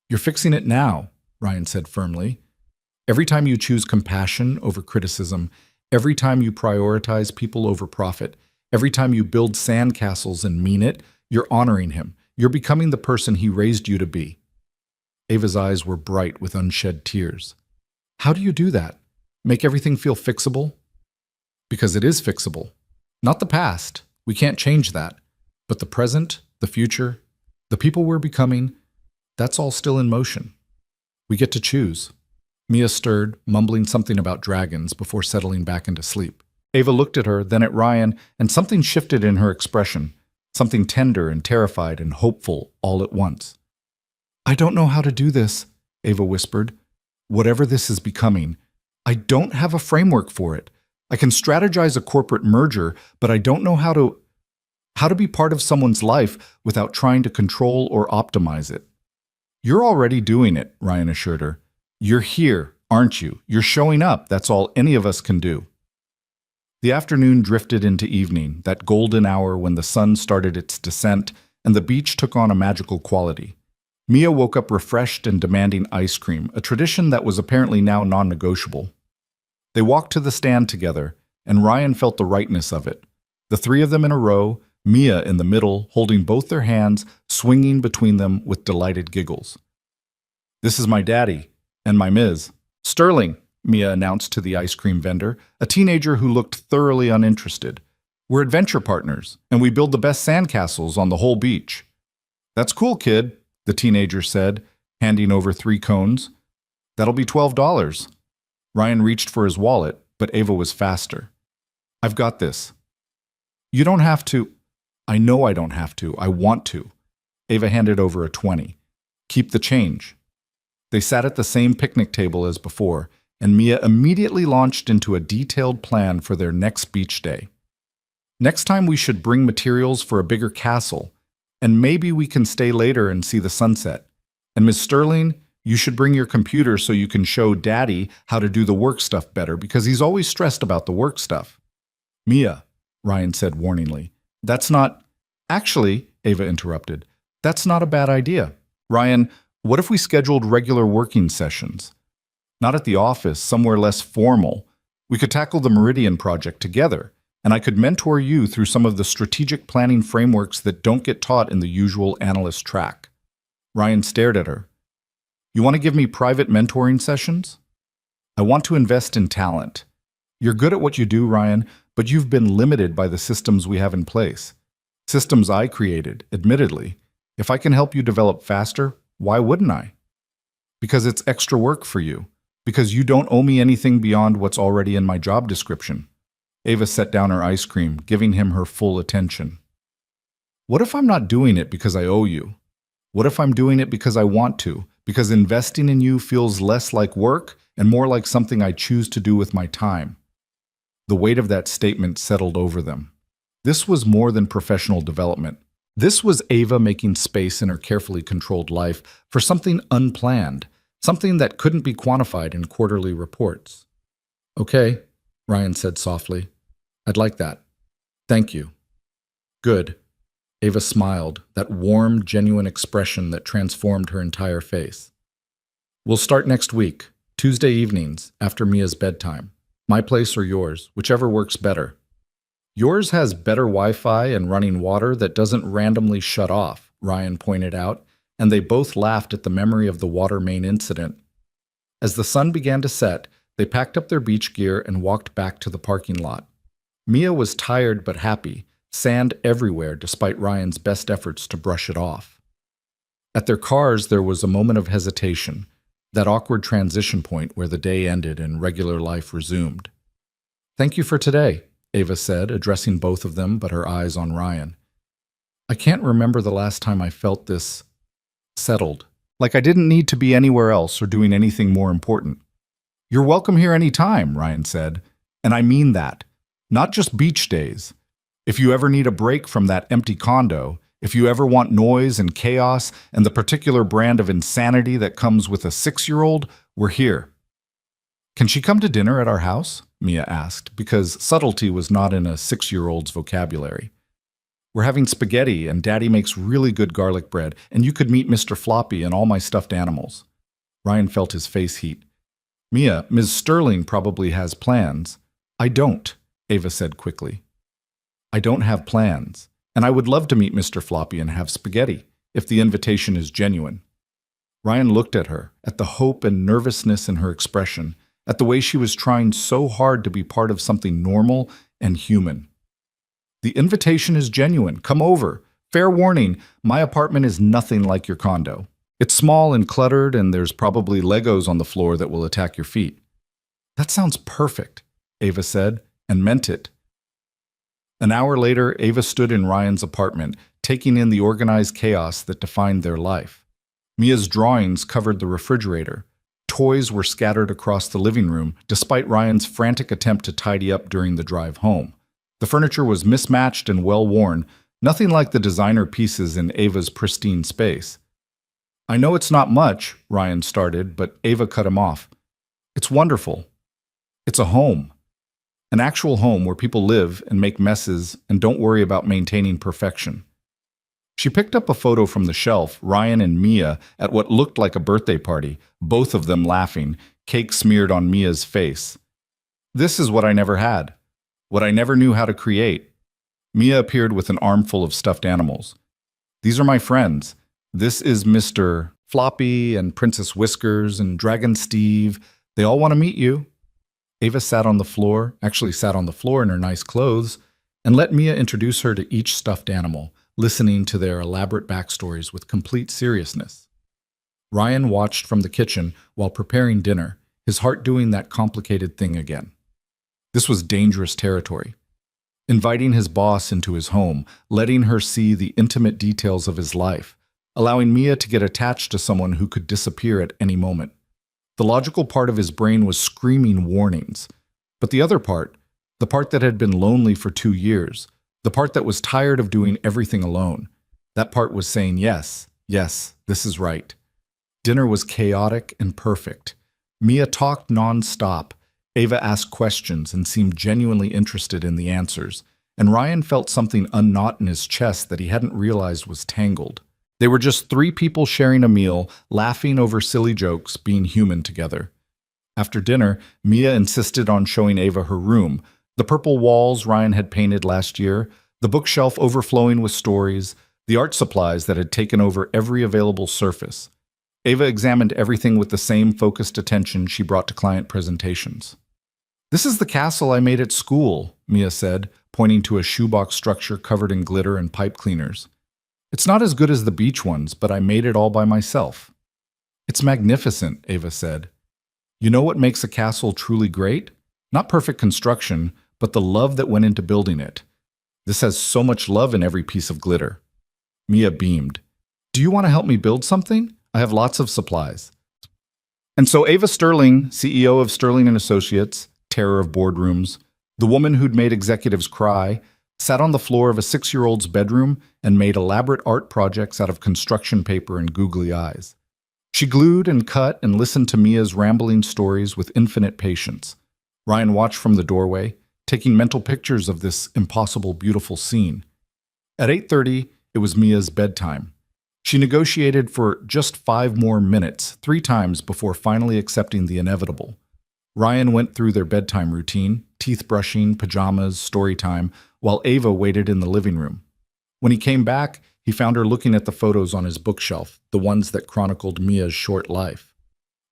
You're fixing it now, Ryan said firmly. Every time you choose compassion over criticism, every time you prioritize people over profit, every time you build sandcastles and mean it, you're honoring him. You're becoming the person he raised you to be. Ava's eyes were bright with unshed tears. How do you do that? Make everything feel fixable? Because it is fixable. Not the past. We can't change that. But the present, the future, the people we're becoming, that's all still in motion. We get to choose. Mia stirred, mumbling something about dragons before settling back into sleep. Ava looked at her, then at Ryan, and something shifted in her expression. Something tender and terrified and hopeful all at once. I don't know how to do this, Ava whispered. Whatever this is becoming, I don't have a framework for it. I can strategize a corporate merger, but I don't know how to be part of someone's life without trying to control or optimize it. You're already doing it, Ryan assured her. You're here, aren't you? You're showing up. That's all any of us can do. The afternoon drifted into evening, that golden hour when the sun started its descent and the beach took on a magical quality. Mia woke up refreshed and demanding ice cream, a tradition that was apparently now non-negotiable. They walked to the stand together, and Ryan felt the rightness of it. The three of them in a row, Mia in the middle, holding both their hands, swinging between them with delighted giggles. This is my daddy, and my Ms. Sterling, Mia announced to the ice cream vendor, a teenager who looked thoroughly uninterested. We're adventure partners, and we build the best sandcastles on the whole beach. That's cool, kid, the teenager said, handing over 3 cones. That'll be $12. Ryan reached for his wallet, but Ava was faster. I've got this. You don't have to. I know I don't have to. I want to. Ava handed over a 20. Keep the change. They sat at the same picnic table as before, and Mia immediately launched into a detailed plan for their next beach day. Next time we should bring materials for a bigger castle, and maybe we can stay later and see the sunset. And Miss Sterling, you should bring your computer so you can show Daddy how to do the work stuff better, because he's always stressed about the work stuff. Mia, Ryan said warningly, that's not... Actually, Ava interrupted, that's not a bad idea. Ryan, what if we scheduled regular working sessions? Not at the office, somewhere less formal. We could tackle the Meridian project together, and I could mentor you through some of the strategic planning frameworks that don't get taught in the usual analyst track. Ryan stared at her. You want to give me private mentoring sessions? I want to invest in talent. You're good at what you do, Ryan, but you've been limited by the systems we have in place. Systems I created, admittedly. If I can help you develop faster, why wouldn't I? Because it's extra work for you. Because you don't owe me anything beyond what's already in my job description. Ava set down her ice cream, giving him her full attention. What if I'm not doing it because I owe you? What if I'm doing it because I want to? Because investing in you feels less like work and more like something I choose to do with my time? The weight of that statement settled over them. This was more than professional development. This was Ava making space in her carefully controlled life for something unplanned, something that couldn't be quantified in quarterly reports. Okay, Ryan said softly. I'd like that. Thank you. Good. Ava smiled, that warm, genuine expression that transformed her entire face. We'll start next week. Tuesday evenings, after Mia's bedtime. My place or yours, whichever works better. Yours has better Wi-Fi and running water that doesn't randomly shut off, Ryan pointed out, and they both laughed at the memory of the water main incident. As the sun began to set, they packed up their beach gear and walked back to the parking lot. Mia was tired but happy, sand everywhere despite Ryan's best efforts to brush it off. At their cars, there was a moment of hesitation, that awkward transition point where the day ended and regular life resumed. "Thank you for today," Ava said, addressing both of them but her eyes on Ryan. "I can't remember the last time I felt this settled, like I didn't need to be anywhere else or doing anything more important." "You're welcome here any time," Ryan said, "and I mean that. Not just beach days. If you ever need a break from that empty condo, if you ever want noise and chaos and the particular brand of insanity that comes with a 6-year-old, we're here." "Can she come to dinner at our house?" Mia asked, because subtlety was not in a 6-year-old's vocabulary. "We're having spaghetti, and Daddy makes really good garlic bread, and you could meet Mr. Floppy and all my stuffed animals." Ryan felt his face heat. "Mia, Ms. Sterling probably has plans." "I don't," Ava said quickly. "I don't have plans, and I would love to meet Mr. Floppy and have spaghetti, if the invitation is genuine." Ryan looked at her, at the hope and nervousness in her expression, at the way she was trying so hard to be part of something normal and human. "The invitation is genuine. Come over. Fair warning, my apartment is nothing like your condo. It's small and cluttered, and there's probably Legos on the floor that will attack your feet." "That sounds perfect," Ava said, and meant it. An hour later, Ava stood in Ryan's apartment, taking in the organized chaos that defined their life. Mia's drawings covered the refrigerator. Toys were scattered across the living room, despite Ryan's frantic attempt to tidy up during the drive home. The furniture was mismatched and well-worn, nothing like the designer pieces in Ava's pristine space. "I know it's not much," Ryan started, but Ava cut him off. "It's wonderful. It's a home. An actual home where people live and make messes and don't worry about maintaining perfection." She picked up a photo from the shelf, Ryan and Mia at what looked like a birthday party, both of them laughing, cake smeared on Mia's face. "This is what I never had. What I never knew how to create." Mia appeared with an armful of stuffed animals. "These are my friends. This is Mr. Floppy and Princess Whiskers and Dragon Steve. They all want to meet you." Ava sat on the floor in her nice clothes, and let Mia introduce her to each stuffed animal, listening to their elaborate backstories with complete seriousness. Ryan watched from the kitchen while preparing dinner, his heart doing that complicated thing again. This was dangerous territory. Inviting his boss into his home, letting her see the intimate details of his life, allowing Mia to get attached to someone who could disappear at any moment. The logical part of his brain was screaming warnings. But the other part, the part that had been lonely for 2 years, the part that was tired of doing everything alone, that part was saying yes, this is right. Dinner was chaotic and perfect. Mia talked non-stop. Ava asked questions and seemed genuinely interested in the answers, and Ryan felt something unknot in his chest that he hadn't realized was tangled. They were just 3 people sharing a meal, laughing over silly jokes, being human together. After dinner, Mia insisted on showing Ava her room, the purple walls Ryan had painted last year, the bookshelf overflowing with stories, the art supplies that had taken over every available surface. Ava examined everything with the same focused attention she brought to client presentations. "This is the castle I made at school," Mia said, pointing to a shoebox structure covered in glitter and pipe cleaners. "It's not as good as the beach ones, but I made it all by myself." "It's magnificent," Ava said. "You know what makes a castle truly great? Not perfect construction, but the love that went into building it. This has so much love in every piece of glitter." Mia beamed. "Do you want to help me build something? I have lots of supplies." And so Ava Sterling, CEO of Sterling & Associates, terror of boardrooms, the woman who'd made executives cry, sat on the floor of a 6-year-old's bedroom and made elaborate art projects out of construction paper and googly eyes. She glued and cut and listened to Mia's rambling stories with infinite patience. Ryan watched from the doorway, taking mental pictures of this impossible, beautiful scene. At 8:30, it was Mia's bedtime. She negotiated for just 5 more minutes, 3 times before finally accepting the inevitable. Ryan went through their bedtime routine, teeth brushing, pajamas, story time, while Ava waited in the living room. When he came back, he found her looking at the photos on his bookshelf, the ones that chronicled Mia's short life.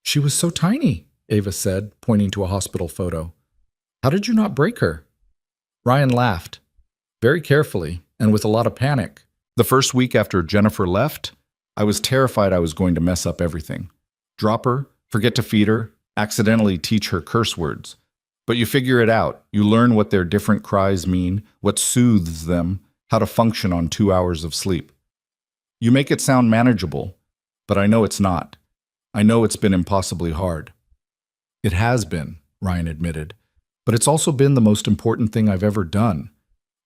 "She was so tiny," Ava said, pointing to a hospital photo. "How did you not break her?" Ryan laughed, very carefully and with a lot of panic. "The first week after Jennifer left, I was terrified I was going to mess up everything. Drop her, forget to feed her, accidentally teach her curse words. But you figure it out. You learn what their different cries mean, what soothes them, how to function on 2 hours of sleep. You make it sound manageable, but I know it's not. I know it's been impossibly hard." "It has been," Ryan admitted, "but it's also been the most important thing I've ever done,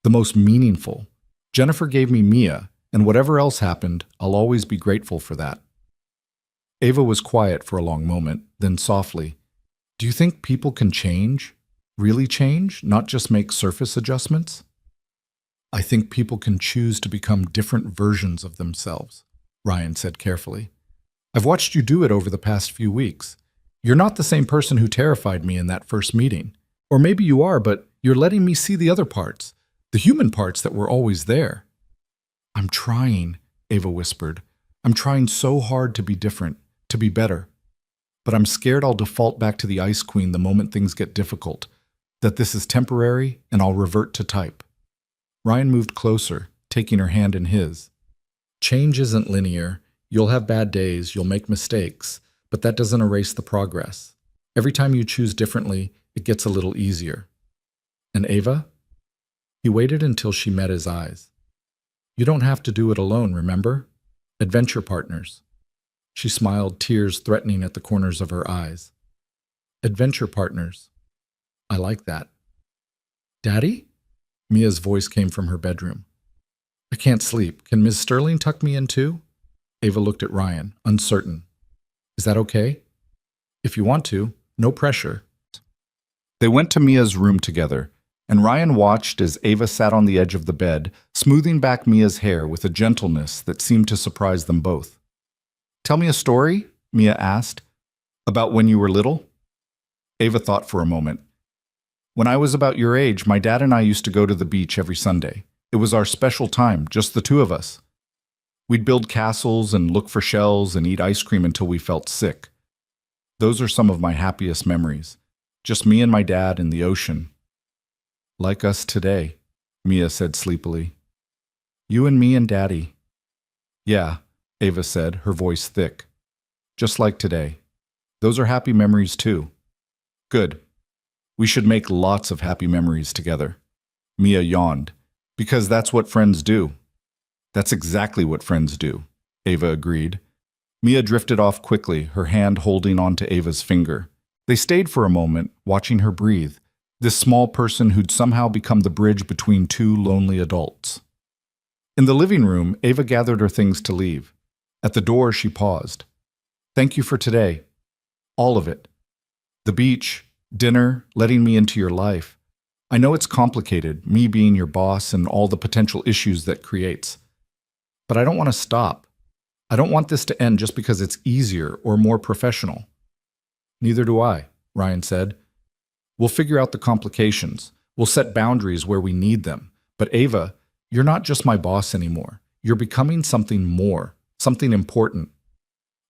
the most meaningful. Jennifer gave me Mia, and whatever else happened, I'll always be grateful for that." Ava was quiet for a long moment, then softly, "Do you think people can change? Really change, not just make surface adjustments?" "I think people can choose to become different versions of themselves," Ryan said carefully. "I've watched you do it over the past few weeks. You're not the same person who terrified me in that first meeting. Or maybe you are, but you're letting me see the other parts, the human parts that were always there." "I'm trying," Ava whispered. "I'm trying so hard to be different, to be better. But I'm scared I'll default back to the Ice Queen the moment things get difficult, that this is temporary and I'll revert to type." Ryan moved closer, taking her hand in his. "Change isn't linear. You'll have bad days, you'll make mistakes, but that doesn't erase the progress. Every time you choose differently, it gets a little easier." "And Ava?" He waited until she met his eyes. "You don't have to do it alone, remember? Adventure partners." She smiled, tears threatening at the corners of her eyes. "Adventure partners. I like that." "Daddy?" Mia's voice came from her bedroom. "I can't sleep. Can Ms. Sterling tuck me in too?" Ava looked at Ryan, uncertain. "Is that okay?" "If you want to. No pressure." They went to Mia's room together, and Ryan watched as Ava sat on the edge of the bed, smoothing back Mia's hair with a gentleness that seemed to surprise them both. "Tell me a story," Mia asked. "About when you were little?" Ava thought for a moment. "When I was about your age, my dad and I used to go to the beach every Sunday. It was our special time, just the two of us. We'd build castles and look for shells and eat ice cream until we felt sick. Those are some of my happiest memories. Just me and my dad in the ocean." "Like us today," Mia said sleepily. "You and me and Daddy." "Yeah," Ava said, her voice thick. "Just like today. Those are happy memories too." "Good. We should make lots of happy memories together." Mia yawned. "Because that's what friends do." "That's exactly what friends do," Ava agreed. Mia drifted off quickly, her hand holding onto Ava's finger. They stayed for a moment, watching her breathe, this small person who'd somehow become the bridge between two lonely adults. In the living room, Ava gathered her things to leave. At the door, she paused. "Thank you for today. All of it. The beach, dinner, letting me into your life. I know it's complicated, me being your boss and all the potential issues that creates. But I don't want to stop. I don't want this to end just because it's easier or more professional." "Neither do I," Ryan said. "We'll figure out the complications. We'll set boundaries where we need them. But Ava, you're not just my boss anymore. You're becoming something more, something important."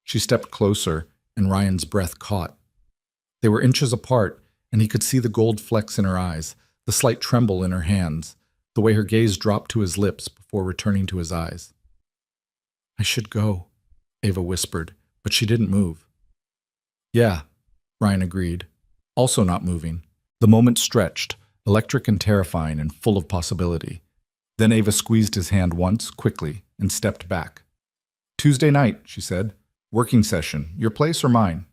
She stepped closer, and Ryan's breath caught. They were inches apart, and he could see the gold flecks in her eyes, the slight tremble in her hands, the way her gaze dropped to his lips before returning to his eyes. "I should go," Ava whispered, but she didn't move. "Yeah," Ryan agreed, also not moving. The moment stretched, electric and terrifying and full of possibility. Then Ava squeezed his hand once, quickly, and stepped back. "Tuesday night," she said. "Working session. Your place or mine?"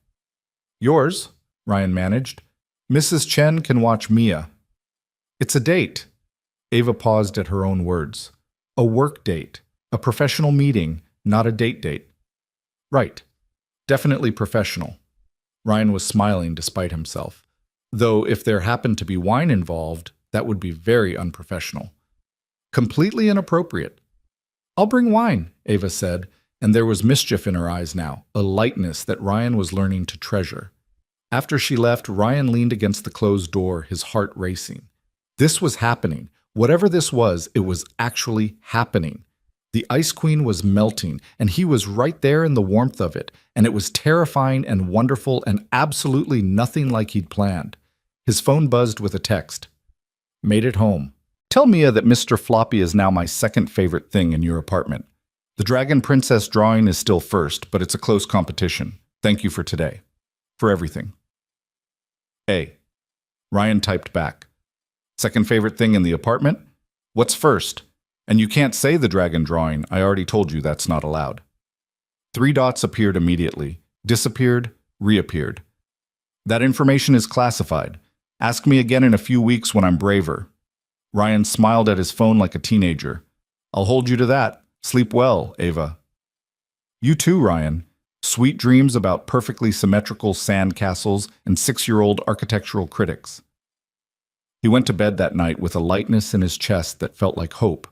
"Yours," Ryan managed. "Mrs. Chen can watch Mia." "It's a date." Ava paused at her own words. "A work date. A professional meeting, not a date. "Right. Definitely professional." Ryan was smiling despite himself. Though if there happened to be wine involved, that would be very unprofessional. "Completely inappropriate." "I'll bring wine," Ava said, and there was mischief in her eyes now, a lightness that Ryan was learning to treasure. After she left, Ryan leaned against the closed door, his heart racing. This was happening. Whatever this was, it was actually happening. The Ice Queen was melting, and he was right there in the warmth of it, and it was terrifying and wonderful and absolutely nothing like he'd planned. His phone buzzed with a text. Made it home. Tell Mia that Mr. Floppy is now my second favorite thing in your apartment. The Dragon Princess drawing is still first, but it's a close competition. Thank you for today. For everything. A. Ryan typed back. Second favorite thing in the apartment? What's first? And you can't say the dragon drawing. I already told you that's not allowed. 3 dots appeared immediately, disappeared, reappeared. That information is classified. Ask me again in a few weeks when I'm braver. Ryan smiled at his phone like a teenager. I'll hold you to that. Sleep well, Ava. You too, Ryan. Sweet dreams about perfectly symmetrical sand castles and 6-year-old architectural critics. He went to bed that night with a lightness in his chest that felt like hope.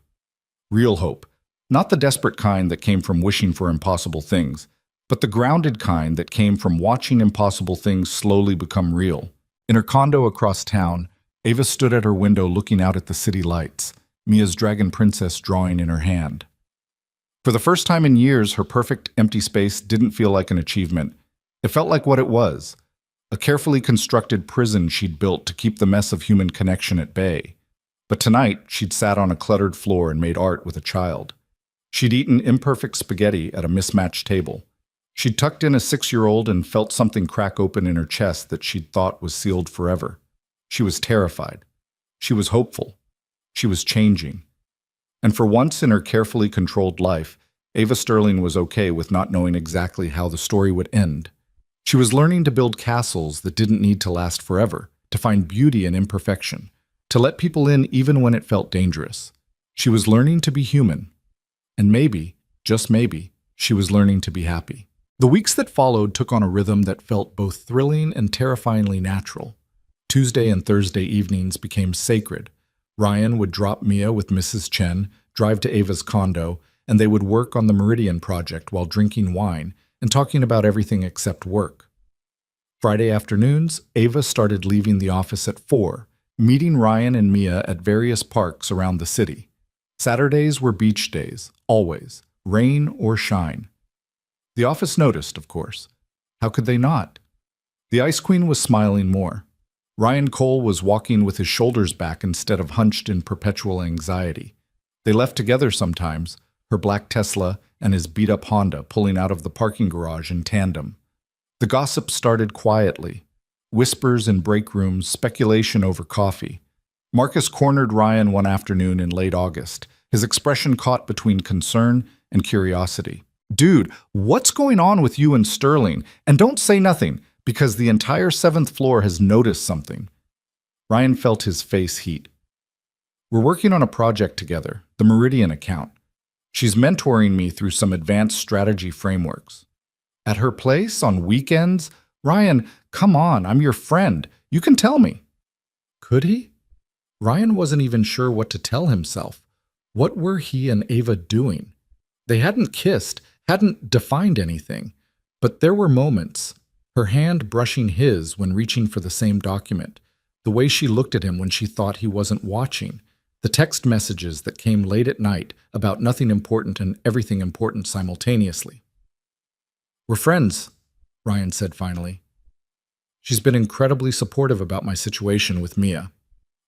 Real hope. Not the desperate kind that came from wishing for impossible things, but the grounded kind that came from watching impossible things slowly become real. In her condo across town, Ava stood at her window looking out at the city lights, Mia's Dragon Princess drawing in her hand. For the first time in years, her perfect empty space didn't feel like an achievement. It felt like what it was, a carefully constructed prison she'd built to keep the mess of human connection at bay. But tonight, she'd sat on a cluttered floor and made art with a child. She'd eaten imperfect spaghetti at a mismatched table. She'd tucked in a 6-year-old and felt something crack open in her chest that she'd thought was sealed forever. She was terrified. She was hopeful. She was changing. And for once in her carefully controlled life, Ava Sterling was okay with not knowing exactly how the story would end. She was learning to build castles that didn't need to last forever, to find beauty in imperfection, to let people in even when it felt dangerous. She was learning to be human. And maybe, just maybe, she was learning to be happy. The weeks that followed took on a rhythm that felt both thrilling and terrifyingly natural. Tuesday and Thursday evenings became sacred. Ryan would drop Mia with Mrs. Chen, drive to Ava's condo, and they would work on the Meridian project while drinking wine and talking about everything except work. Friday afternoons, Ava started leaving the office at 4, meeting Ryan and Mia at various parks around the city. Saturdays were beach days, always, rain or shine. The office noticed, of course. How could they not? The Ice Queen was smiling more. Ryan Cole was walking with his shoulders back instead of hunched in perpetual anxiety. They left together sometimes, her black Tesla and his beat-up Honda pulling out of the parking garage in tandem. The gossip started quietly. Whispers in break rooms, speculation over coffee. Marcus cornered Ryan one afternoon in late August, his expression caught between concern and curiosity. Dude, what's going on with you and Sterling? And don't say nothing, because the entire 7th floor has noticed something. Ryan felt his face heat. We're working on a project together, the Meridian account. She's mentoring me through some advanced strategy frameworks. At her place, on weekends? Ryan, come on, I'm your friend. You can tell me. Could he? Ryan wasn't even sure what to tell himself. What were he and Ava doing? They hadn't kissed, hadn't defined anything, but there were moments. Her hand brushing his when reaching for the same document, the way she looked at him when she thought he wasn't watching, the text messages that came late at night about nothing important and everything important simultaneously. We're friends, Ryan said finally. She's been incredibly supportive about my situation with Mia.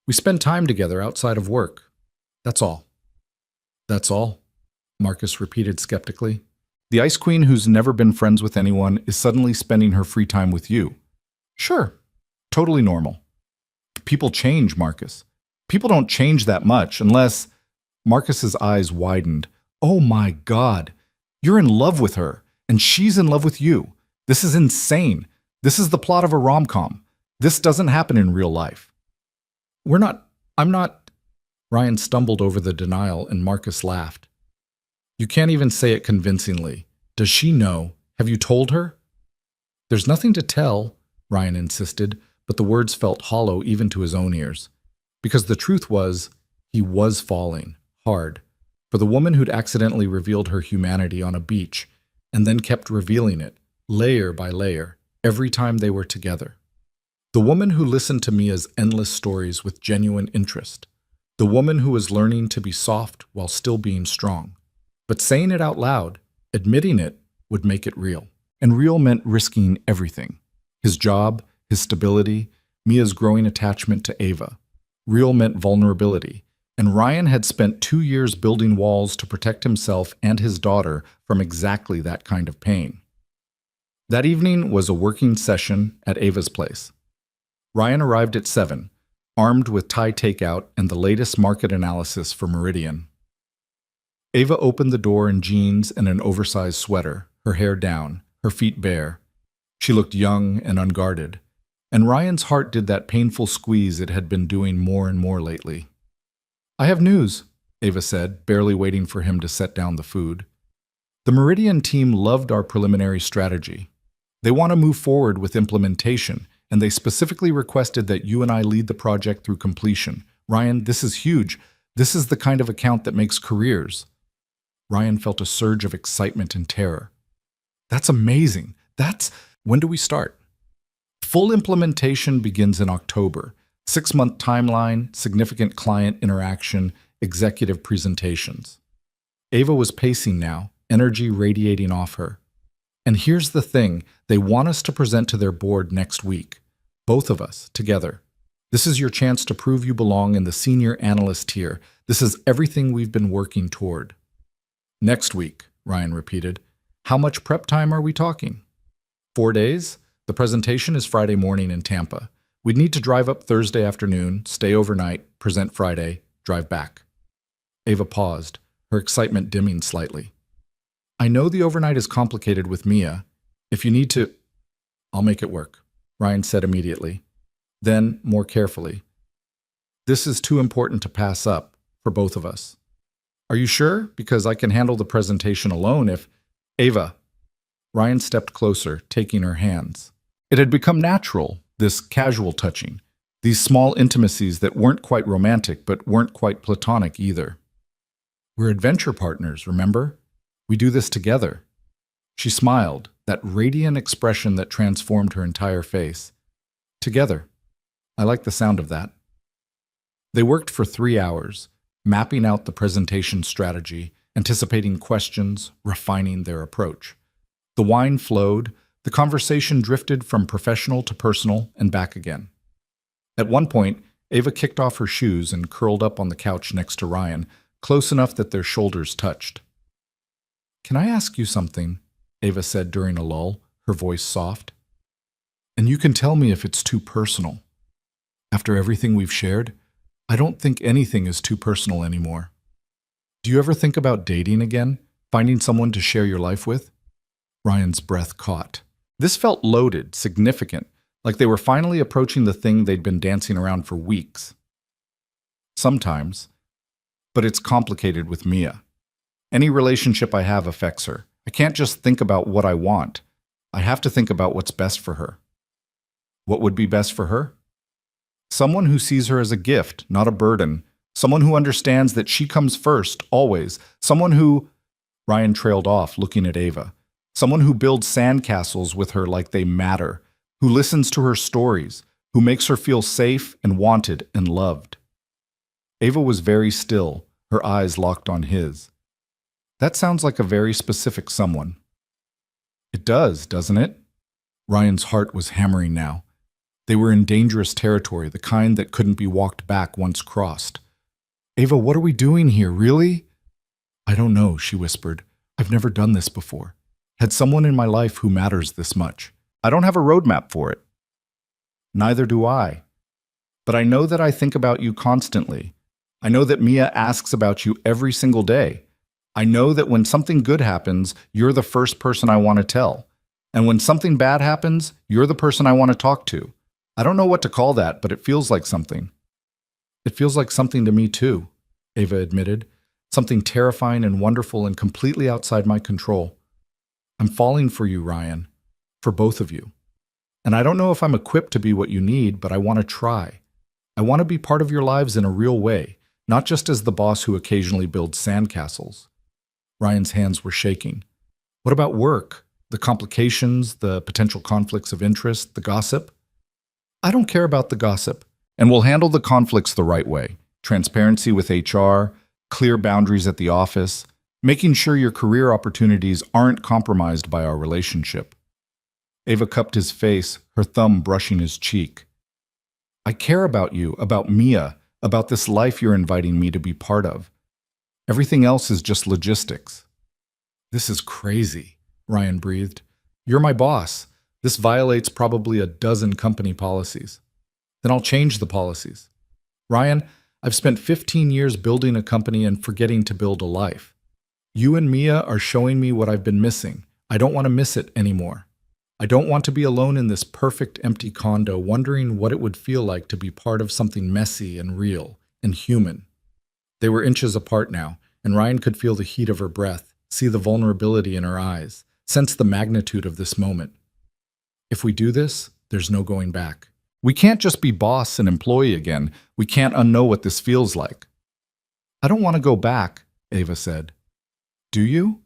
We spend time together outside of work. That's all. That's all, Marcus repeated skeptically. The Ice Queen who's never been friends with anyone is suddenly spending her free time with you. Sure, totally normal. People change, Marcus. People don't change that much unless... Marcus's eyes widened. Oh my God, you're in love with her, and she's in love with you. This is insane. This is the plot of a rom-com. This doesn't happen in real life. I'm not... Ryan stumbled over the denial and Marcus laughed. You can't even say it convincingly. Does she know? Have you told her? There's nothing to tell, Ryan insisted, but the words felt hollow even to his own ears. Because the truth was, he was falling, hard, for the woman who'd accidentally revealed her humanity on a beach, and then kept revealing it, layer by layer, every time they were together. The woman who listened to Mia's endless stories with genuine interest. The woman who was learning to be soft while still being strong. But saying it out loud, admitting it, would make it real. And real meant risking everything. His job, his stability, Mia's growing attachment to Ava. Real meant vulnerability. And Ryan had spent 2 years building walls to protect himself and his daughter from exactly that kind of pain. That evening was a working session at Ava's place. Ryan arrived at 7, armed with Thai takeout and the latest market analysis for Meridian. Ava opened the door in jeans and an oversized sweater, her hair down, her feet bare. She looked young and unguarded, and Ryan's heart did that painful squeeze it had been doing more and more lately. "I have news," Ava said, barely waiting for him to set down the food. "The Meridian team loved our preliminary strategy. They want to move forward with implementation, and they specifically requested that you and I lead the project through completion. Ryan, this is huge. This is the kind of account that makes careers." Ryan felt a surge of excitement and terror. "That's amazing. When do we start?" "Full implementation begins in October. 6-month timeline, significant client interaction, executive presentations." Ava was pacing now, energy radiating off her. "And here's the thing, they want us to present to their board next week. Both of us, together. This is your chance to prove you belong in the senior analyst tier. This is everything we've been working toward." "Next week," Ryan repeated. "How much prep time are we talking?" 4 days? The presentation is Friday morning in Tampa. We'd need to drive up Thursday afternoon, stay overnight, present Friday, drive back." Ava paused, her excitement dimming slightly. "I know the overnight is complicated with Mia. If you need to..." "I'll make it work," Ryan said immediately. Then, more carefully, "This is too important to pass up, for both of us." "Are you sure? Because I can handle the presentation alone if..." "Ava." Ryan stepped closer, taking her hands. It had become natural, this casual touching, these small intimacies that weren't quite romantic but weren't quite platonic either. "We're adventure partners, remember? We do this together." She smiled, that radiant expression that transformed her entire face. "Together. I like the sound of that." They worked for 3 hours, mapping out the presentation strategy, anticipating questions, refining their approach. The wine flowed, the conversation drifted from professional to personal and back again. At one point, Ava kicked off her shoes and curled up on the couch next to Ryan, close enough that their shoulders touched. "Can I ask you something?" Ava said during a lull, her voice soft. "And you can tell me if it's too personal. After everything we've shared, I don't think anything is too personal anymore. Do you ever think about dating again, finding someone to share your life with?" Ryan's breath caught. This felt loaded, significant, like they were finally approaching the thing they'd been dancing around for weeks. "Sometimes. But it's complicated with Mia. Any relationship I have affects her. I can't just think about what I want. I have to think about what's best for her." "What would be best for her?" "Someone who sees her as a gift, not a burden. Someone who understands that she comes first, always. Someone who..." Ryan trailed off, looking at Ava. "Someone who builds sandcastles with her like they matter, who listens to her stories, who makes her feel safe and wanted and loved." Ava was very still, her eyes locked on his. "That sounds like a very specific someone." "It does, doesn't it?" Ryan's heart was hammering now. They were in dangerous territory, the kind that couldn't be walked back once crossed. "Ava, what are we doing here, really?" "I don't know," she whispered. "I've never done this before. Had someone in my life who matters this much. I don't have a roadmap for it." "Neither do I. But I know that I think about you constantly. I know that Mia asks about you every single day. I know that when something good happens, you're the first person I want to tell. And when something bad happens, you're the person I want to talk to. I don't know what to call that, but it feels like something." "It feels like something to me too," Ava admitted. "Something terrifying and wonderful and completely outside my control. I'm falling for you, Ryan. For both of you. And I don't know if I'm equipped to be what you need, but I want to try. I want to be part of your lives in a real way, not just as the boss who occasionally builds sandcastles." Ryan's hands were shaking. What about work? The complications, the potential conflicts of interest, the gossip? I don't care about the gossip. And we'll handle the conflicts the right way. Transparency with HR, clear boundaries at the office, making sure your career opportunities aren't compromised by our relationship. Ava cupped his face, her thumb brushing his cheek. I care about you, about Mia, about this life you're inviting me to be part of. Everything else is just logistics. This is crazy, Ryan breathed. You're my boss. This violates probably a dozen company policies. Then I'll change the policies. Ryan, I've spent 15 years building a company and forgetting to build a life. You and Mia are showing me what I've been missing. I don't want to miss it anymore. I don't want to be alone in this perfect empty condo wondering what it would feel like to be part of something messy and real and human. They were inches apart now, and Ryan could feel the heat of her breath, see the vulnerability in her eyes, sense the magnitude of this moment. If we do this, there's no going back. We can't just be boss and employee again. We can't unknow what this feels like. I don't want to go back, Ava said. Do you?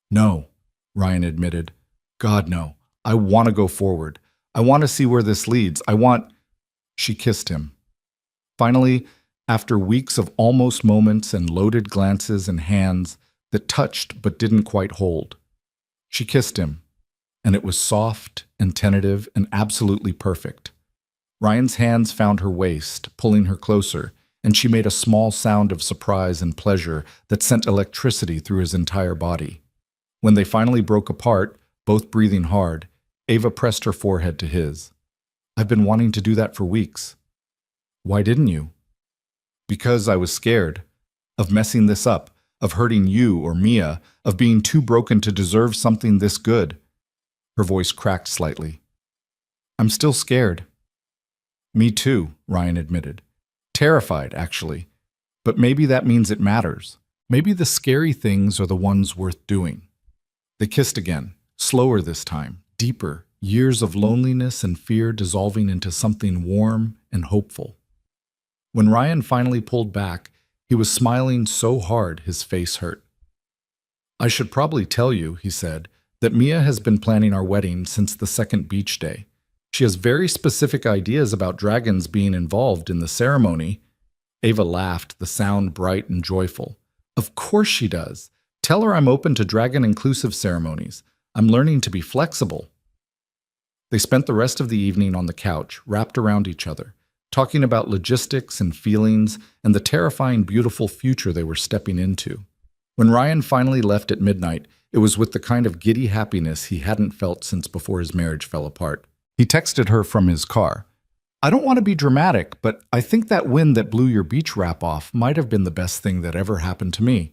No, Ryan admitted. God, no. I want to go forward. I want to see where this leads. She kissed him. Finally, after weeks of almost moments and loaded glances and hands that touched but didn't quite hold, she kissed him, and it was soft and tentative and absolutely perfect. Ryan's hands found her waist, pulling her closer, and she made a small sound of surprise and pleasure that sent electricity through his entire body. When they finally broke apart, both breathing hard, Ava pressed her forehead to his. I've been wanting to do that for weeks. Why didn't you? Because I was scared of messing this up, of hurting you or Mia, of being too broken to deserve something this good. Her voice cracked slightly. I'm still scared. Me too, Ryan admitted. Terrified, actually. But maybe that means it matters. Maybe the scary things are the ones worth doing. They kissed again, slower this time, deeper, years of loneliness and fear dissolving into something warm and hopeful. When Ryan finally pulled back, he was smiling so hard his face hurt. I should probably tell you, he said, that Mia has been planning our wedding since the second beach day. She has very specific ideas about dragons being involved in the ceremony. Ava laughed, the sound bright and joyful. Of course she does. Tell her I'm open to dragon-inclusive ceremonies. I'm learning to be flexible. They spent the rest of the evening on the couch, wrapped around each other, talking about logistics and feelings and the terrifying, beautiful future they were stepping into. When Ryan finally left at midnight, it was with the kind of giddy happiness he hadn't felt since before his marriage fell apart. He texted her from his car. I don't want to be dramatic, but I think that wind that blew your beach wrap off might have been the best thing that ever happened to me.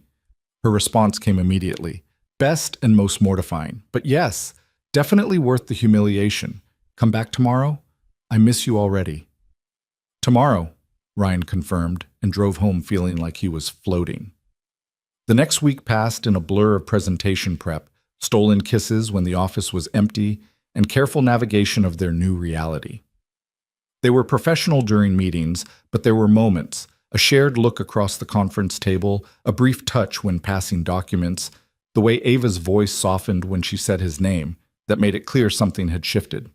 Her response came immediately. Best and most mortifying. But yes, definitely worth the humiliation. Come back tomorrow? I miss you already. Tomorrow, Ryan confirmed, and drove home feeling like he was floating. The next week passed in a blur of presentation prep, stolen kisses when the office was empty, and careful navigation of their new reality. They were professional during meetings, but there were moments, a shared look across the conference table, a brief touch when passing documents, the way Ava's voice softened when she said his name, that made it clear something had shifted.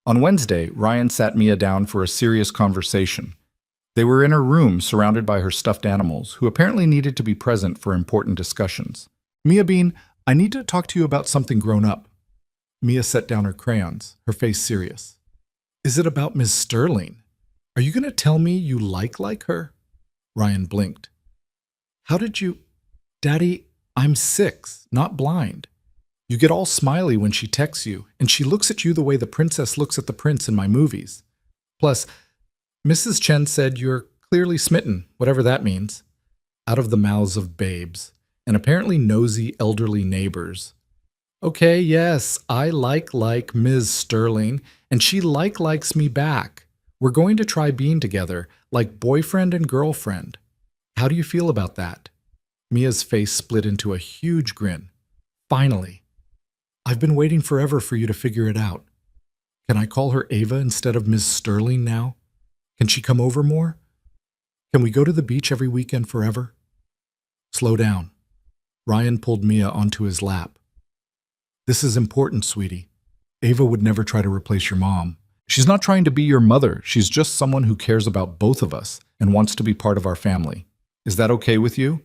On Wednesday, Ryan sat Mia down for a serious conversation. They were in her room surrounded by her stuffed animals, who apparently needed to be present for important discussions. Mia Bean, I need to talk to you about something grown up. Mia set down her crayons, her face serious. Is it about Ms. Sterling? Are you going to tell me you like her? Ryan blinked. How did you... Daddy, I'm 6, not blind. You get all smiley when she texts you, and she looks at you the way the princess looks at the prince in my movies. Plus, Mrs. Chen said you're clearly smitten, whatever that means. Out of the mouths of babes, and apparently nosy elderly neighbors. Okay, yes, I like Ms. Sterling, and she likes me back. We're going to try being together, like boyfriend and girlfriend. How do you feel about that? Mia's face split into a huge grin. Finally. I've been waiting forever for you to figure it out. Can I call her Ava instead of Ms. Sterling now? Can she come over more? Can we go to the beach every weekend forever? Slow down. Ryan pulled Mia onto his lap. This is important, sweetie. Ava would never try to replace your mom. She's not trying to be your mother. She's just someone who cares about both of us and wants to be part of our family. Is that okay with you?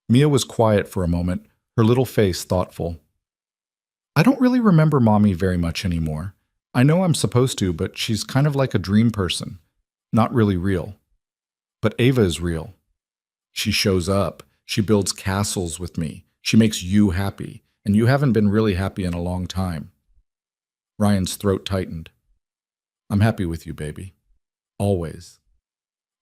Mia was quiet for a moment, her little face thoughtful. I don't really remember Mommy very much anymore. I know I'm supposed to, but she's kind of like a dream person. Not really real. But Ava is real. She shows up. She builds castles with me. She makes you happy. And you haven't been really happy in a long time. Ryan's throat tightened. I'm happy with you, baby. Always.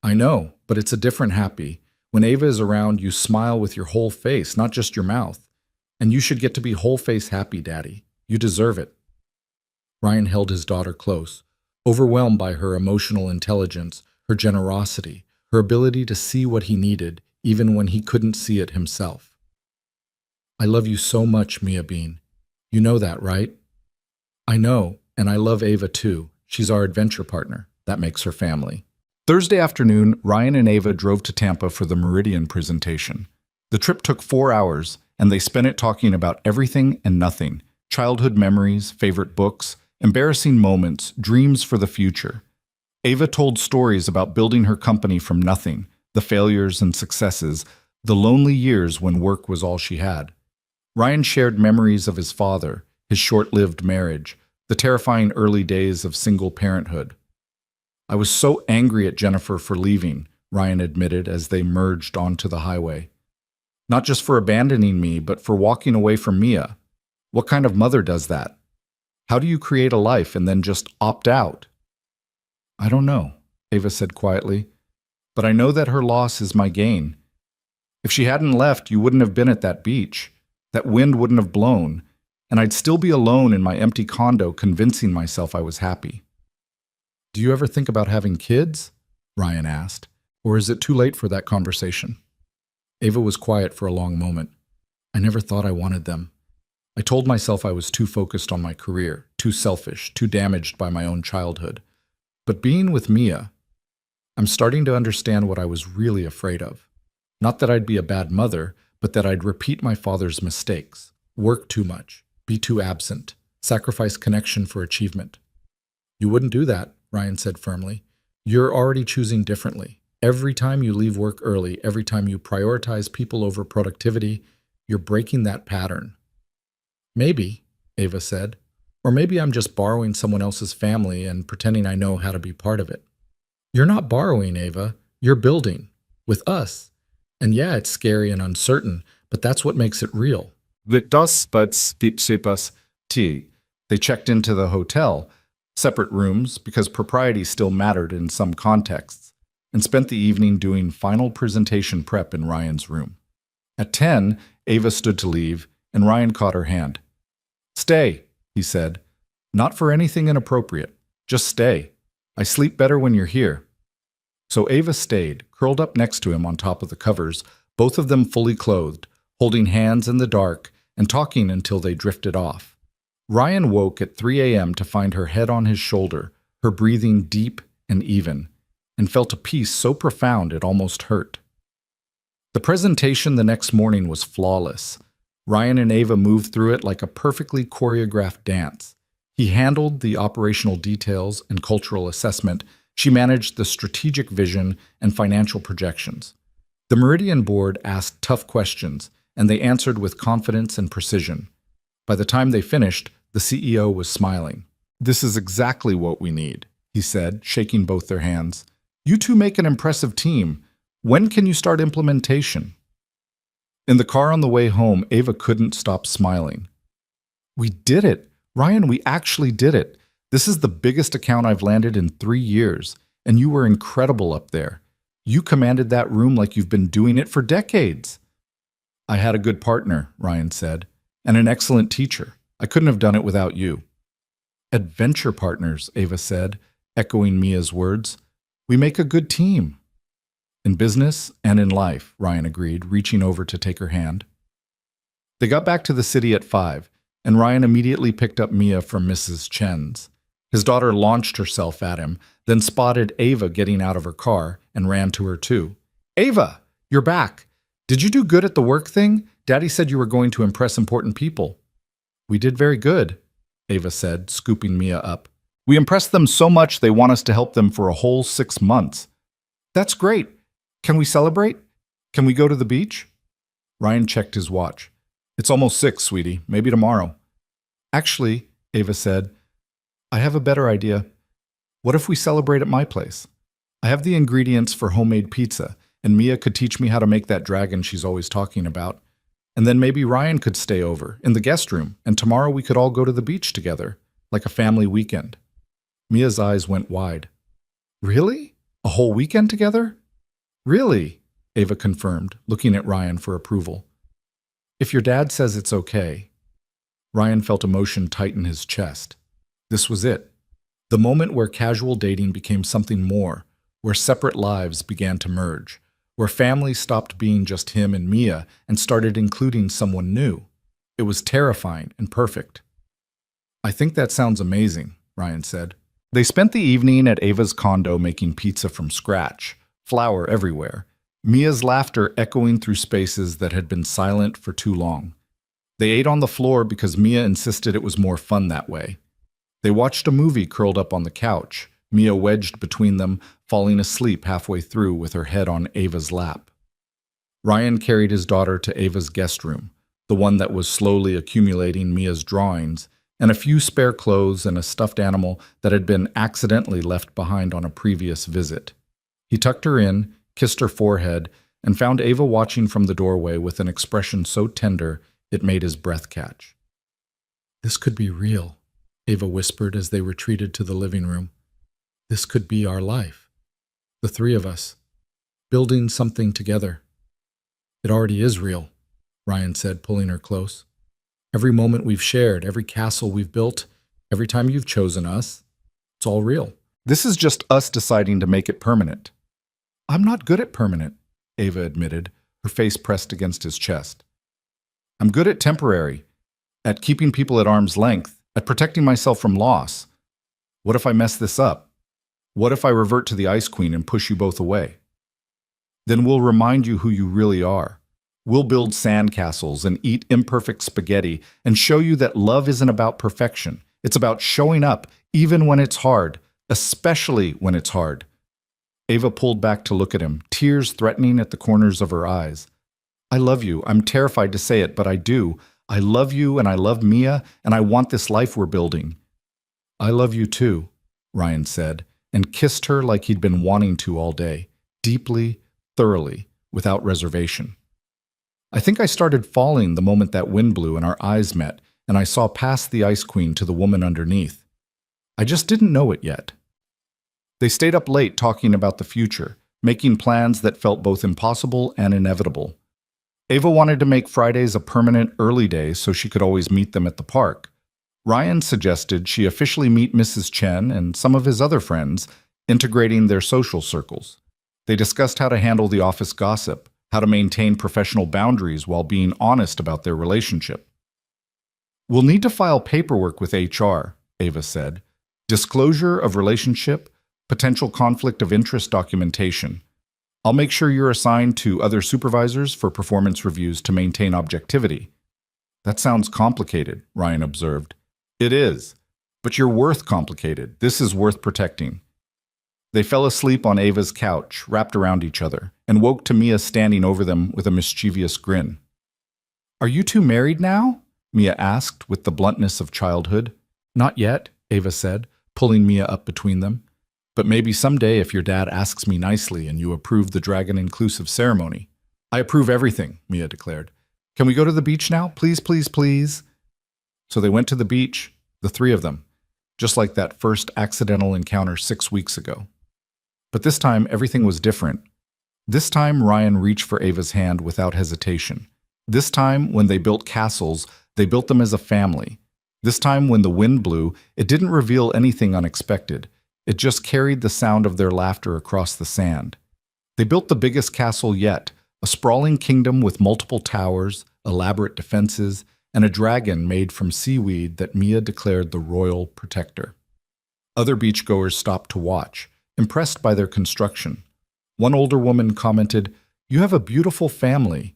I know, but it's a different happy. When Ava is around, you smile with your whole face, not just your mouth. And you should get to be whole face happy, Daddy. You deserve it. Ryan held his daughter close, overwhelmed by her emotional intelligence, her generosity, her ability to see what he needed, even when he couldn't see it himself. I love you so much, Mia Bean. You know that, right? I know, and I love Ava too. She's our adventure partner. That makes her family. Thursday afternoon, Ryan and Ava drove to Tampa for the Meridian presentation. The trip took 4 hours, and they spent it talking about everything and nothing. Childhood memories, favorite books, embarrassing moments, dreams for the future. Ava told stories about building her company from nothing, the failures and successes, the lonely years when work was all she had. Ryan shared memories of his father, his short-lived marriage, the terrifying early days of single parenthood. I was so angry at Jennifer for leaving, Ryan admitted as they merged onto the highway. Not just for abandoning me, but for walking away from Mia. What kind of mother does that? How do you create a life and then just opt out? I don't know, Ava said quietly, but I know that her loss is my gain. If she hadn't left, you wouldn't have been at that beach. That wind wouldn't have blown, and I'd still be alone in my empty condo convincing myself I was happy. Do you ever think about having kids? Ryan asked, or is it too late for that conversation? Ava was quiet for a long moment. I never thought I wanted them. I told myself I was too focused on my career, too selfish, too damaged by my own childhood. But being with Mia, I'm starting to understand what I was really afraid of. Not that I'd be a bad mother, but that I'd repeat my father's mistakes, work too much, be too absent, sacrifice connection for achievement. You wouldn't do that, Ryan said firmly. You're already choosing differently. Every time you leave work early, every time you prioritize people over productivity, you're breaking that pattern. Maybe, Ava said, or maybe I'm just borrowing someone else's family and pretending I know how to be part of it. You're not borrowing, Ava. You're building. With us. And yeah, it's scary and uncertain, but that's what makes it real. They checked into the hotel, separate rooms because propriety still mattered in some contexts, and spent the evening doing final presentation prep in Ryan's room. At 10, Ava stood to leave, and Ryan caught her hand. Stay, he said. Not for anything inappropriate. Just stay. I sleep better when you're here. So Ava stayed, curled up next to him on top of the covers, both of them fully clothed, holding hands in the dark and talking until they drifted off. Ryan woke at 3 a.m. to find her head on his shoulder, her breathing deep and even, and felt a peace so profound it almost hurt. The presentation the next morning was flawless. Ryan and Ava moved through it like a perfectly choreographed dance. He handled the operational details and cultural assessment. She managed the strategic vision and financial projections. The Meridian board asked tough questions, and they answered with confidence and precision. By the time they finished, the CEO was smiling. This is exactly what we need, he said, shaking both their hands. You two make an impressive team. When can you start implementation? In the car on the way home, Ava couldn't stop smiling. We did it. Ryan, we actually did it. This is the biggest account I've landed in 3 years, and you were incredible up there. You commanded that room like you've been doing it for decades. I had a good partner, Ryan said, and an excellent teacher. I couldn't have done it without you. Adventure partners, Ava said, echoing Mia's words. We make a good team. In business and in life, Ryan agreed, reaching over to take her hand. They got back to the city at 5, and Ryan immediately picked up Mia from Mrs. Chen's. His daughter launched herself at him, then spotted Ava getting out of her car and ran to her too. Ava, you're back. Did you do good at the work thing? Daddy said you were going to impress important people. We did very good, Ava said, scooping Mia up. We impressed them so much they want us to help them for a whole 6 months. That's great. Can we celebrate? Can we go to the beach? Ryan checked his watch. It's almost 6, sweetie. Maybe tomorrow. Actually, Ava said, I have a better idea. What if we celebrate at my place? I have the ingredients for homemade pizza, and Mia could teach me how to make that dragon she's always talking about. And then maybe Ryan could stay over in the guest room, and tomorrow we could all go to the beach together, like a family weekend. Mia's eyes went wide. Really? A whole weekend together? Really? Ava confirmed, looking at Ryan for approval. If your dad says it's okay. Ryan felt emotion tighten his chest. This was it. The moment where casual dating became something more, where separate lives began to merge, where family stopped being just him and Mia and started including someone new. It was terrifying and perfect. I think that sounds amazing, Ryan said. They spent the evening at Ava's condo making pizza from scratch, flour everywhere, Mia's laughter echoing through spaces that had been silent for too long. They ate on the floor because Mia insisted it was more fun that way. They watched a movie curled up on the couch, Mia wedged between them, falling asleep halfway through with her head on Ava's lap. Ryan carried his daughter to Ava's guest room, the one that was slowly accumulating Mia's drawings, and a few spare clothes and a stuffed animal that had been accidentally left behind on a previous visit. He tucked her in, kissed her forehead, and found Ava watching from the doorway with an expression so tender it made his breath catch. This could be real, Ava whispered as they retreated to the living room. This could be our life. The three of us, building something together. It already is real, Ryan said, pulling her close. Every moment we've shared, every castle we've built, every time you've chosen us, it's all real. This is just us deciding to make it permanent. I'm not good at permanent, Ava admitted, her face pressed against his chest. I'm good at temporary, at keeping people at arm's length, at protecting myself from loss. What if I mess this up? What if I revert to the Ice Queen and push you both away? Then we'll remind you who you really are. We'll build sandcastles and eat imperfect spaghetti and show you that love isn't about perfection. It's about showing up, even when it's hard, especially when it's hard. Ava pulled back to look at him, tears threatening at the corners of her eyes. I love you. I'm terrified to say it, but I do. I love you and I love Mia, and I want this life we're building. I love you too, Ryan said, and kissed her like he'd been wanting to all day, deeply, thoroughly, without reservation. I think I started falling the moment that wind blew and our eyes met, and I saw past the Ice Queen to the woman underneath. I just didn't know it yet. They stayed up late talking about the future, making plans that felt both impossible and inevitable. Ava wanted to make Fridays a permanent early day so she could always meet them at the park. Ryan suggested she officially meet Mrs. Chen and some of his other friends, integrating their social circles. They discussed how to handle the office gossip, how to maintain professional boundaries while being honest about their relationship. We'll need to file paperwork with HR, Ava said. Disclosure of relationship, potential conflict of interest documentation. I'll make sure you're assigned to other supervisors for performance reviews to maintain objectivity. That sounds complicated, Ryan observed. It is, but you're worth complicated. This is worth protecting. They fell asleep on Ava's couch, wrapped around each other, and woke to Mia standing over them with a mischievous grin. Are you two married now? Mia asked with the bluntness of childhood. Not yet, Ava said, pulling Mia up between them. But maybe someday if your dad asks me nicely and you approve the dragon-inclusive ceremony. I approve everything, Mia declared. Can we go to the beach now? Please, please, please. So they went to the beach, the three of them, just like that first accidental encounter 6 weeks ago. But this time, everything was different. This time, Ryan reached for Ava's hand without hesitation. This time, when they built castles, they built them as a family. This time, when the wind blew, it didn't reveal anything unexpected. It just carried the sound of their laughter across the sand. They built the biggest castle yet, a sprawling kingdom with multiple towers, elaborate defenses, and a dragon made from seaweed that Mia declared the royal protector. Other beachgoers stopped to watch, impressed by their construction. One older woman commented, "You have a beautiful family."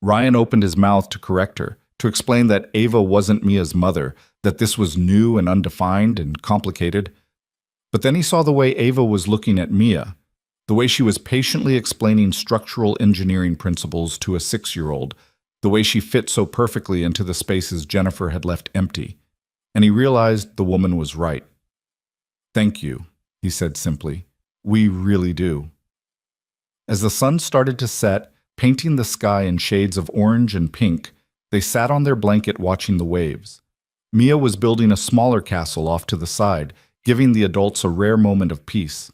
Ryan opened his mouth to correct her, to explain that Ava wasn't Mia's mother, that this was new and undefined and complicated. But then he saw the way Ava was looking at Mia, the way she was patiently explaining structural engineering principles to a 6-year-old, the way she fit so perfectly into the spaces Jennifer had left empty. And he realized the woman was right. "Thank you," he said simply. "We really do." As the sun started to set, painting the sky in shades of orange and pink, they sat on their blanket watching the waves. Mia was building a smaller castle off to the side, giving the adults a rare moment of peace.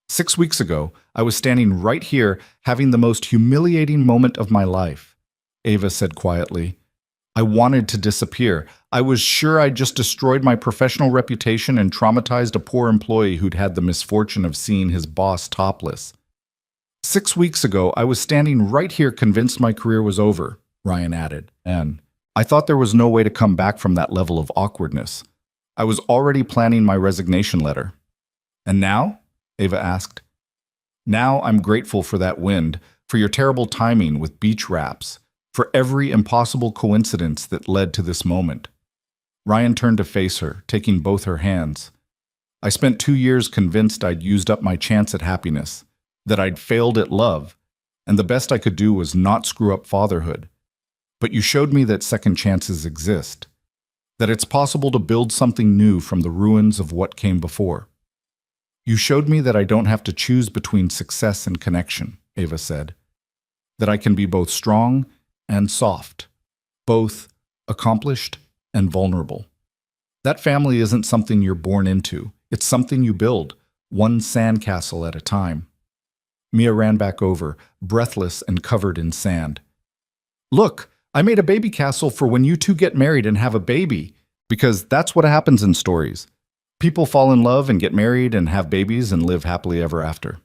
6 weeks ago, I was standing right here having the most humiliating moment of my life, Ava said quietly. I wanted to disappear. I was sure I'd just destroyed my professional reputation and traumatized a poor employee who'd had the misfortune of seeing his boss topless. 6 weeks ago, I was standing right here convinced my career was over, Ryan added, and I thought there was no way to come back from that level of awkwardness. I was already planning my resignation letter. And now? Ava asked. Now I'm grateful for that wind, for your terrible timing with beach wraps, for every impossible coincidence that led to this moment. Ryan turned to face her, taking both her hands. I spent 2 years convinced I'd used up my chance at happiness, that I'd failed at love, and the best I could do was not screw up fatherhood. But you showed me that second chances exist, that it's possible to build something new from the ruins of what came before. You showed me that I don't have to choose between success and connection, Ava said, that I can be both strong and soft, both accomplished and vulnerable. That family isn't something you're born into. It's something you build, one sandcastle at a time. Mia ran back over, breathless and covered in sand. Look, I made a baby castle for when you two get married and have a baby, because that's what happens in stories. People fall in love and get married and have babies and live happily ever after.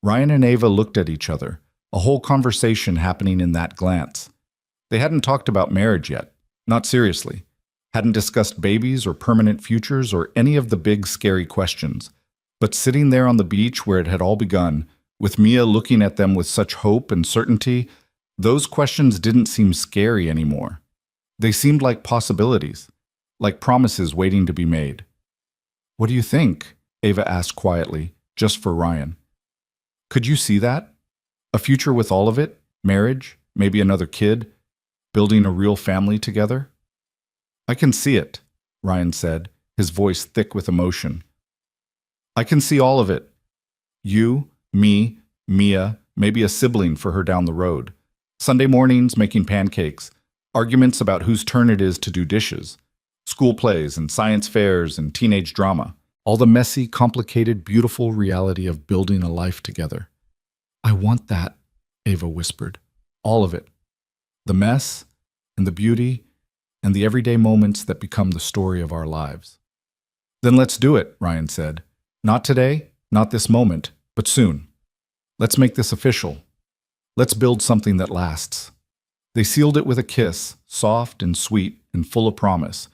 Ryan and Ava looked at each other, a whole conversation happening in that glance. They hadn't talked about marriage yet, not seriously, hadn't discussed babies or permanent futures or any of the big scary questions. But sitting there on the beach where it had all begun, with Mia looking at them with such hope and certainty, those questions didn't seem scary anymore. They seemed like possibilities, like promises waiting to be made. What do you think? Ava asked quietly, just for Ryan. Could you see that? A future with all of it? Marriage? Maybe another kid? Building a real family together? I can see it, Ryan said, his voice thick with emotion. I can see all of it. You, me, Mia, maybe a sibling for her down the road. Sunday mornings making pancakes, arguments about whose turn it is to do dishes, school plays and science fairs and teenage drama, all the messy, complicated, beautiful reality of building a life together. I want that, Ava whispered. All of it. The mess and the beauty and the everyday moments that become the story of our lives. Then let's do it, Ryan said. Not today, not this moment, but soon. Let's make this official. Let's build something that lasts. They sealed it with a kiss, soft and sweet and full of promise,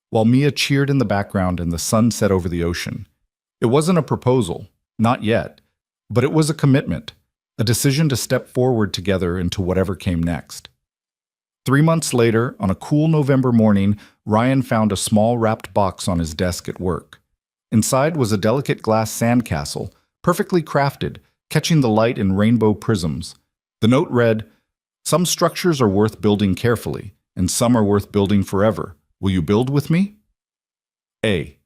while Mia cheered in the background and the sun set over the ocean. It wasn't a proposal, not yet, but it was a commitment, a decision to step forward together into whatever came next. 3 months later, on a cool November morning, Ryan found a small wrapped box on his desk at work. Inside was a delicate glass sandcastle, perfectly crafted, catching the light in rainbow prisms. The note read, "Some structures are worth building carefully, and some are worth building forever. Will you build with me?" A.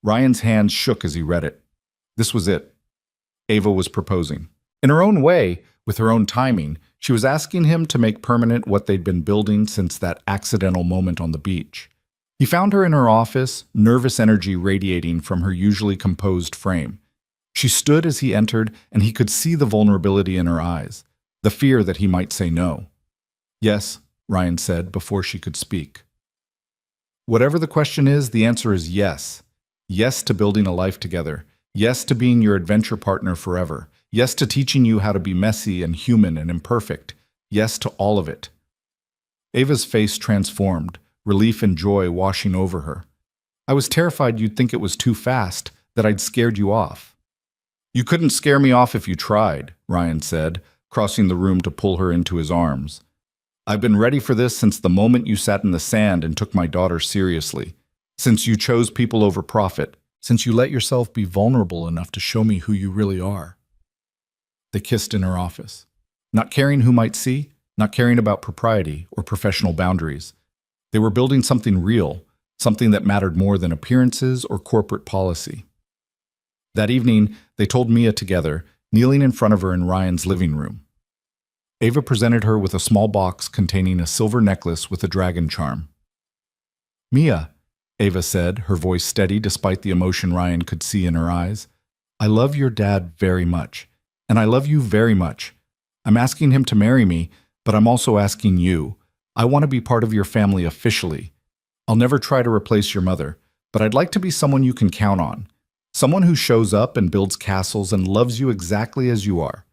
Ryan's hands shook as he read it. This was it. Ava was proposing. In her own way, with her own timing, she was asking him to make permanent what they'd been building since that accidental moment on the beach. He found her in her office, nervous energy radiating from her usually composed frame. She stood as he entered, and he could see the vulnerability in her eyes, the fear that he might say no. Yes, Ryan said before she could speak. Whatever the question is, the answer is yes. Yes to building a life together. Yes to being your adventure partner forever. Yes to teaching you how to be messy and human and imperfect. Yes to all of it. Ava's face transformed, relief and joy washing over her. I was terrified you'd think it was too fast, that I'd scared you off. You couldn't scare me off if you tried, Ryan said, crossing the room to pull her into his arms. I've been ready for this since the moment you sat in the sand and took my daughter seriously. Since you chose people over profit. Since you let yourself be vulnerable enough to show me who you really are." They kissed in her office. Not caring who might see, not caring about propriety or professional boundaries. They were building something real, something that mattered more than appearances or corporate policy. That evening, they told Mia together, kneeling in front of her in Ryan's living room. Ava presented her with a small box containing a silver necklace with a dragon charm. "Mia," Ava said, her voice steady despite the emotion Ryan could see in her eyes, "I love your dad very much, and I love you very much. I'm asking him to marry me, but I'm also asking you. I want to be part of your family officially. I'll never try to replace your mother, but I'd like to be someone you can count on. Someone who shows up and builds castles and loves you exactly as you are.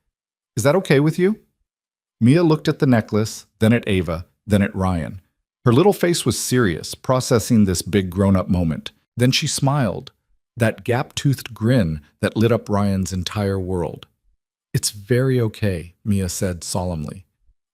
Is that okay with you?" Mia looked at the necklace, then at Ava, then at Ryan. Her little face was serious, processing this big grown-up moment. Then she smiled, that gap-toothed grin that lit up Ryan's entire world. "It's very okay," Mia said solemnly.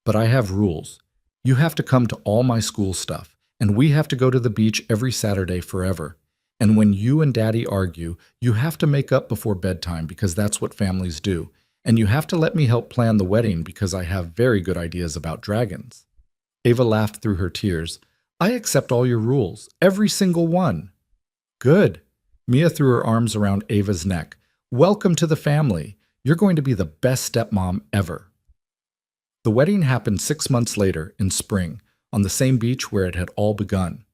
"But I have rules. You have to come to all my school stuff, and we have to go to the beach every Saturday forever. And when you and Daddy argue, you have to make up before bedtime because that's what families do. And you have to let me help plan the wedding because I have very good ideas about dragons." Ava laughed through her tears. "I accept all your rules, every single one." "Good." Mia threw her arms around Ava's neck. "Welcome to the family. You're going to be the best stepmom ever." The wedding happened 6 months later, in spring, on the same beach where it had all begun.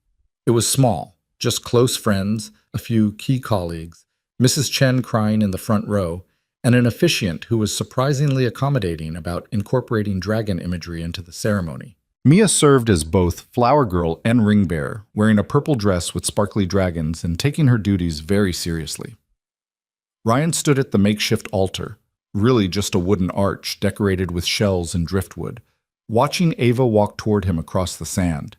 It was small, just close friends, a few key colleagues, Mrs. Chen crying in the front row, and an officiant who was surprisingly accommodating about incorporating dragon imagery into the ceremony. Mia served as both flower girl and ring bearer, wearing a purple dress with sparkly dragons and taking her duties very seriously. Ryan stood at the makeshift altar, really just a wooden arch decorated with shells and driftwood, watching Ava walk toward him across the sand.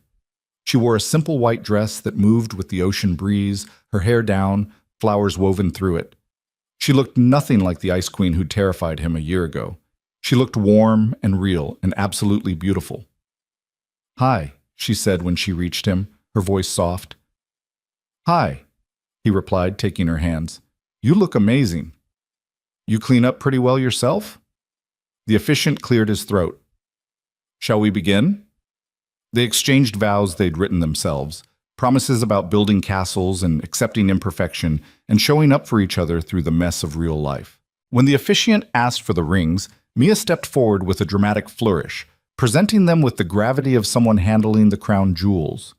She wore a simple white dress that moved with the ocean breeze, her hair down, flowers woven through it. She looked nothing like the Ice Queen who terrified him a year ago. She looked warm and real and absolutely beautiful. "Hi," she said when she reached him, her voice soft. "Hi," he replied, taking her hands. "You look amazing. You clean up pretty well yourself?" The officiant cleared his throat. "Shall we begin?" They exchanged vows they'd written themselves, promises about building castles and accepting imperfection and showing up for each other through the mess of real life. When the officiant asked for the rings, Mia stepped forward with a dramatic flourish, presenting them with the gravity of someone handling the crown jewels.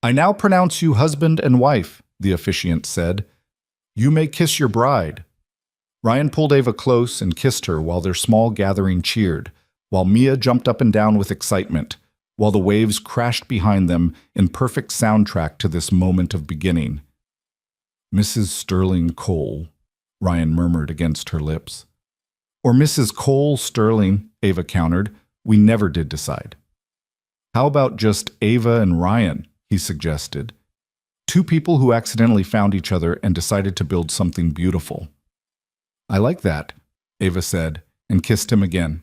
"I now pronounce you husband and wife," the officiant said. "You may kiss your bride." Ryan pulled Ava close and kissed her while their small gathering cheered, while Mia jumped up and down with excitement, while the waves crashed behind them in perfect soundtrack to this moment of beginning. "Mrs. Sterling Cole," Ryan murmured against her lips. "Or Mrs. Cole Sterling," Ava countered. "We never did decide." "How about just Ava and Ryan?" he suggested. "Two people who accidentally found each other and decided to build something beautiful." "I like that," Ava said, and kissed him again.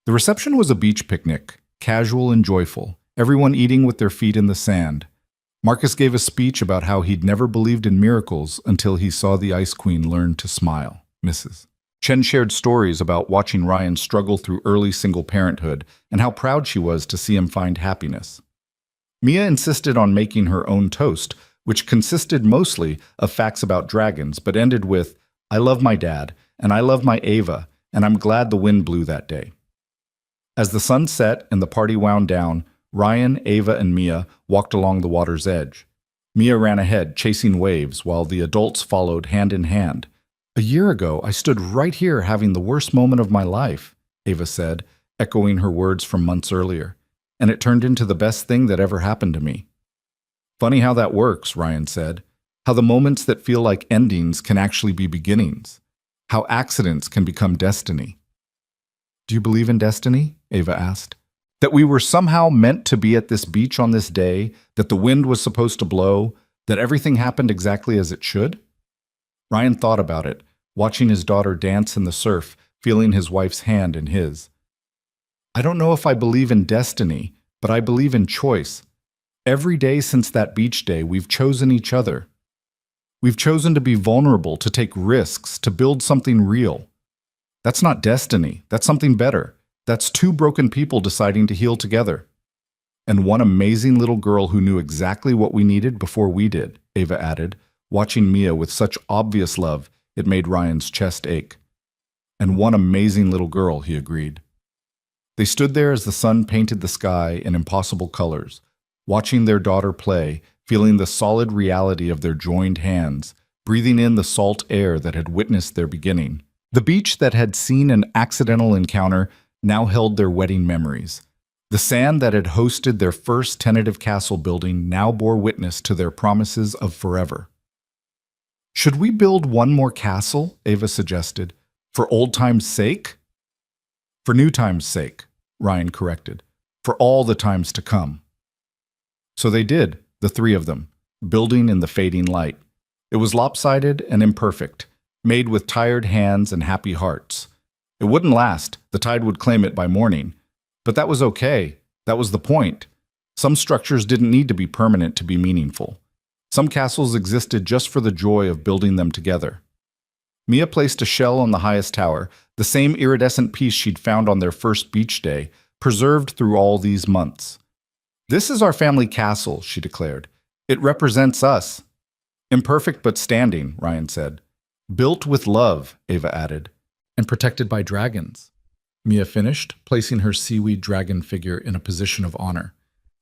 The reception was a beach picnic, casual and joyful, everyone eating with their feet in the sand. Marcus gave a speech about how he'd never believed in miracles until he saw the Ice Queen learn to smile. Mrs. Chen shared stories about watching Ryan struggle through early single parenthood and how proud she was to see him find happiness. Mia insisted on making her own toast, which consisted mostly of facts about dragons, but ended with, "I love my dad, and I love my Ava, and I'm glad the wind blew that day." As the sun set and the party wound down, Ryan, Ava, and Mia walked along the water's edge. Mia ran ahead, chasing waves, while the adults followed hand in hand. "A year ago, I stood right here having the worst moment of my life," Ava said, echoing her words from months earlier, "and it turned into the best thing that ever happened to me." "Funny how that works," Ryan said. "How the moments that feel like endings can actually be beginnings. How accidents can become destiny." "Do you believe in destiny?" Ava asked. "That we were somehow meant to be at this beach on this day, that the wind was supposed to blow, that everything happened exactly as it should?" Ryan thought about it, watching his daughter dance in the surf, feeling his wife's hand in his. I don't know if I believe in destiny, but I believe in choice. Every day since that beach day, we've chosen each other. We've chosen to be vulnerable, to take risks, to build something real. That's not destiny. That's something better. That's two broken people deciding to heal together. And one amazing little girl who knew exactly what we needed before we did, Ava added, watching Mia with such obvious love it made Ryan's chest ache. And one amazing little girl, he agreed. They stood there as the sun painted the sky in impossible colors, watching their daughter play, feeling the solid reality of their joined hands, breathing in the salt air that had witnessed their beginning. The beach that had seen an accidental encounter now held their wedding memories. The sand that had hosted their first tentative castle building now bore witness to their promises of forever. Should we build one more castle? Ava suggested. For old time's sake? For new time's sake, Ryan corrected. For all the times to come. So they did, the three of them, building in the fading light. It was lopsided and imperfect, made with tired hands and happy hearts. It wouldn't last, the tide would claim it by morning. But that was okay. That was the point. Some structures didn't need to be permanent to be meaningful. Some castles existed just for the joy of building them together. Mia placed a shell on the highest tower, the same iridescent piece she'd found on their first beach day, preserved through all these months. This is our family castle, she declared. It represents us. Imperfect but standing, Ryan said. Built with love, Ava added. And protected by dragons. Mia finished, placing her seaweed dragon figure in a position of honor.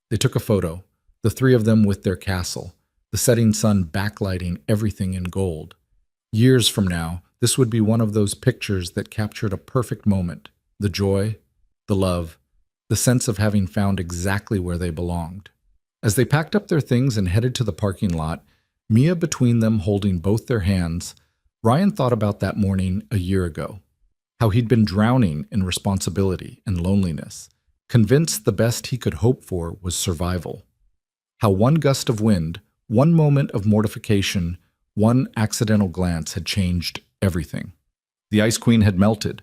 They took a photo, the three of them with their castle, the setting sun backlighting everything in gold. Years from now, this would be one of those pictures that captured a perfect moment, the joy, the love, the sense of having found exactly where they belonged. As they packed up their things and headed to the parking lot, Mia between them holding both their hands, Ryan thought about that morning a year ago. How he'd been drowning in responsibility and loneliness, convinced the best he could hope for was survival. How one gust of wind, one moment of mortification, one accidental glance had changed everything. The Ice Queen had melted.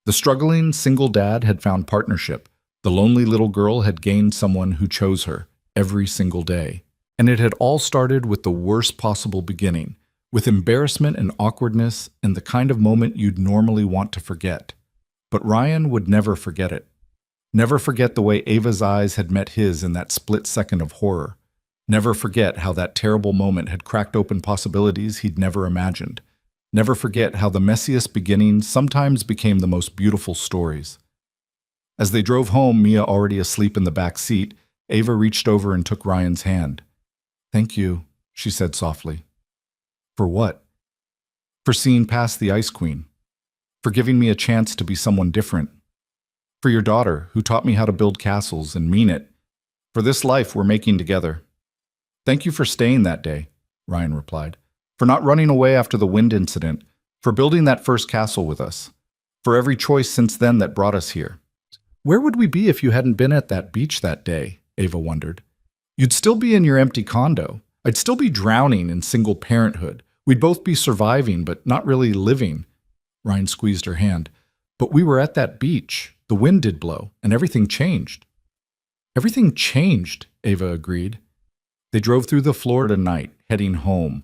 The struggling single dad had found partnership. The lonely little girl had gained someone who chose her every single day. And it had all started with the worst possible beginning, with embarrassment and awkwardness and the kind of moment you'd normally want to forget. But Ryan would never forget it. Never forget the way Ava's eyes had met his in that split second of horror. Never forget how that terrible moment had cracked open possibilities he'd never imagined. Never forget how the messiest beginnings sometimes became the most beautiful stories. As they drove home, Mia already asleep in the back seat, Ava reached over and took Ryan's hand. "Thank you," she said softly. For what? For seeing past the Ice Queen. For giving me a chance to be someone different. For your daughter, who taught me how to build castles and mean it. For this life we're making together. Thank you for staying that day, Ryan replied. For not running away after the wind incident. For building that first castle with us. For every choice since then that brought us here. Where would we be if you hadn't been at that beach that day? Ava wondered. You'd still be in your empty condo. I'd still be drowning in single parenthood. We'd both be surviving, but not really living. Ryan squeezed her hand. But we were at that beach. The wind did blow, and everything changed. Everything changed, Ava agreed. They drove through the Florida night, heading home.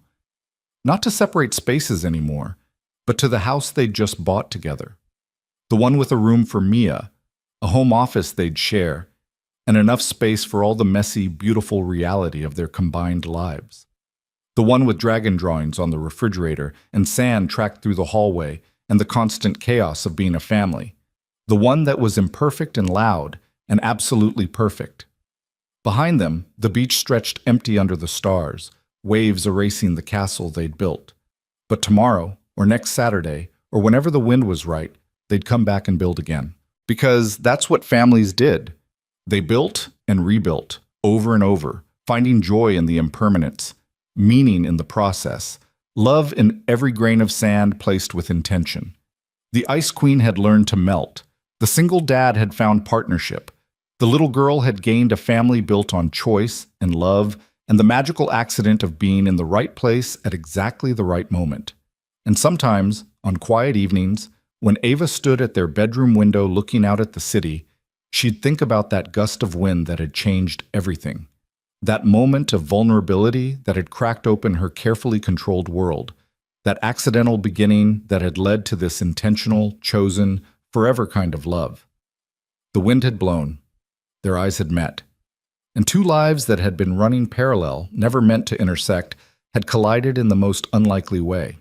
Not to separate spaces anymore, but to the house they'd just bought together. The one with a room for Mia, a home office they'd share, and enough space for all the messy, beautiful reality of their combined lives. The one with dragon drawings on the refrigerator and sand tracked through the hallway and the constant chaos of being a family. The one that was imperfect and loud and absolutely perfect. Behind them, the beach stretched empty under the stars, waves erasing the castle they'd built. But tomorrow, or next Saturday, or whenever the wind was right, they'd come back and build again. Because that's what families did. They built and rebuilt, over and over, finding joy in the impermanence, meaning in the process, love in every grain of sand placed with intention. The Ice Queen had learned to melt. The single dad had found partnership. The little girl had gained a family built on choice and love and the magical accident of being in the right place at exactly the right moment. And sometimes, on quiet evenings, when Ava stood at their bedroom window looking out at the city, She'd think about that gust of wind that had changed everything. That moment of vulnerability that had cracked open her carefully controlled world. That accidental beginning that had led to this intentional, chosen, forever kind of love. The wind had blown. Their eyes had met. And two lives that had been running parallel, never meant to intersect, had collided in the most unlikely way.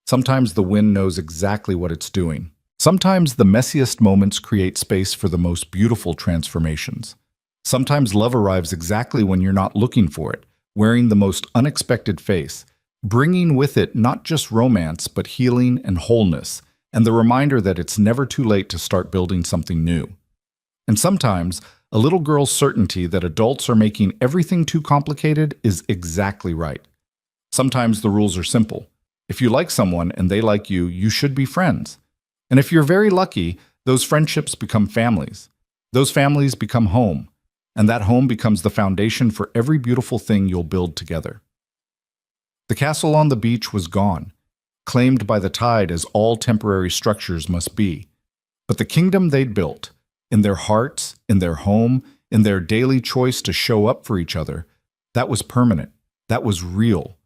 Sometimes the wind knows exactly what it's doing. Sometimes the messiest moments create space for the most beautiful transformations. Sometimes love arrives exactly when you're not looking for it, wearing the most unexpected face, bringing with it not just romance, but healing and wholeness, and the reminder that it's never too late to start building something new. And sometimes, a little girl's certainty that adults are making everything too complicated is exactly right. Sometimes the rules are simple. If you like someone and they like you, you should be friends. And if you're very lucky, those friendships become families. Those families become home. And that home becomes the foundation for every beautiful thing you'll build together. The castle on the beach was gone, claimed by the tide as all temporary structures must be. But the kingdom they'd built, in their hearts, in their home, in their daily choice to show up for each other, that was permanent, that was real,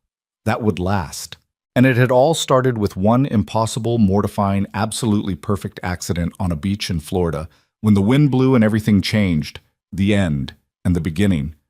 that would last. And it had all started with one impossible, mortifying, absolutely perfect accident on a beach in Florida, when the wind blew and everything changed, the end and the beginning,